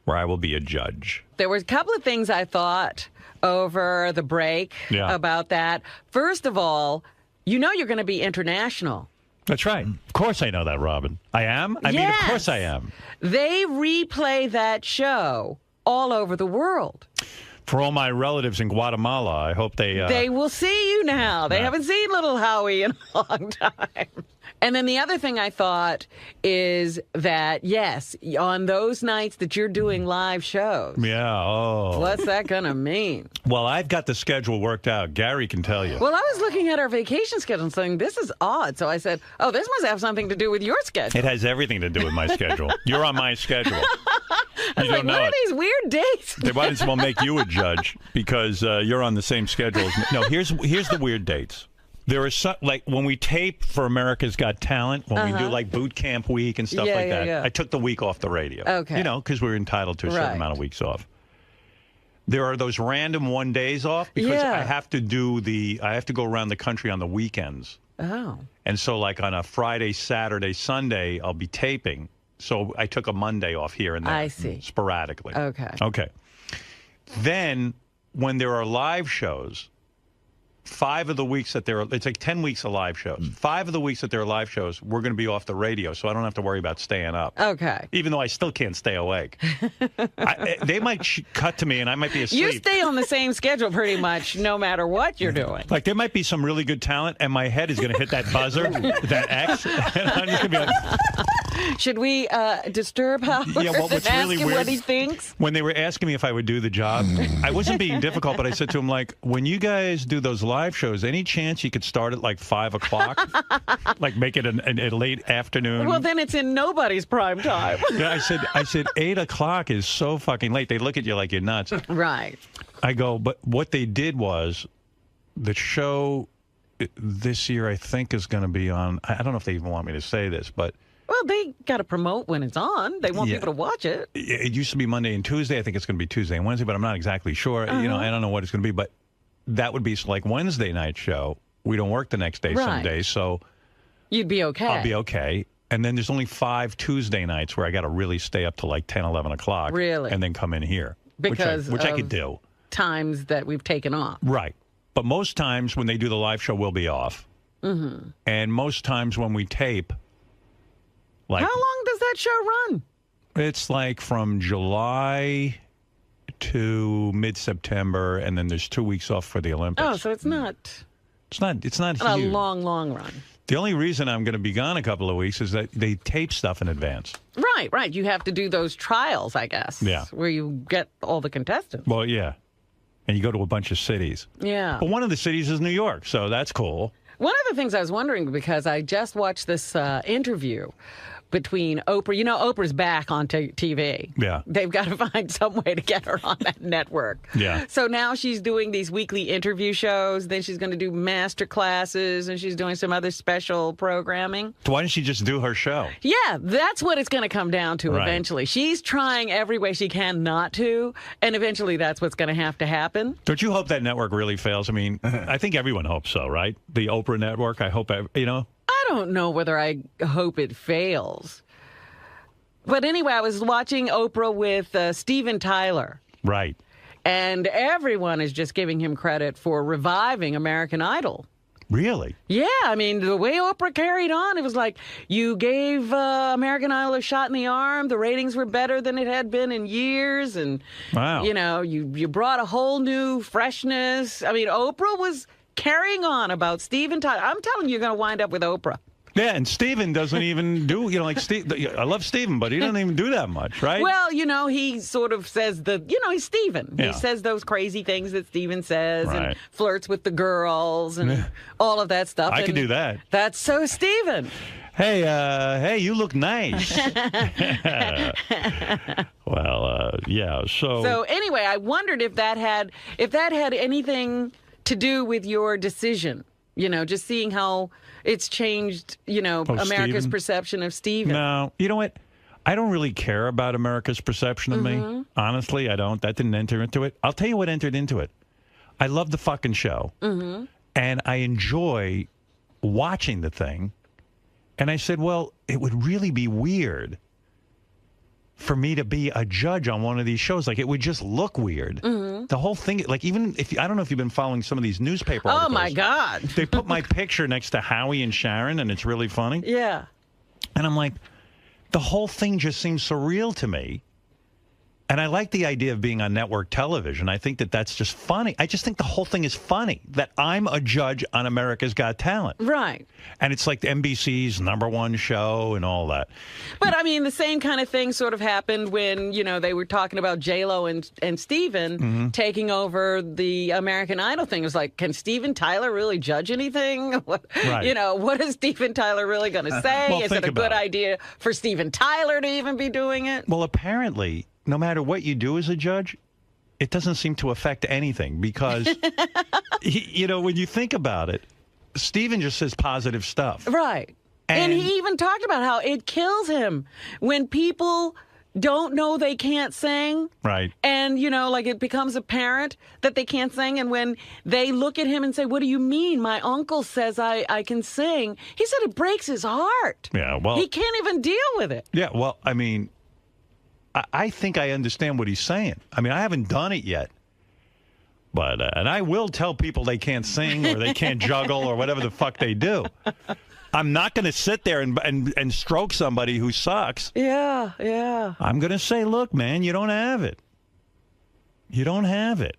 Where I will be a judge. There were a couple of things I thought over the break about that. First of all, you know you're going to be international. That's right. Of course I know that, Robin. I am? I mean, of course I am. They replay that show all over the world. For all my relatives in Guatemala, I hope they will see you now. They haven't seen little Howie in a long time. And then the other thing I thought is that, yes, on those nights that you're doing live shows. Yeah, what's that going to mean? Well, I've got the schedule worked out. Gary can tell you. Well, I was looking at our vacation schedule and saying, this is odd. So I said, oh, this must have something to do with your schedule. It has everything to do with my schedule. You're on my schedule. I was like, what are these weird dates? They might as well make you a judge because you're on the same schedule as me. No, here's the weird dates. There is some, like when we tape for America's Got Talent, when we do like boot camp week and stuff like that. I took the week off the radio. Okay. You know, because we're entitled to a certain amount of weeks off. There are those random one days off because I have to go around the country on the weekends. Oh. And so like on a Friday, Saturday, Sunday, I'll be taping. So I took a Monday off here and there. I see. Sporadically. Okay. Okay. Then when there are live shows, 5 of the weeks that it's like 10 weeks of live shows. 5 of the weeks that there are live shows, we're going to be off the radio, so I don't have to worry about staying up. Okay. Even though I still can't stay awake. They might cut to me and I might be asleep. You stay on the same schedule pretty much no matter what you're doing. Like there might be some really good talent and my head is going to hit that buzzer, that X, and I'm just going to be like... Should we disturb Howard what's and ask really him weird, what he thinks? When they were asking me if I would do the job, I wasn't being difficult, but I said to him, like, when you guys do those live shows, any chance you could start at like 5 o'clock? Like make it a late afternoon? Well, then it's in nobody's prime time. Yeah, I said 8 o'clock is so fucking late. They look at you like you're nuts. Right. I go, but what they did was the show this year, I think, is going to be on, I don't know if they even want me to say this, but well, they got to promote when it's on. They want people to watch it. It used to be Monday and Tuesday. I think it's going to be Tuesday and Wednesday, but I'm not exactly sure. You know, I don't know what it's going to be, but that would be like Wednesday night show. We don't work the next day some days, so you'd be okay. I'll be okay. And then there's only 5 Tuesday nights where I got to really stay up to like 10, 11 o'clock. Really? And then come in here. Because which I could do. Times that we've taken off. Right. But most times when they do the live show, we'll be off. Mm-hmm. And most times when we tape, like, how long does that show run? It's like from July to mid-September, and then there's 2 weeks off for the Olympics. Oh, so it's not a huge. Long run. The only reason I'm going to be gone a couple of weeks is that they tape stuff in advance. Right. You have to do those trials, I guess. Yeah. Where you get all the contestants. Well, yeah. And you go to a bunch of cities. Yeah. But one of the cities is New York, so that's cool. One of the things I was wondering, because I just watched this interview between Oprah. You know, Oprah's back on TV. Yeah. They've got to find some way to get her on that network. Yeah. So now she's doing these weekly interview shows. Then she's going to do master classes, and she's doing some other special programming. So why didn't she just do her show? Yeah, that's what it's going to come down to eventually. She's trying every way she can not to, and eventually that's what's going to happen. Don't you hope that network really fails? I mean, I think everyone hopes so, right? The Oprah network, I hope, you know? I don't know whether I hope it fails. But anyway, I was watching Oprah with Steven Tyler. Right. And everyone is just giving him credit for reviving American Idol. Really? Yeah, I mean, the way Oprah carried on, it was like you gave American Idol a shot in the arm. The ratings were better than it had been in years. And, you know, you brought a whole new freshness. I mean, Oprah was carrying on about Steven Tyler. I'm telling you, you're going to wind up with Oprah. Yeah, and Steven doesn't even do, you know, like, I love Steven, but he doesn't even do that much, right? Well, you know, he sort of says he's Steven. Yeah. He says those crazy things that Steven says Right. and flirts with the girls and all of that stuff. I and could do that. That's so Steven. Hey, you look nice. Well, yeah, So anyway, I wondered if that had anything to do with your decision. You know, just seeing how it's changed, you know, America's Steven? perception of Steven. No, you know what? I don't really care about America's perception of me. Honestly, I don't. That didn't enter into it. I'll tell you what entered into it. I love the fucking show. And I enjoy watching the thing. And I said, well, it would really be weird for me to be a judge on one of these shows. Like, it would just look weird. Mm-hmm. The whole thing, like, even if, I don't know if you've been following some of these newspaper articles. Oh, my God. They put my picture next to Howie and Sharon, and it's really funny. Yeah. And I'm like, the whole thing just seems surreal to me. And I like the idea of being on network television. I think that that's just funny. I just think the whole thing is funny, that I'm a judge on America's Got Talent. Right. And it's like the NBC's #1 show and all that. But, I mean, the same kind of thing sort of happened when, you know, they were talking about J-Lo and Steven taking over the American Idol thing. It was like, can Steven Tyler really judge anything? Right. You know, what is Steven Tyler really going to say? Well, is it a think about good it. idea for Steven Tyler to even be doing it? Well, apparently, no matter what you do as a judge, it doesn't seem to affect anything because, you know, when you think about it, Steven just says positive stuff. Right. And he even talked about how it kills him when people don't know they can't sing. Right. And, you know, like it becomes apparent that they can't sing. And when they look at him and say, what do you mean? My uncle says I can sing. He said it breaks his heart. Yeah, well. He can't even deal with it. Yeah, well, I mean, I think I understand what he's saying. I mean, I haven't done it yet. But, and I will tell people they can't sing or they can't juggle or whatever the fuck they do. I'm not going to sit there and stroke somebody who sucks. Yeah, yeah. I'm going to say, look, man, you don't have it. You don't have it.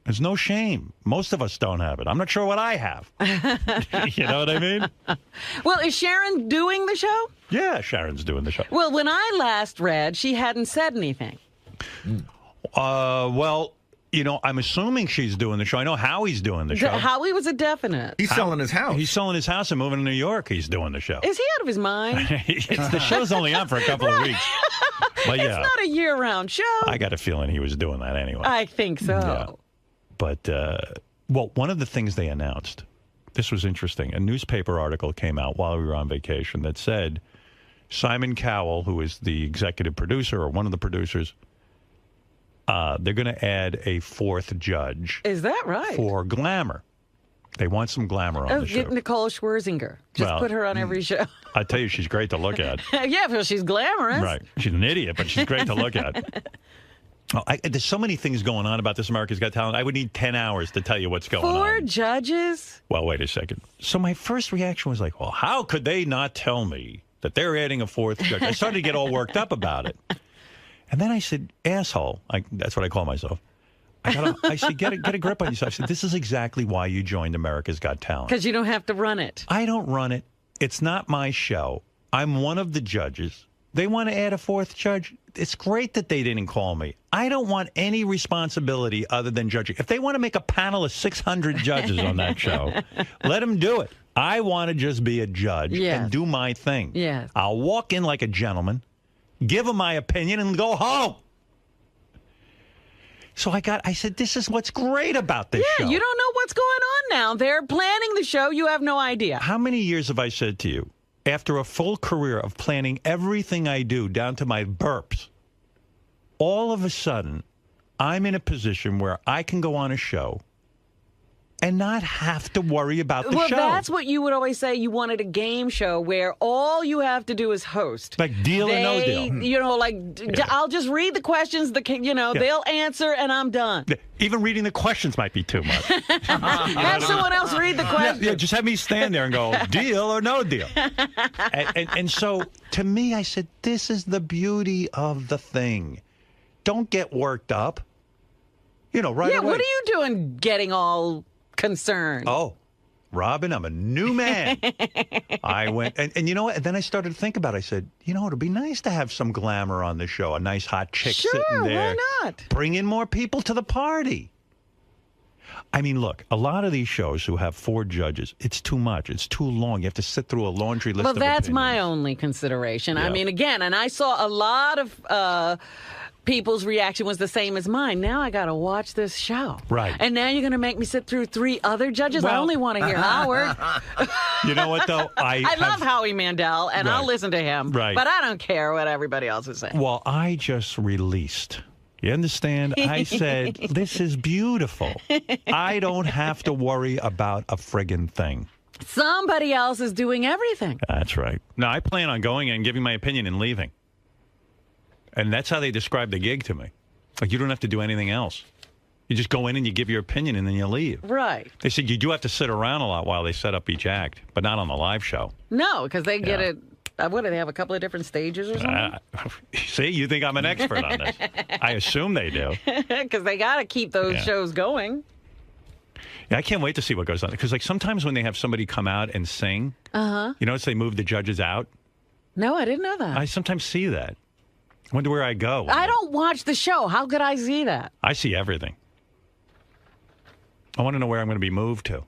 There's no shame. Most of us don't have it. I'm not sure what I have. You know what I mean? Well, is Sharon doing the show? Yeah, Sharon's doing the show. Well, when I last read, she hadn't said anything. Well, you know, I'm assuming she's doing the show. I know Howie's doing the show. Howie was a definite. He's selling his house. He's selling his house and moving to New York. He's doing the show. Is he out of his mind? The show's only on for a couple of weeks. But yeah, It's not a year-round show. I got a feeling he was doing that anyway. I think so. Yeah. But, well, one of the things they announced, this was interesting. A newspaper article came out while we were on vacation that said Simon Cowell, who is the executive producer or one of the producers, they're going to add a 4th judge. Is that right? For glamour. They want some glamour on the show. Get Nicole Scherzinger. Just Well, put her on every show. I tell you, she's great to look at. Yeah, because she's glamorous. Right. She's an idiot, but she's great to look at. Oh, there's so many things going on about this America's Got Talent. I would need 10 hours to tell you what's going on. 4 judges? Well, wait a second. So my first reaction was like, well, how could they not tell me that they're adding a 4th judge? I started to get all worked up about it. And then I said, asshole. That's what I call myself. I said, get a grip on yourself. I said, this is exactly why you joined America's Got Talent. Because you don't have to run it. I don't run it. It's not my show. I'm one of the judges. They want to add a 4th judge. It's great that they didn't call me. I don't want any responsibility other than judging. If they want to make a panel of 600 judges on that show, let them do it. I want to just be a judge and do my thing. Yes. I'll walk in like a gentleman, give them my opinion, and go home. So I said, this is what's great about this show. Yeah, you don't know what's going on now. They're planning the show. You have no idea. How many years have I said to you, after a full career of planning everything I do down to my burps, all of a sudden, I'm in a position where I can go on a show and not have to worry about the show. Well, that's what you would always say. You wanted a game show where all you have to do is host. Like deal or no deal. You know, like, I'll just read the questions, they'll answer, and I'm done. Even reading the questions might be too much. Have someone else read the questions. Yeah, just have me stand there and go, deal or no deal. And so, to me, I said, this is the beauty of the thing. Don't get worked up. You know, right away. Yeah, what are you doing getting all concerned? Oh, Robin, I'm a new man. I went, and you know what? And then I started to think about it. I said, you know, it'd be nice to have some glamour on the show. A nice hot chick sitting there. Why not? Bring in more people to the party. I mean, look, a lot of these shows who have 4 judges, it's too much. It's too long. You have to sit through a laundry list of Well, that's opinions. my only consideration. Yeah. I mean, again, and I saw a lot of people's reaction was the same as mine. Now I got to watch this show. Right. And now you're going to make me sit through 3 other judges? I Well- only want to hear Howard. You know what, though? I love Howie Mandel, and I'll Right. listen to him. Right. But I don't care what everybody else is saying. Well, I just released. You understand? I said, this is beautiful. I don't have to worry about a friggin' thing. Somebody else is doing everything. That's right. No, I plan on going and giving my opinion and leaving. And that's how they describe the gig to me. Like, you don't have to do anything else. You just go in and you give your opinion and then you leave. Right. They said you do have to sit around a lot while they set up each act, but not on the live show. No, because they get it. What do they have? A couple of different stages or something? See, you think I'm an expert on this. I assume they do. Because they got to keep those shows going. Yeah, I can't wait to see what goes on. Because, like, sometimes when they have somebody come out and sing, you notice they move the judges out? No, I didn't know that. I sometimes see that. I wonder where I go. I don't watch the show. How could I see that? I see everything. I want to know where I'm going to be moved to.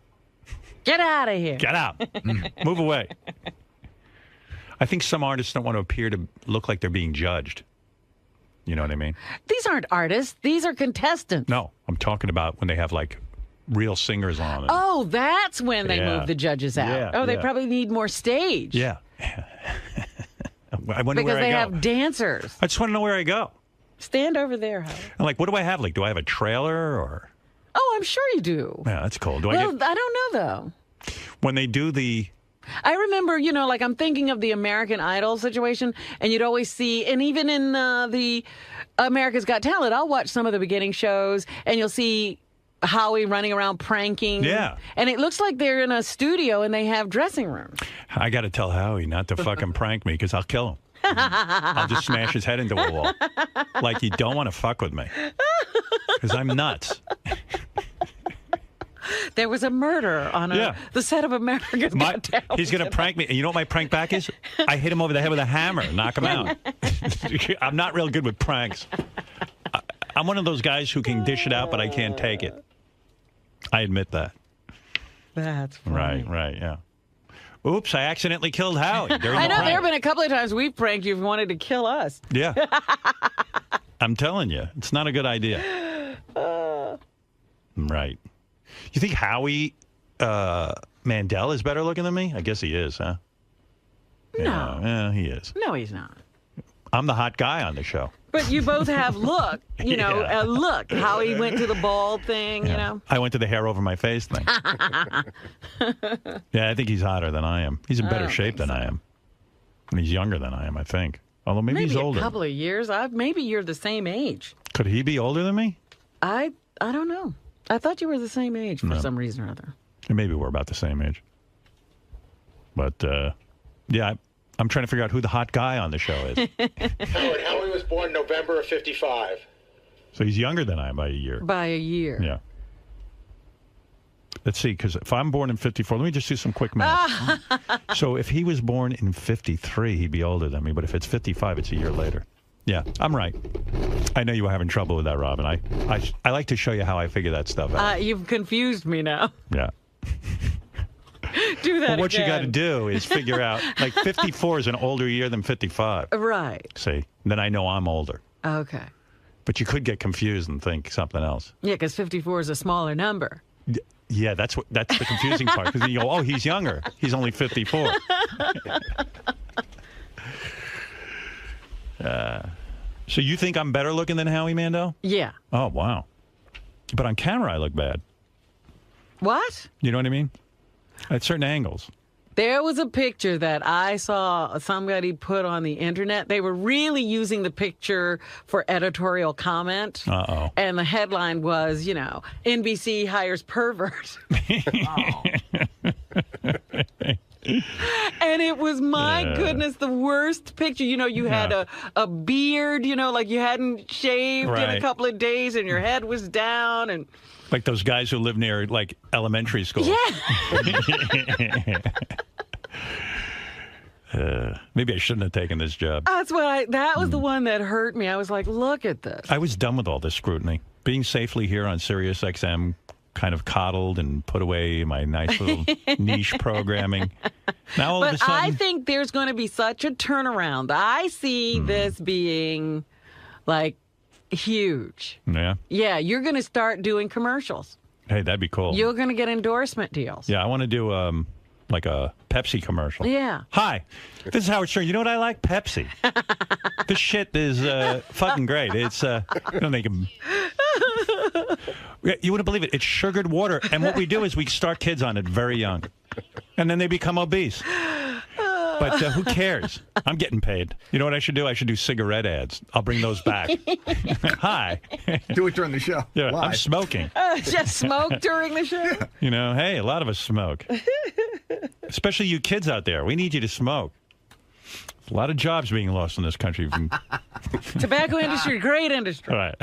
Get out of here. Get out. Move away. I think some artists don't want to appear to look like they're being judged. You know what I mean? These aren't artists. These are contestants. No, I'm talking about when they have, like, real singers on it. Oh, that's when they Yeah. move the judges out. Yeah, Oh, they yeah. probably need more stage. Yeah. I wonder Because where they I go. have dancers. I just want to know where I go. Stand over there, Howard. I'm like, what do I have? Like, do I have a trailer or? Oh, I'm sure you do. Yeah, that's cool. Do Well, I get I don't know, though. when they do the? I remember, like I'm thinking of the American Idol situation, and you'd always see, and even in the America's Got Talent, I'll watch some of the beginning shows, and you'll see Howie running around pranking. Yeah. And it looks like they're in a studio and they have dressing rooms. I got to tell Howie not to fucking prank me because I'll kill him. I'll just smash his head into a wall. Like, you don't want to fuck with me because I'm nuts. There was a murder on the set of America's Got Talent. He's going to prank me. And you know what my prank back is? I hit him over the head with a hammer, knock him out. I'm not real good with pranks. I'm one of those guys who can dish it out, but I can't take it. I admit that. That's funny. Right, yeah. Oops, I accidentally killed Howie. I know there have been a couple of times we've pranked you if you wanted to kill us. Yeah. I'm telling you, it's not a good idea. Right. You think Howie Mandel is better looking than me? I guess he is, huh? No. Yeah, he is. No, he's not. I'm the hot guy on the show. But you both have look, Yeah. look. Howie went to the bald thing, I went to the hair over my face thing. Yeah, I think he's hotter than I am. He's in better shape than I am. And he's younger than I am, I think. Although maybe he's older. A couple of years. Maybe you're the same age. Could he be older than me? I don't know. I thought you were the same age for No. some reason or other. Maybe we're about the same age. But, yeah, I'm trying to figure out who the hot guy on the show is. Howie was born November of 55. So he's younger than I am by a year. By a year. Yeah. Let's see, because if I'm born in 54, let me just do some quick math. So if he was born in 53, he'd be older than me. But if it's 55, it's a year later. Yeah, I'm right. I know you were having trouble with that, Robin. I like to show you how I figure that stuff out. You've confused me now. Yeah. Do that Well, what you got to again. do is figure out, like 54 is an older year than 55. Right. See, then I know I'm older. Okay. But you could get confused and think something else. Yeah, because 54 is a smaller number. Yeah, that's the confusing part. Because you go, oh, he's younger. He's only 54. So you think I'm better looking than Howie Mandel? Yeah. Oh, wow. But on camera, I look bad. What? You know what I mean? At certain angles. There was a picture that I saw somebody put on the internet. They were really using the picture for editorial comment. Uh-oh. And the headline was, NBC hires pervert. And it was, my goodness, the worst picture. You had a beard, like you hadn't shaved in a Right. couple of days and your head was down. And Like those guys who live near, like, elementary school. yeah. Maybe I shouldn't have taken this job. That was the one that hurt me. I was like, look at this. I was done with all this scrutiny. Being safely here on Sirius XM, kind of coddled and put away my nice little niche programming. Now all of a But sudden, I think there's going to be such a turnaround. I see this being like huge. yeah. Yeah, you're going to start doing commercials. Hey, that'd be cool. You're going to get endorsement deals. Yeah, I want to do like a Pepsi commercial. Yeah. Hi, this is Howard Stern. You know what I like? Pepsi. This shit is fucking great. It's they can. You wouldn't believe it. It's sugared water, and what we do is we start kids on it very young. And then they become obese. But who cares? I'm getting paid. You know what I should do? I should do cigarette ads. I'll bring those back. Hi. Do it during the show. Yeah, I'm Live. smoking. Just smoke during the show? You know, hey, a lot of us smoke. Especially you kids out there. We need you to smoke. There's a lot of jobs being lost in this country. From... Tobacco industry, great industry. All right.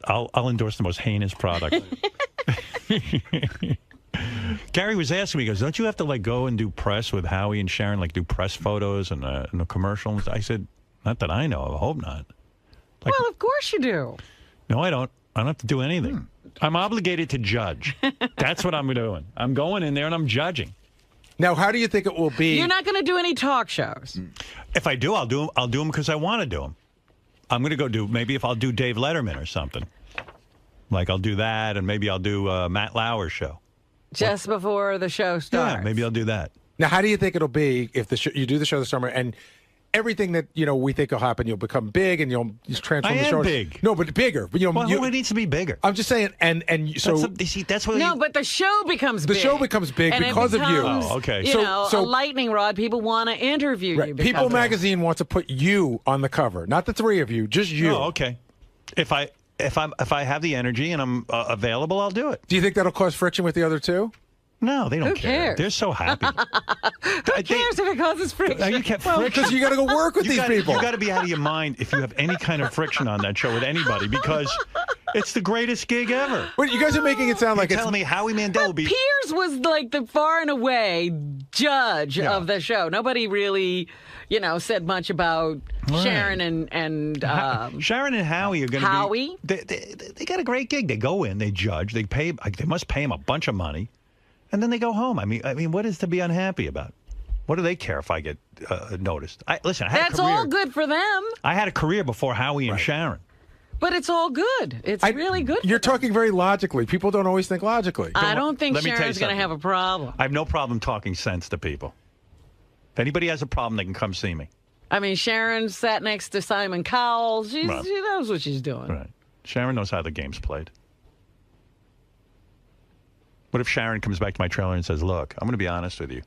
I'll endorse the most heinous product. Gary was asking me, he goes, don't you have to like go and do press with Howie and Sharon, like do press photos and the commercials? I said, not that I know of. I hope not. Like, well, of course you do. No, I don't. I don't have to do anything. I'm obligated to judge. That's what I'm doing. I'm going in there and I'm judging. Now, how do you think it will be? You're not going to do any talk shows. If I do, I'll do them because I want to do them. I'm going to go do, maybe if I'll do Dave Letterman or something. Like I'll do that, and maybe I'll do Matt Lauer's show. Just before the show starts. Yeah, maybe I'll do that. Now, how do you think it'll be if you do the show this summer and everything that we think will happen, you'll become big and you'll transform the show? Big. No, but bigger. But, well, who needs to be bigger? I'm just saying, and so that's what. No, but the show becomes big. The show becomes big and because it becomes, of you. Oh, okay. So a lightning rod. People want to interview you. People Magazine wants to put you on the cover, not the three of you, just you. Oh, okay. If I have the energy and I'm available, I'll do it. Do you think that'll cause friction with the other two? No, they don't Who care. cares? They're so happy. Who cares if it causes friction? You can't because you got to go work with these people. You got to be out of your mind if you have any kind of friction on that show with anybody, because it's the greatest gig ever. But you guys are making it sound like You're telling me Howie Mandel will be. Piers was like the far and away judge of the show. Nobody really, said much about Sharon and Sharon and Howie are going to be. Howie. They got a great gig. They go in, they judge, they pay. They must pay him a bunch of money. And then they go home. I mean, what is to be unhappy about? What do they care if I get noticed? Listen, I had That's a career. all good for them. I had a career before Howie and Sharon. But it's all good. It's really good. You're talking very logically. People don't always think logically. I don't think Let me tell you Sharon's going to have a problem. I have no problem talking sense to people. If anybody has a problem, they can come see me. I mean, Sharon sat next to Simon Cowell. She Right. knows what she's doing. Right. Sharon knows how the game's played. What if Sharon comes back to my trailer and says, look, I'm going to be honest with you.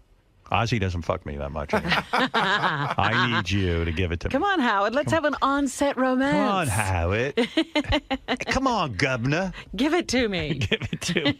Ozzy doesn't fuck me that much anymore. I need you to give it to me. Come on, Howard. Let's have an on-set romance. Come on, Howard. Come on, governor. Give it to me. Give it to me.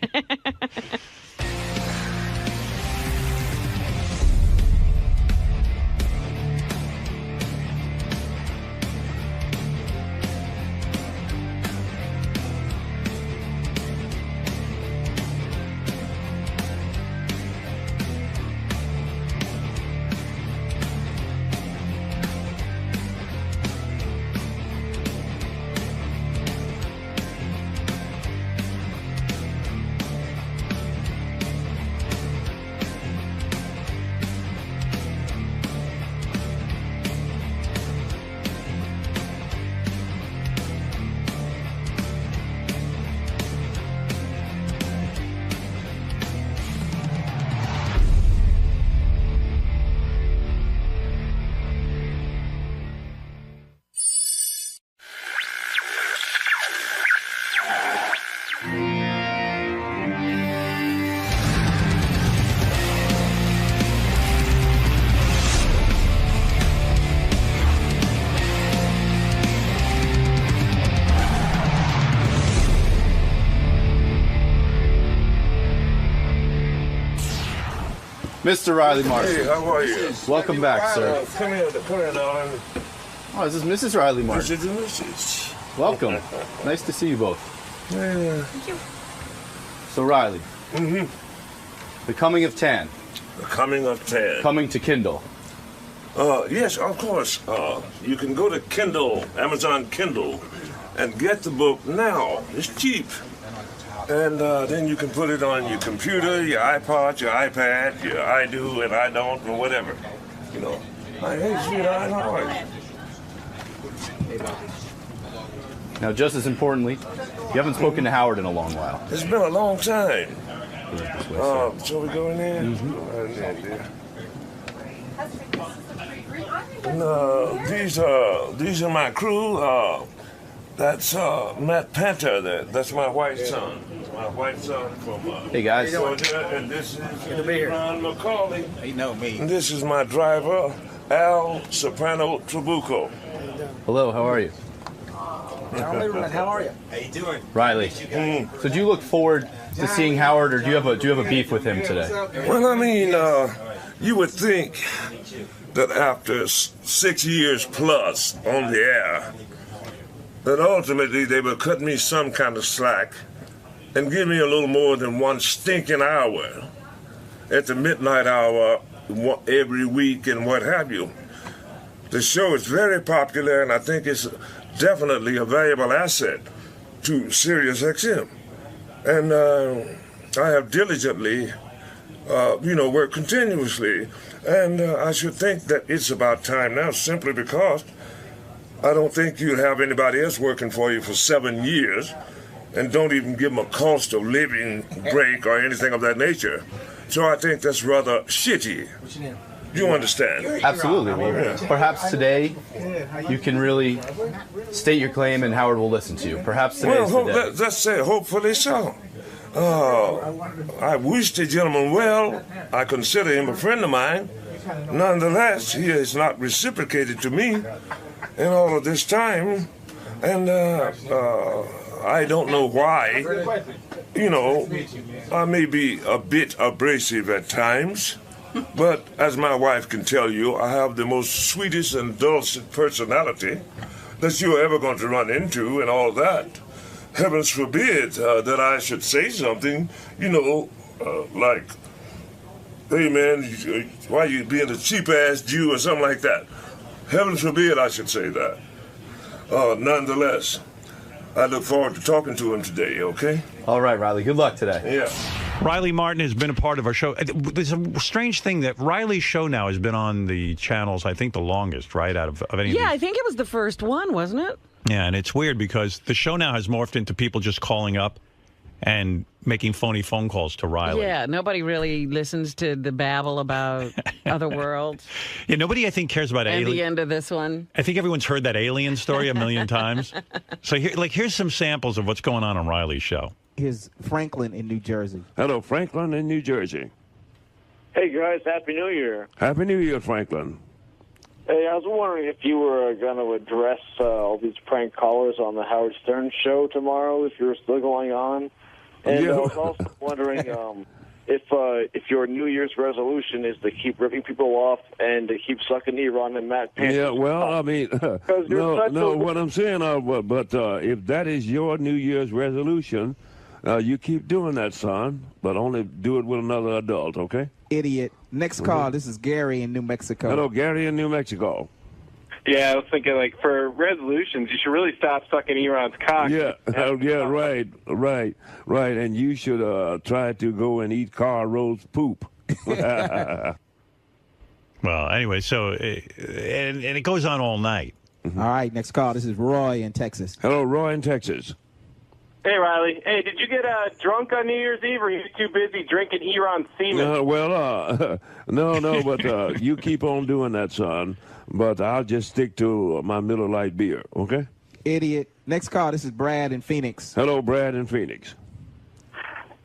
Mr. Riley Martin. Hey, how are you? Welcome back, sir. Come here now. Oh, is this Mrs. Riley Martin? This is the Mrs. Welcome. Nice to see you both. Yeah. Thank you. So, Riley. The Coming of Tan. The Coming of Tan. Coming to Kindle. Yes, of course. You can go to Kindle, Amazon Kindle, and get the book now. It's cheap. And then you can put it on your computer, your iPod, your iPad, your I do and I don't, or whatever. You know. Hey, sweetheart, how are you? Now, just as importantly, you haven't spoken to Howard in a long while. It's been a long time. Shall we go in there? Right in there, dear. These are my crew. That's Matt Panther. That's my wife's son. my white son from Hey, guys. Georgia, and this is Ron McCauley. He know me. And this is my driver, Al Soprano Trabuco. Hello, how are you? How are you? How you doing? Riley. So do you look forward to seeing Howard, or do you have a beef with him today? Well, I mean, you would think that after 6 years plus on the air, that ultimately they would cut me some kind of slack and give me a little more than one stinking hour at the midnight hour every week and what have you. The show is very popular, and I think it's definitely a valuable asset to Sirius XM. And I have diligently, worked continuously. And I should think that it's about time now, simply because I don't think you'd have anybody else working for you for 7 years and don't even give them a cost of living break or anything of that nature. So I think that's rather shitty. You understand? Absolutely. Well, perhaps today you can really state your claim and Howard will listen to you. Perhaps today is the day. Let's say hopefully so. I wish the gentleman well. I consider him a friend of mine. Nonetheless, he has not reciprocated to me in all of this time. And I don't know why. I may be a bit abrasive at times. But as my wife can tell you, I have the most sweetest and dulcet personality that you're ever going to run into and all that. Heavens forbid that I should say something, like, hey man, why you being a cheap-ass Jew or something like that. Heavens forbid I should say that. Nonetheless, I look forward to talking to him today, okay? All right, Riley. Good luck today. Yeah. Riley Martin has been a part of our show. There's a strange thing that Riley's show now has been on the channels, I think, the longest, right, out of any of these. Yeah, I think it was the first one, wasn't it? Yeah, and it's weird because the show now has morphed into people just calling up and making phony phone calls to Riley. Yeah, nobody really listens to the babble about other worlds. Yeah, nobody, I think, cares about And aliens. the end of this one. I think everyone's heard that alien story a million times. So here's some samples of what's going on Riley's show. Here's Franklin in New Jersey. Hello, Franklin in New Jersey. Hey, guys, Happy New Year. Happy New Year, Franklin. Hey, I was wondering if you were going to address all these prank callers on the Howard Stern show tomorrow, if you're still going on. And I was also wondering if your New Year's resolution is to keep ripping people off and to keep sucking Iran and Matt Pants. Yeah, well, I mean, what I'm saying, but if that is your New Year's resolution, you keep doing that, son, but only do it with another adult, okay? Idiot. Next call. This is Gary in New Mexico. Hello, Gary in New Mexico. Yeah, I was thinking, for resolutions, you should really stop sucking Iran's cock. Yeah, right. And you should try to go and eat Carl Rose poop. Well, anyway, so, and it goes on all night. All right, next call. This is Roy in Texas. Hello, Roy in Texas. Hey, Riley. Hey, did you get drunk on New Year's Eve, or are you too busy drinking Iran semen? No, but you keep on doing that, son. But I'll just stick to my Miller Lite beer, okay? Idiot. Next call. This is Brad in Phoenix. Hello, Brad in Phoenix.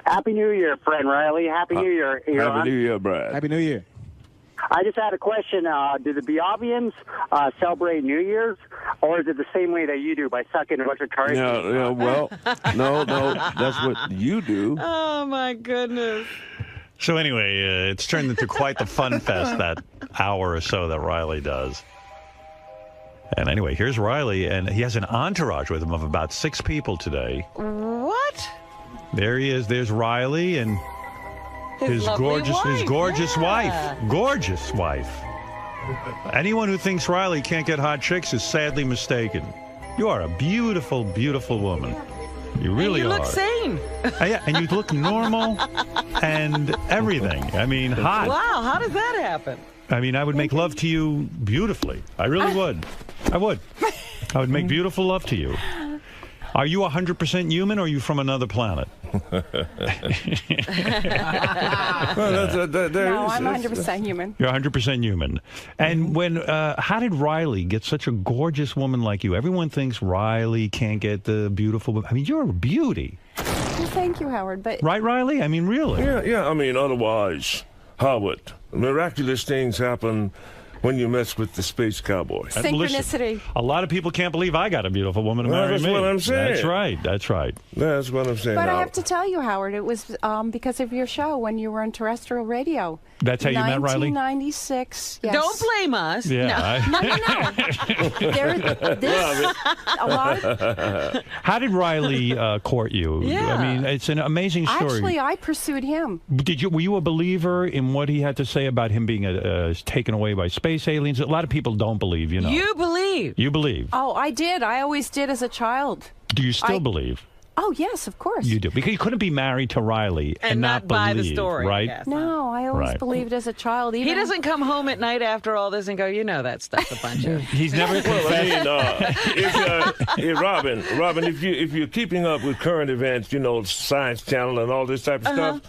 Happy New Year, friend Riley. Happy New Year, Iran. Happy New Year, Brad. Happy New Year. I just had a question. Do the Biavians celebrate New Year's, or is it the same way that you do, by sucking a bunch of turkeys? Yeah, well, no, that's what you do. Oh, my goodness. So anyway, it's turned into quite the fun fest, that hour or so that Riley does. And anyway, here's Riley, and he has an entourage with him of about 6 people today. What? There he is. There's Riley and his gorgeous wife. Gorgeous wife. Anyone who thinks Riley can't get hot chicks is sadly mistaken. You are a beautiful, beautiful woman. You really are. You look sane. Yeah, and you look normal and everything. I mean, hot. Wow, how does that happen? I mean, I would make love to you beautifully. I really would. I would. I would make beautiful love to you. Are you 100% human, or are you from another planet? No, I'm 100% human. You're 100% human. And how did Riley get such a gorgeous woman like you? Everyone thinks Riley can't get the beautiful. I mean, you're a beauty. Well, thank you, Howard. But Right, Riley? I mean, really? Yeah. I mean, otherwise, Howard, miraculous things happen when you mess with the space cowboy. synchronicity. A lot of people can't believe I got a beautiful woman to Well, marry that's me. what I'm saying. That's right. That's right. That's what I'm saying. But I Howard. have to tell you, Howard, it was because of your show when you were on terrestrial radio. That's how you met Riley? 1996. Yes. Don't blame us. Yeah. A lot of, How did Riley court you? Yeah. I mean, it's an amazing story. actually, I pursued him. Were you a believer in what he had to say about him being taken away by space aliens? A lot of people don't believe, you know. You believe. You believe. Oh, I did. I always did as a child. Do you still believe? Oh, yes, of course. You do. Because you couldn't be married to Riley and not buy believe, the story, right? I guess. No, I always Right. believed as a child. Even He doesn't come home at night after all this and go, you know that stuff's a bunch of. He's never Well, I mean, Robin, if you're keeping up with current events, you know, Science Channel and all this type of stuff,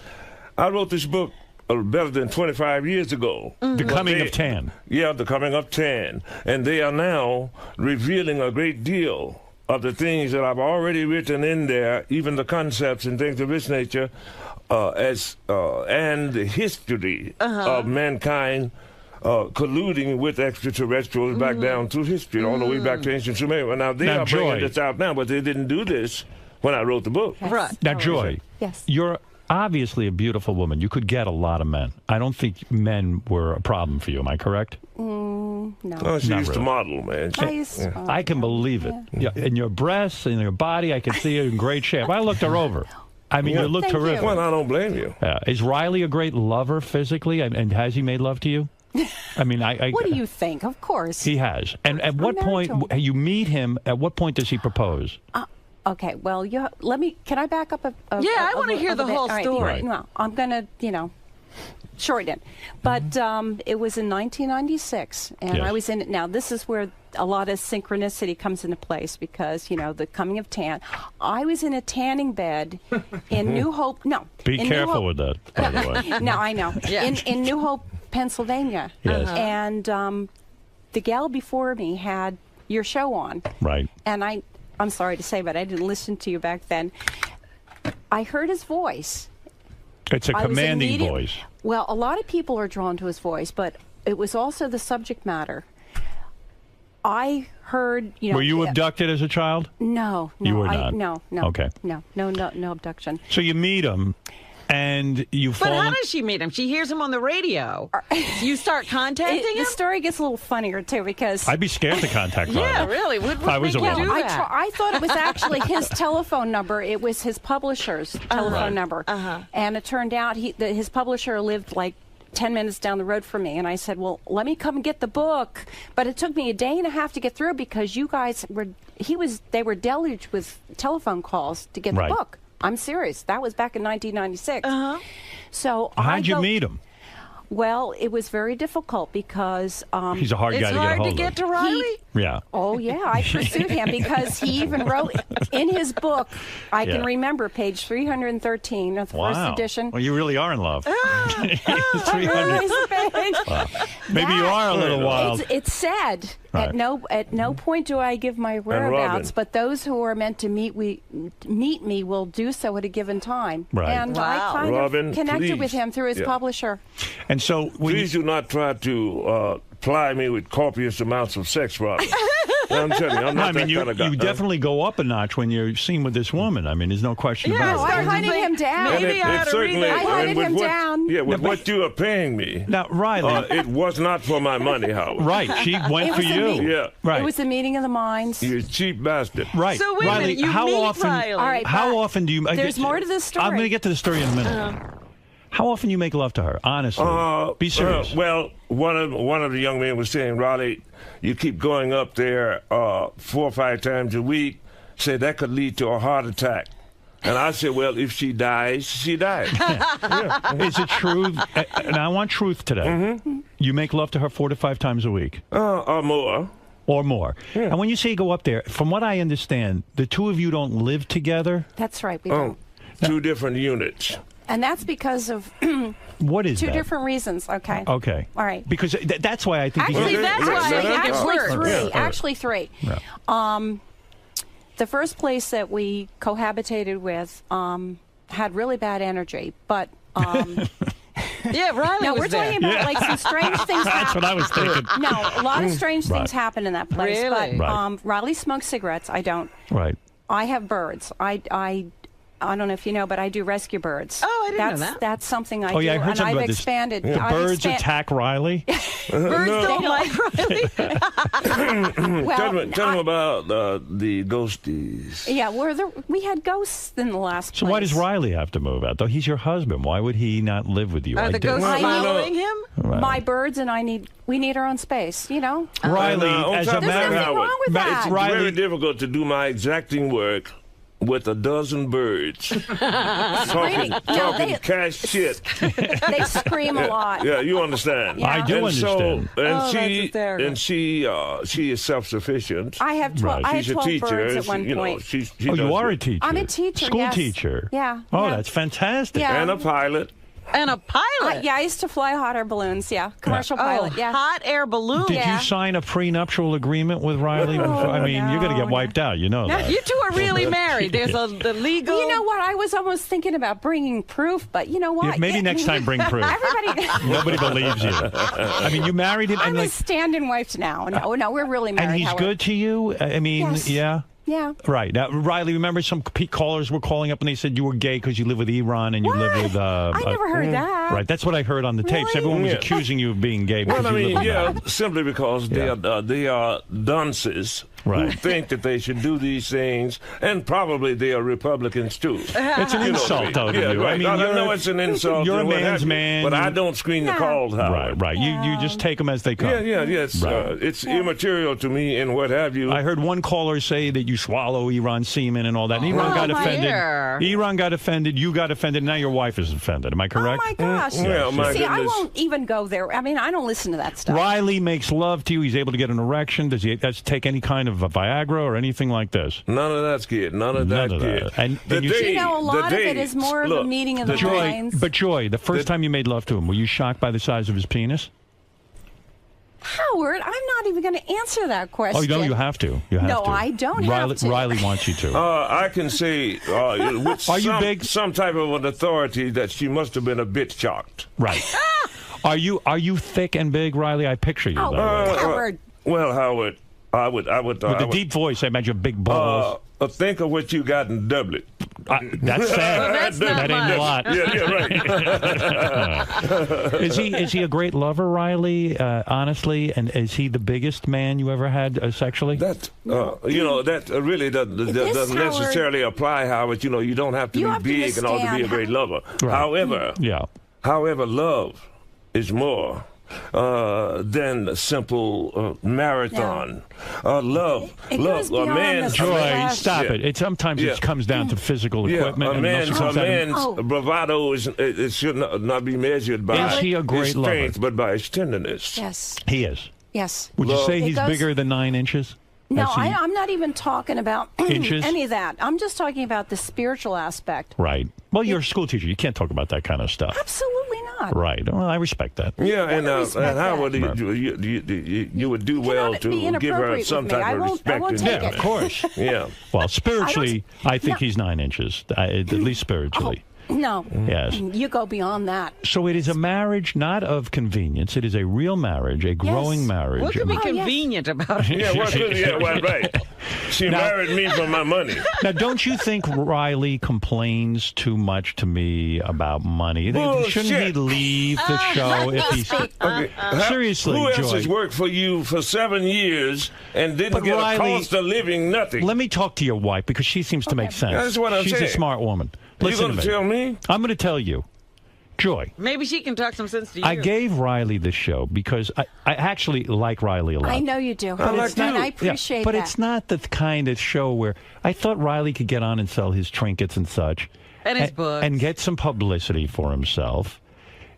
I wrote this book better than 25 years ago. The Coming of Tan. Yeah, The Coming of Tan. And they are now revealing a great deal of the things that I've already written in there, even the concepts and things of this nature, and the history of mankind colluding with extraterrestrials back down through history, all the way back to ancient Sumeria. Now, they are bringing this out now, but they didn't do this when I wrote the book. Right. Now, Joy, yes. You're obviously a beautiful woman. You could get a lot of men. I don't think men were a problem for you. Am I correct? No. Oh, she Not used to really. model, man. I can believe it. Yeah. And your breasts and your body, I can see you in great shape. I looked her over. I mean, you look terrific. Well, I don't blame you. Is Riley a great lover physically? And has he made love to you? I mean, what do you think? Of course. He has. And at what point you meet him? At what point does he propose? Okay, well, can I back up I want to hear the whole story. Well, I'm going to, shorten it. But it was in 1996, and I was in it. Now, this is where a lot of synchronicity comes into place because, the coming of tan. I was in a tanning bed in New Hope. No. Be careful with that, by the way. No, I know. Yeah. In New Hope, Pennsylvania. Yes. And the gal before me had your show on. Right. And I'm sorry to say, but I didn't listen to you back then. I heard his voice. It's a commanding voice. Well, a lot of people are drawn to his voice, but it was also the subject matter. I heard, Were you abducted as a child? No. You were not? No. Okay. No abduction. So you meet him, and you fall. But how does she meet him? She hears him on the radio. You start contacting him? The story gets a little funnier, too, because... I'd be scared to contact Riley. Yeah, really. What I was a make you woman. do that? I thought it was actually his telephone number. It was his publisher's telephone number. And it turned out his publisher lived like 10 minutes down the road from me. And I said, well, let me come and get the book. But it took me a day and a half to get through because you guys they were deluged with telephone calls to get the book. I'm serious. That was back in 1996. So how'd you meet him? Well, it was very difficult because he's a hard guy to get a hold of. It's hard to get to Riley? Yeah. Oh, yeah. I pursued him because he even wrote in his book, I can remember, page 313 of the first edition. Well, you really are in love. 300. Wow. Maybe you are a little wild. It's said. Right. At no point do I give my whereabouts, but those who are meant to meet me will do so at a given time. Right. And I kind of connected with him through his publisher. And so, please do not try to ply me with copious amounts of sex, Robin. I'm telling you, I'm not that kind of guy. You definitely go up a notch when you're seen with this woman. I mean, there's no question about it. I hunted him down. Maybe I hunted him down. Yeah, with what you are paying me. Now, Riley. It was not for my money, Howard. Right, she went for you. Yeah. Right. It was a meeting of the minds. You cheap bastard. Right. So wait Riley, a minute, you how meet often, Riley. All right, how often do you... There's more to this story. I'm going to get to the story in a minute. How often do you make love to her? Honestly. Be serious. Well, one of the young men was saying, Riley, you keep going up there 4 or 5 times a week. Said that could lead to a heart attack. And I said, well, if she dies, she dies. Is it true? And I want truth today. Mm-hmm. You make love to her 4 to 5 times a week? Or more. Or more. Yeah. And when you say you go up there, from what I understand, the two of you don't live together? That's right, we don't. 2 different units. And that's because of what is 2 that? different reasons. Okay. Okay. All right. Because that's why I think Actually, 3. Yeah. The first place that we cohabitated with, had really bad energy, but. Yeah, Riley No, was we're there. talking about like some strange things. That's what I was thinking. No, a lot of strange things happen in that place. Really? But Riley smokes cigarettes. I don't. Right. I have birds. I don't know if you know, but I do rescue birds. Oh, I didn't know that. That's something I Oh, do, yeah, I heard and something I've about this. expanded. The I've birds attack Riley? Birds don't like Riley. Well, Tell them about the ghosties. Yeah, we had ghosts in the last So place. why does Riley have to move out, though? He's your husband. Why would he not live with you? Are the ghosts following him? Right. My birds and we need our own space, you know? Riley, as a There's nothing wrong with that. It's very difficult to do my exacting work with a dozen birds. talking cash shit. They scream a lot. Yeah, you understand. Yeah. I do understand. that's she is self-sufficient. I have 12, I had She's a 12 teacher. birds at one You know, point. she Oh, you does are it. a teacher. I'm a teacher, School yes. teacher. Yeah. Oh, yeah. that's fantastic. Yeah. And a pilot. And a pilot. Yeah, I used to fly hot air balloons. Yeah, commercial pilot. Yeah, hot air balloon. Did you sign a prenuptial agreement with Riley? I mean, you're going to get wiped out. You know that. You two are really married. There's the legal. You know what? I was almost thinking about bringing proof, but you know what? Yeah, maybe next time bring proof. Everybody. Nobody believes you. I mean, you married him, I'm and a stand-in wife now. No, we're really married. and he's Howard. good to you. I mean, Yes. yeah. Yeah. Right. Now, Riley, remember some callers were calling up and they said you were gay because you live with Iran and you live with... I never heard that. Right. That's what I heard on the tapes. Everyone was accusing you of being gay because Well, I you mean, live with simply because they are dunces who think that they should do these things, and probably they are Republicans too. It's an insult, though, to yeah, you. Right. I mean, I know it's an insult. You're a and what man's have you, man. but I don't screen the calls, Howard. Right. You just take them as they come. Yes. Right. It's immaterial to me and what have you. I heard one caller say that you swallow Iran semen and all that. And Iran got offended. Iran got offended. You got offended. Now your wife is offended. Am I correct? Oh my gosh! See, I won't even go there. I mean, I don't listen to that stuff. Riley makes love to you. He's able to get an erection. Does he take any kind of Viagra or anything like this? None of that, kid. None of that, kid. And you know, a lot of it is more of a meeting of the minds. But Joy, the first time you made love to him, were you shocked by the size of his penis? Howard, I'm not even going to answer that question. Oh, no, you have to. You have no, to. I don't Riley, have to. Riley wants you to. I can say with Are you big? Some type of an authority that she must have been a bit shocked. Right. Are you thick and big, Riley? I picture you. Howard. Well, Howard, I would. With the deep voice, I imagine big balls. Think of what you got in Dublin. That's sad. That ain't a lot. Yeah, right. Is he a great lover, Riley? Honestly, and is he the biggest man you ever had sexually? That that really doesn't necessarily apply, Howard. You don't have to be big in order to be a great lover. Right. However, love is more than a simple marathon. Love. A man's Joy. Stop it. It sometimes it comes down to physical equipment. A man's bravado should not be measured by is he a great his strength, but by his tenderness. Yes. He is. Yes. Would you say he's bigger than 9 inches? No, I'm not even talking about Inches? any of that. I'm just talking about the spiritual aspect. Right. Well, you're a school teacher. You can't talk about that kind of stuff. Absolutely not. Right. Well, I respect that. Yeah, and Howard, you would do well to give her some type of respect. Yeah, of course. Yeah. Well, spiritually, I think he's 9 inches, at least spiritually. No. Yes. You go beyond that. So it is a marriage not of convenience. It is a real marriage, a growing marriage. What could be convenient about it? Right. She married me for my money. Now, don't you think Riley complains too much to me about money? Shouldn't he leave the show if he's... Seriously, who else Joy. has worked for you for 7 years and didn't get a cost of living nothing? Let me talk to your wife because she seems to make sense. That's what I'm She's saying. a smart woman. Listen to me. Tell me? I'm going to tell you. Joy. Maybe she can talk some sense to you. I gave Riley this show because I actually like Riley a lot. I know you do. But and I appreciate that. But it's not the kind of show where I thought Riley could get on and sell his trinkets and such. And his books. And get some publicity for himself.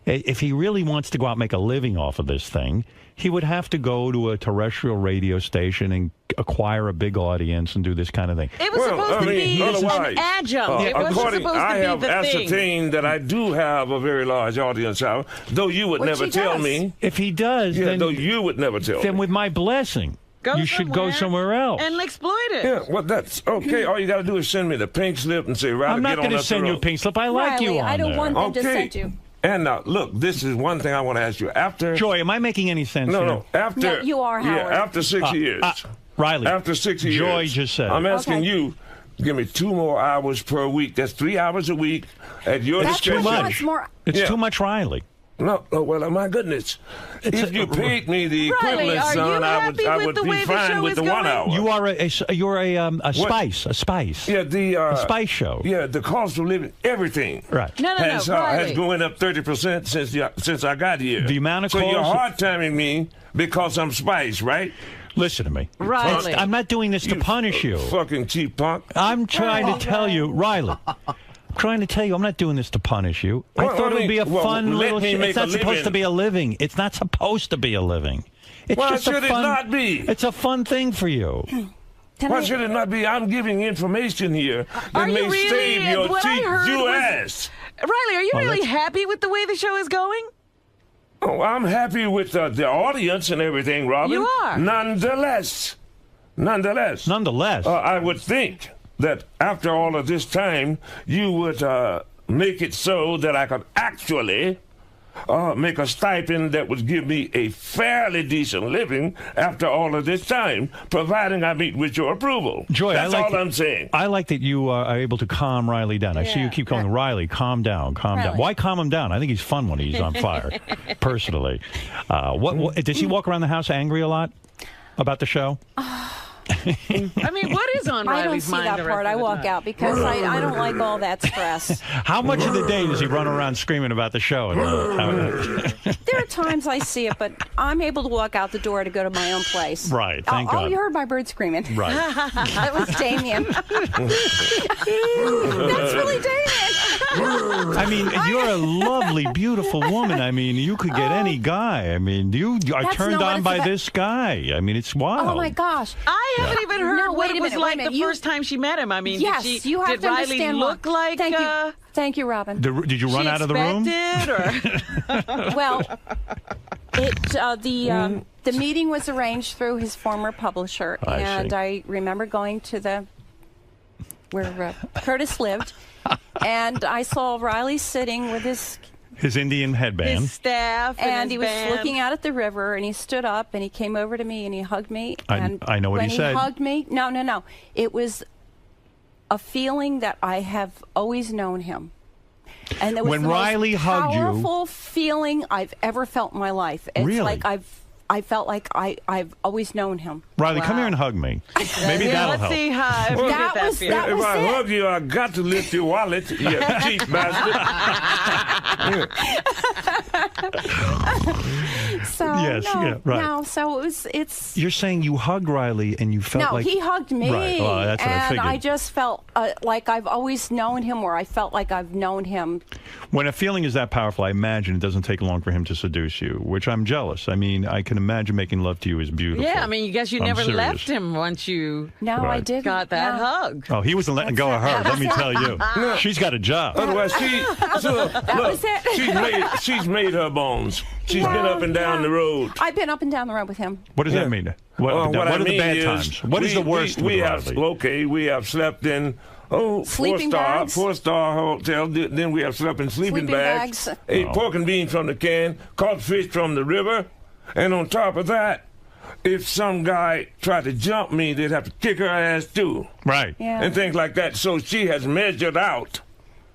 If he really wants to go out and make a living off of this thing, he would have to go to a terrestrial radio station and acquire a big audience and do this kind of thing. It was supposed to be an adjunct. It wasn't supposed to be the I have thing. ascertained that I do have a very large audience, though you would never tell me. If he does, then though you would never tell me. Then with my blessing. Go You should go somewhere else. and exploit it. Yeah, well, that's okay. All you got to do is send me the pink slip and say, Riley, I'm not going to send you a pink slip. I like you on I don't there. want them to send you. And now, look, this is one thing I want to ask you. After Joy, am I making any sense? No, here? no. After No, you are, Howard. Yeah, after 6 years. Riley. After 6 years. Joy just said. I'm asking Okay. you, give me 2 more hours per week. That's 3 hours a week at your That's discretion. too much more. It's Yeah. too much, Riley. No, well, my goodness. If you paid me the Riley, equivalent, are you son, happy I with would the be way the fine show with is the 1 going? hour. You are a spice. Yeah, the spice show. Yeah, the cost of living, everything. Right. No, has Riley. going up 30% since I got here. The amount of so you're calls- hard timing me because I'm spice, right? Listen to me. Riley. I'm not doing this to punish you. Fucking cheap punk. I'm trying to tell you, Riley. I'm trying to tell you, I'm not doing this to punish you. I Well, thought it would be a well, fun let little me show. make It's a not supposed living. to be a living. It's not supposed to be a living. It's Why just should a it fun, not be? It's a fun thing for you. Why should it not be? I'm giving information here Are that you may really? save your What I cheap heard Jew was- ass. Riley, are you Oh, really that's- happy with the way the show is going? Oh, I'm happy with the audience and everything, Robin. You are. Nonetheless, I would think that after all of this time, you would make it so that I could actually make a stipend that would give me a fairly decent living after all of this time, providing I meet with your approval. Joy, That's I like all I'm saying. I like that you are able to calm Riley down. I see you keep calling Riley, calm down, calm down. Riley. Why calm him down? I think he's fun when he's on fire, personally. What does he walk around the house angry a lot about the show? I mean, what is on I don't Riley's see mind that the part. rest I of the walk time? out because I don't like all that stress. How much of the day does he run around screaming about the show? There are times I see it, but I'm able to walk out the door to go to my own place. Right, thank Oh, God. you heard my bird screaming. Right. That was Damien. That's really Damien. I mean, you're a lovely, beautiful woman. I mean, you could get any guy. I mean, you are That's turned not what on it's by about. this guy. I mean, it's wild. Oh my gosh. I haven't even heard No, what wait it a was minute, like wait a the minute. first time she met him. I mean, Yes, did you have did to Riley understand look like? Thank you. Thank you, Robin. Did you run she out of the room? expected, or Well, the meeting was arranged through his former publisher, I and see. I remember going to where Curtis lived, and I saw Riley sitting with His Indian headband. his staff, and his he was band. looking out at the river, and he stood up and he came over to me and he hugged me. And I know what when he said. He hugged me. No. It was a feeling that I have always known him. And it was When the Riley most hugged you- powerful feeling I've ever felt in my life. It's Really? like I felt like I've always known him. Riley, come here and hug me. Maybe Yeah, that'll let's help. see how if you That get that was- feeling. that If was I it. hug you, I got to lift your wallet, you cheap bastard. So Yes, no, yeah, right. no. So it's. You're saying you hugged Riley and you felt No, like he hugged me, Right. Well, that's what I and figured. I just felt like I've always known him, or I felt like I've known him. When a feeling is that powerful, I imagine it doesn't take long for him to seduce you, which I'm jealous. I mean, I can imagine making love to you is beautiful. Yeah, I mean, you guess you I'm never serious. left him once you No, I Right. didn't. got that no. hug. Oh, he wasn't letting go of her. Let me tell you. She's got a job. Otherwise, was it. she's made her bones. She's Yeah, been up and down the road. I've been up and down the road with him. What does that mean? What I are the mean bad is, times? What is the worst we with have, Riley? okay, we have slept in Sleeping bags. four-star hotel. Then we have slept in sleeping bags. Ate pork and beans from the can. Caught fish from the river. And on top of that, if some guy tried to jump me, they'd have to kick her ass too. Right. Yeah. And things like that. So she has measured out.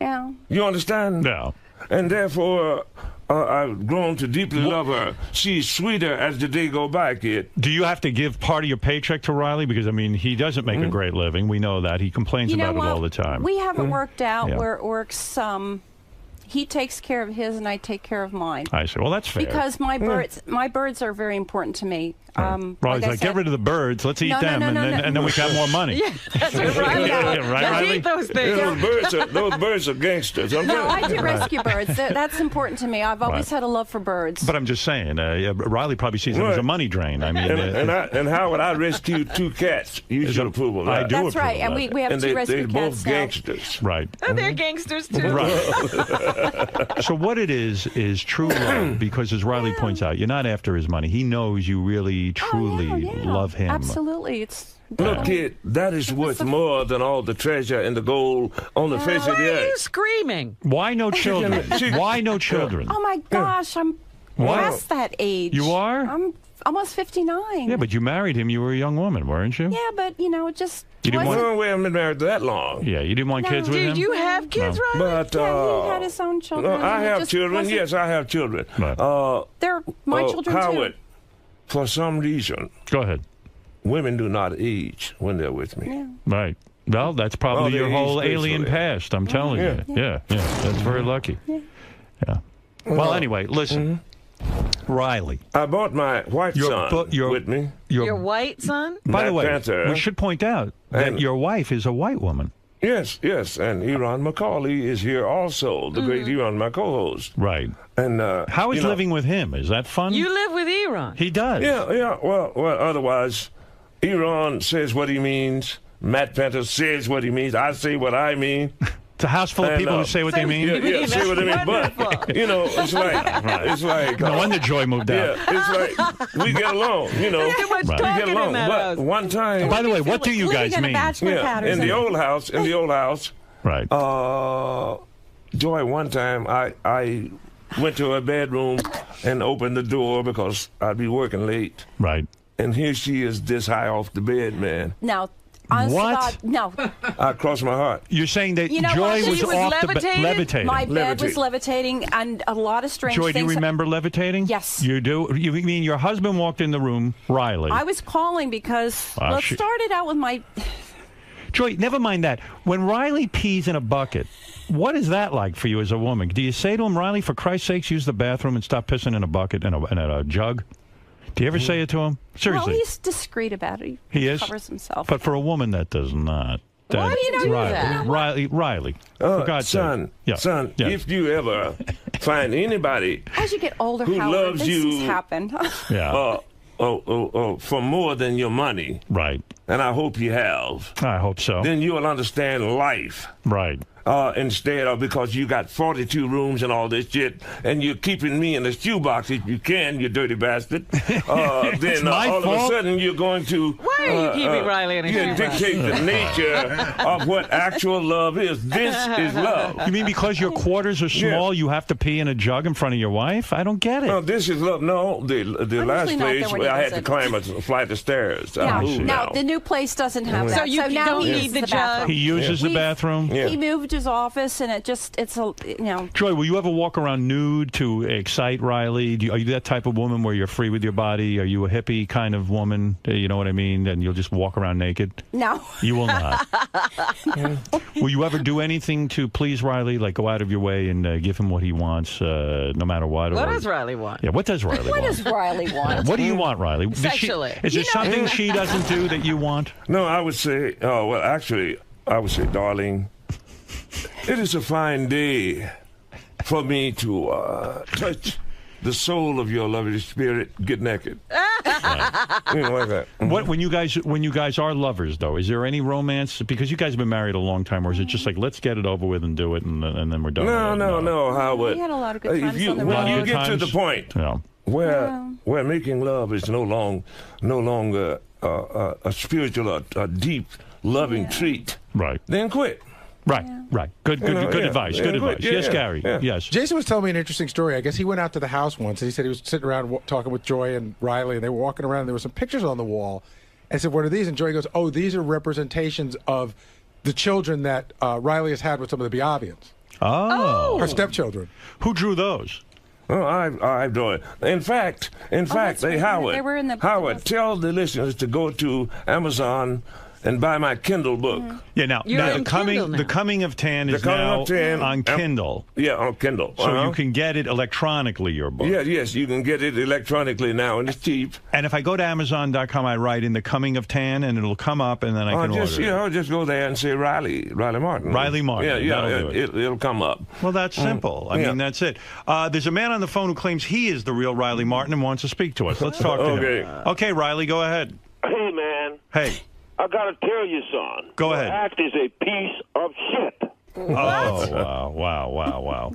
Yeah. You understand? No. And therefore, I've grown to deeply love her. She's sweeter as the day go by, kid. Do you have to give part of your paycheck to Riley? Because, I mean, he doesn't make a great living. We know that. He complains You know about what? it all the time. We haven't worked out Yeah. where it works. He takes care of his, and I take care of mine. I say, well, that's fair. Because my birds are very important to me. Riley's I like, said- get rid of the birds. Let's eat No, no, them, no, and, no, then, no. and then we got more money. Yeah, that's what Riley Yeah, does. right, Let's Riley? eat those things. Those birds are gangsters. I'm No, telling I you. do rescue birds. That's important to me. I've always Right. had a love for birds. But I'm just saying, Riley probably sees him as a Right. money drain. I mean, And Howard, I rescued 2 cats. You should approve of that. I do That's approve right, of and that. we have And two they're rescue both cats now. gangsters. Right. Oh, they're gangsters too. Right. So what it is true love, because as Riley points out, you're not after his money. He knows you really, truly love him. Absolutely. It's Look, kid, that is worth more than all the treasure and the gold on the face of the Why are you earth. screaming? Why no children? Why no children? Oh my gosh, I'm Why? past that age. You are? I'm almost 59. Yeah, but you married him. You were a young woman, weren't you? Yeah, but it just. You didn't want. Well, we haven't been married that long. Yeah, you didn't want kids with him. Did you have kids, No. Riley? But Yeah, he had his own children. no, I and it have just children. wasn't- Yes, I have children. They're my children Howard, too. for some reason, go ahead. Women do not age when they're with me. Yeah. Right. Well, that's probably they your whole age alien gracefully. past. I'm telling you. Yeah. That's very lucky. Yeah. Well, anyway, listen. Riley. I bought my white son with me. Your white son? By the Black way, Panther. we should point out that And- your wife is a white woman. Yes, and Eron McCauley is here also, the great Eron, my co-host. Right. And how is living with him? Is that fun? You live with Eron. He does. Yeah. Well. Otherwise, Eron says what he means. Matt Panther says what he means. I say what I mean. It's a house full of people who say what they mean. Yeah, say what they mean. But it's like no wonder Joy moved out. Yeah, it's like we get along. There's too much we talking get in along. that But house. one time, By the way, what do you guys mean? in the old house, right? Joy, one time I went to her bedroom and opened the door because I'd be working late. Right. And here she is, this high off the bed, man. Now, honest to What? God, no. I crossed my heart. You're saying that You know Joy what? was She was off levitating? levitating. My bed was levitating, and a lot of strange Joy, do things. you remember levitating? Yes. You do? You mean your husband walked in the room, Riley? I was calling because Ah, let's start it out with my. Joy, never mind that. When Riley pees in a bucket, what is that like for you as a woman? Do you say to him, Riley, for Christ's sakes, use the bathroom and stop pissing in a bucket and a jug? Do you ever say it to him? Seriously. Well, he's discreet about it. He is? Covers himself. But for a woman, that does not. Why do you do Riley, that? Riley, for God's son, sake. Yeah. son, Yeah. if you ever find anybody As you get older, who Howard, loves these things you, happen. Yeah. for more than your money, right? And I hope you have. I hope so. Then you will understand life, right? Instead of because you got 42 rooms and all this shit, and you're keeping me in a shoebox if you can, you dirty bastard. Then my all fault. of a sudden you're going to Why are you keeping Riley in a shoebox? dictate the nature of what actual love is. This is love. You mean because your quarters are small, you have to pee in a jug in front of your wife? I don't get it. No, this is love. No, the last usually not there place when where he I had to visit. climb a flight of stairs. I Yeah. moved Now now. the new place doesn't have that. So you now don't he need uses the the jug? bathroom. He uses the bathroom? He moved his office, and it's a Joy, will you ever walk around nude to excite Riley? Are you that type of woman where you're free with your body? Are you a hippie kind of woman? You know what I mean? And you'll just walk around naked? No. You will not. Will you ever do anything to please Riley, like go out of your way and give him what he wants, no matter what? What or- does Riley want? Yeah, what does Riley What want? does Riley want? What do you want, Riley? Does she- Sexually. is there something she doesn't do that you want? No, I would say, actually, I would say, darling, it is a fine day for me to touch the soul of your lovely spirit. Get naked. You know, like that. What when you guys are lovers though? Is there any romance? Because you guys have been married a long time, or is it just like let's get it over with and do it, and then we're done? with it? No, Howard. We had a lot of good times on the when road. you get to the point where making love is no longer a spiritual or a deep loving treat, right? Then quit. Right. Good advice. Good advice. Yes, Gary. Yes. Jason was telling me an interesting story. I guess he went out to the house once, and he said he was sitting around talking with Joy and Riley, and they were walking around, and there were some pictures on the wall. And I said, what are these? And Joy goes, oh, these are representations of the children that Riley has had with some of the Biavians. Oh. Her stepchildren. Who drew those? Oh, I draw it. In fact, that's right. Howard, They were in the- Howard, tell the listeners to go to Amazon and buy my Kindle book. Yeah, now the coming of Tan is now on Kindle. Yeah, on Kindle. So you can get it electronically, your book. Yes, you can get it electronically now, and it's cheap. And if I go to Amazon.com, I write in the coming of Tan, and it'll come up, and then I can order it. Just go there and say Riley Martin. Riley Martin. Yeah, That'll do it. It'll come up. Well, that's simple. I mean, that's it. There's a man on the phone who claims he is the real Riley Martin and wants to speak to us. Let's talk to him. Okay, Riley, go ahead. Hey, man. Hey. I gotta tell you, son. Go your ahead. act is a piece of shit. Oh, wow.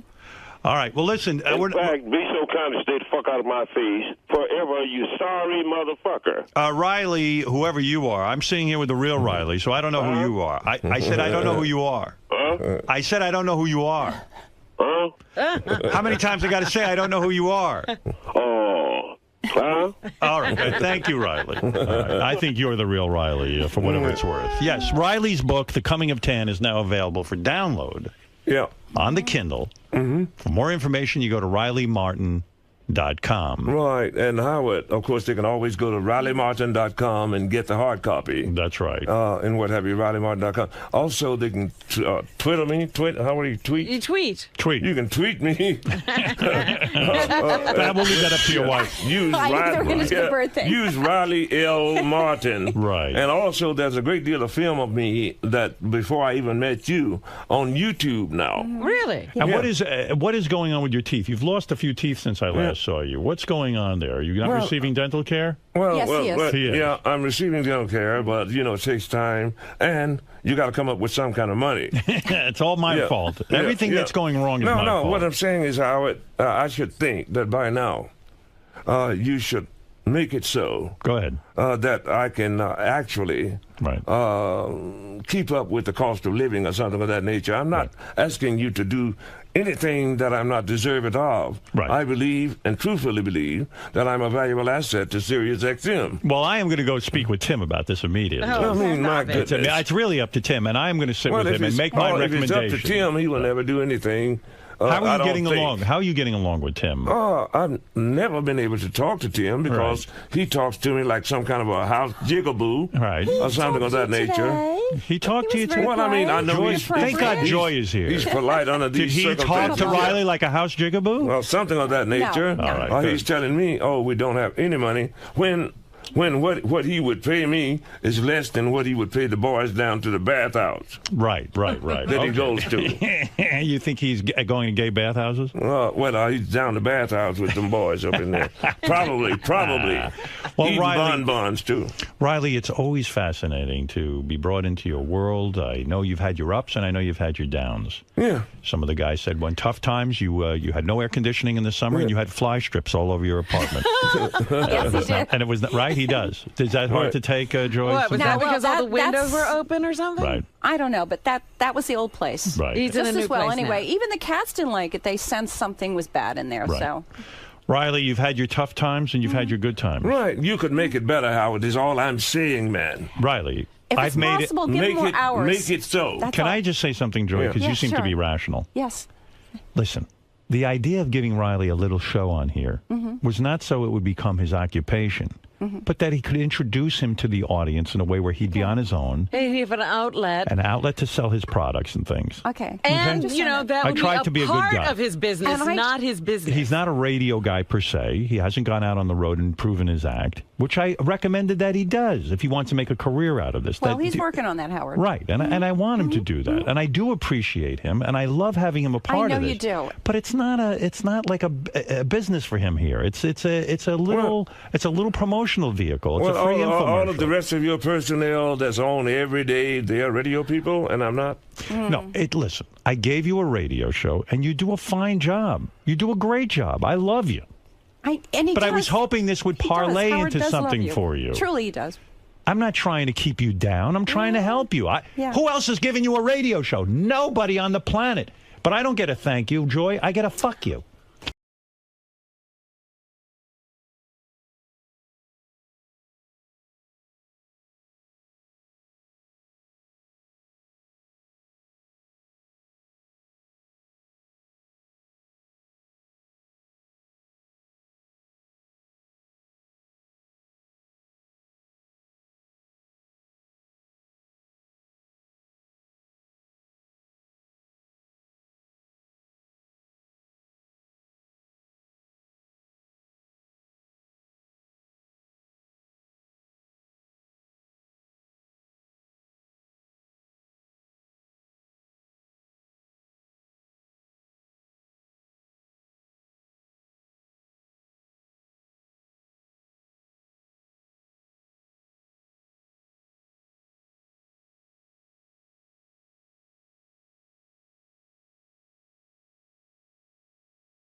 All right. Well, listen. In fact, be so kind to stay the fuck out of my face forever, you sorry motherfucker. Riley, whoever you are, I'm sitting here with the real Riley, so I don't know who you are. I said I don't know who you are. I said I don't know who you are. How many times I got to say I don't know who you are? All right. Thank you, Riley. I think you're the real Riley, for whatever it's worth. Yes, Riley's book, The Coming of Tan, is now available for download on the Kindle. For more information, you go to RileyMartin.com. Right, and Howard, of course, they can always go to RileyMartin.com and get the hard copy. That's right. And what have you, RileyMartin.com. Also, they can Twitter me. How do you tweet? You tweet. You can tweet me. We'll leave that up to your wife. Use Use Riley L. Martin. Right. And also, there's a great deal of film of me that before I even met you on YouTube now. Really? And what is going on with your teeth? You've lost a few teeth since I last saw you. What's going on there? Are you not receiving dental care? Yes, he is. Yeah, I'm receiving dental care, but, it takes time, and you got to come up with some kind of money. It's all my fault. Everything that's going wrong is my fault. No, what I'm saying is, Howard, I should think that by now you should make it so. Go ahead. That I can actually keep up with the cost of living or something of that nature. I'm not asking you to do anything that I'm not deserved of. I believe and truthfully believe that I'm a valuable asset to Sirius XM. Well, I am going to go speak with Tim about this immediately. I mean, my goodness. It's really up to Tim, and I am going to sit with him and make my recommendation. If it's up to Tim, he will never do anything. How are you getting along? How are you getting along with Tim? I've never been able to talk to Tim because he talks to me like some kind of a house jigaboo, or something of that nature. He talked to you today? Well, I mean, I know thank God Joy is here. He's polite under these circumstances. Did he talk to Riley like a house jigaboo? Well, something of that nature. No. All right, he's telling me, we don't have any money when what he would pay me is less than what he would pay the boys down to the bathhouse. Right. That he goes to. You think he's going to gay bathhouses? He's down the bathhouse with them boys up in there. Probably. Well, eating Riley, bonbons, too. Riley, it's always fascinating to be brought into your world. I know you've had your ups, and I know you've had your downs. Yeah. Some of the guys said when tough times, you had no air conditioning in the summer, and you had fly strips all over your apartment. Yes, he did. And it was right. He does. Is that hard to take, Joyce? What, was that because all the windows were open or something? Right. I don't know, but that was the old place. Right. He's in a new as well. place Anyway, now. even the cats didn't like it. They sensed something was bad in there. Right. So, Riley, you've had your tough times and you've had your good times. Right. You could make it better, Howard, is all I'm saying, man. Riley, if I've it's made possible, it. give him more hours. Make it so. That's Can all. I just say something, Joy? Because you seem to be rational. Yes. Listen, the idea of giving Riley a little show on here was not so it would become his occupation, but that he could introduce him to the audience in a way where he'd be on his own. He'd have an outlet. To sell his products and things. Okay. And, that would be a part of his business, not his business. He's not a radio guy per se. He hasn't gone out on the road and proven his act, which I recommended that he does if he wants to make a career out of this. Well, he's working on that, Howard. Right, and I want him to do that, and I do appreciate him, and I love having him a part of this. I know you do. But it's not like a business for him here. It's a little promotional vehicle. It's a free infomercial. All of the rest of your personnel that's on every day, they're radio people, and I'm not. No, listen. I gave you a radio show, and you do a fine job. You do a great job. I love you. I was hoping this would parlay into something for you. Truly, he does. I'm not trying to keep you down. I'm trying to help you. Who else is giving you a radio show? Nobody on the planet. But I don't get a thank you, Joy. I get a fuck you.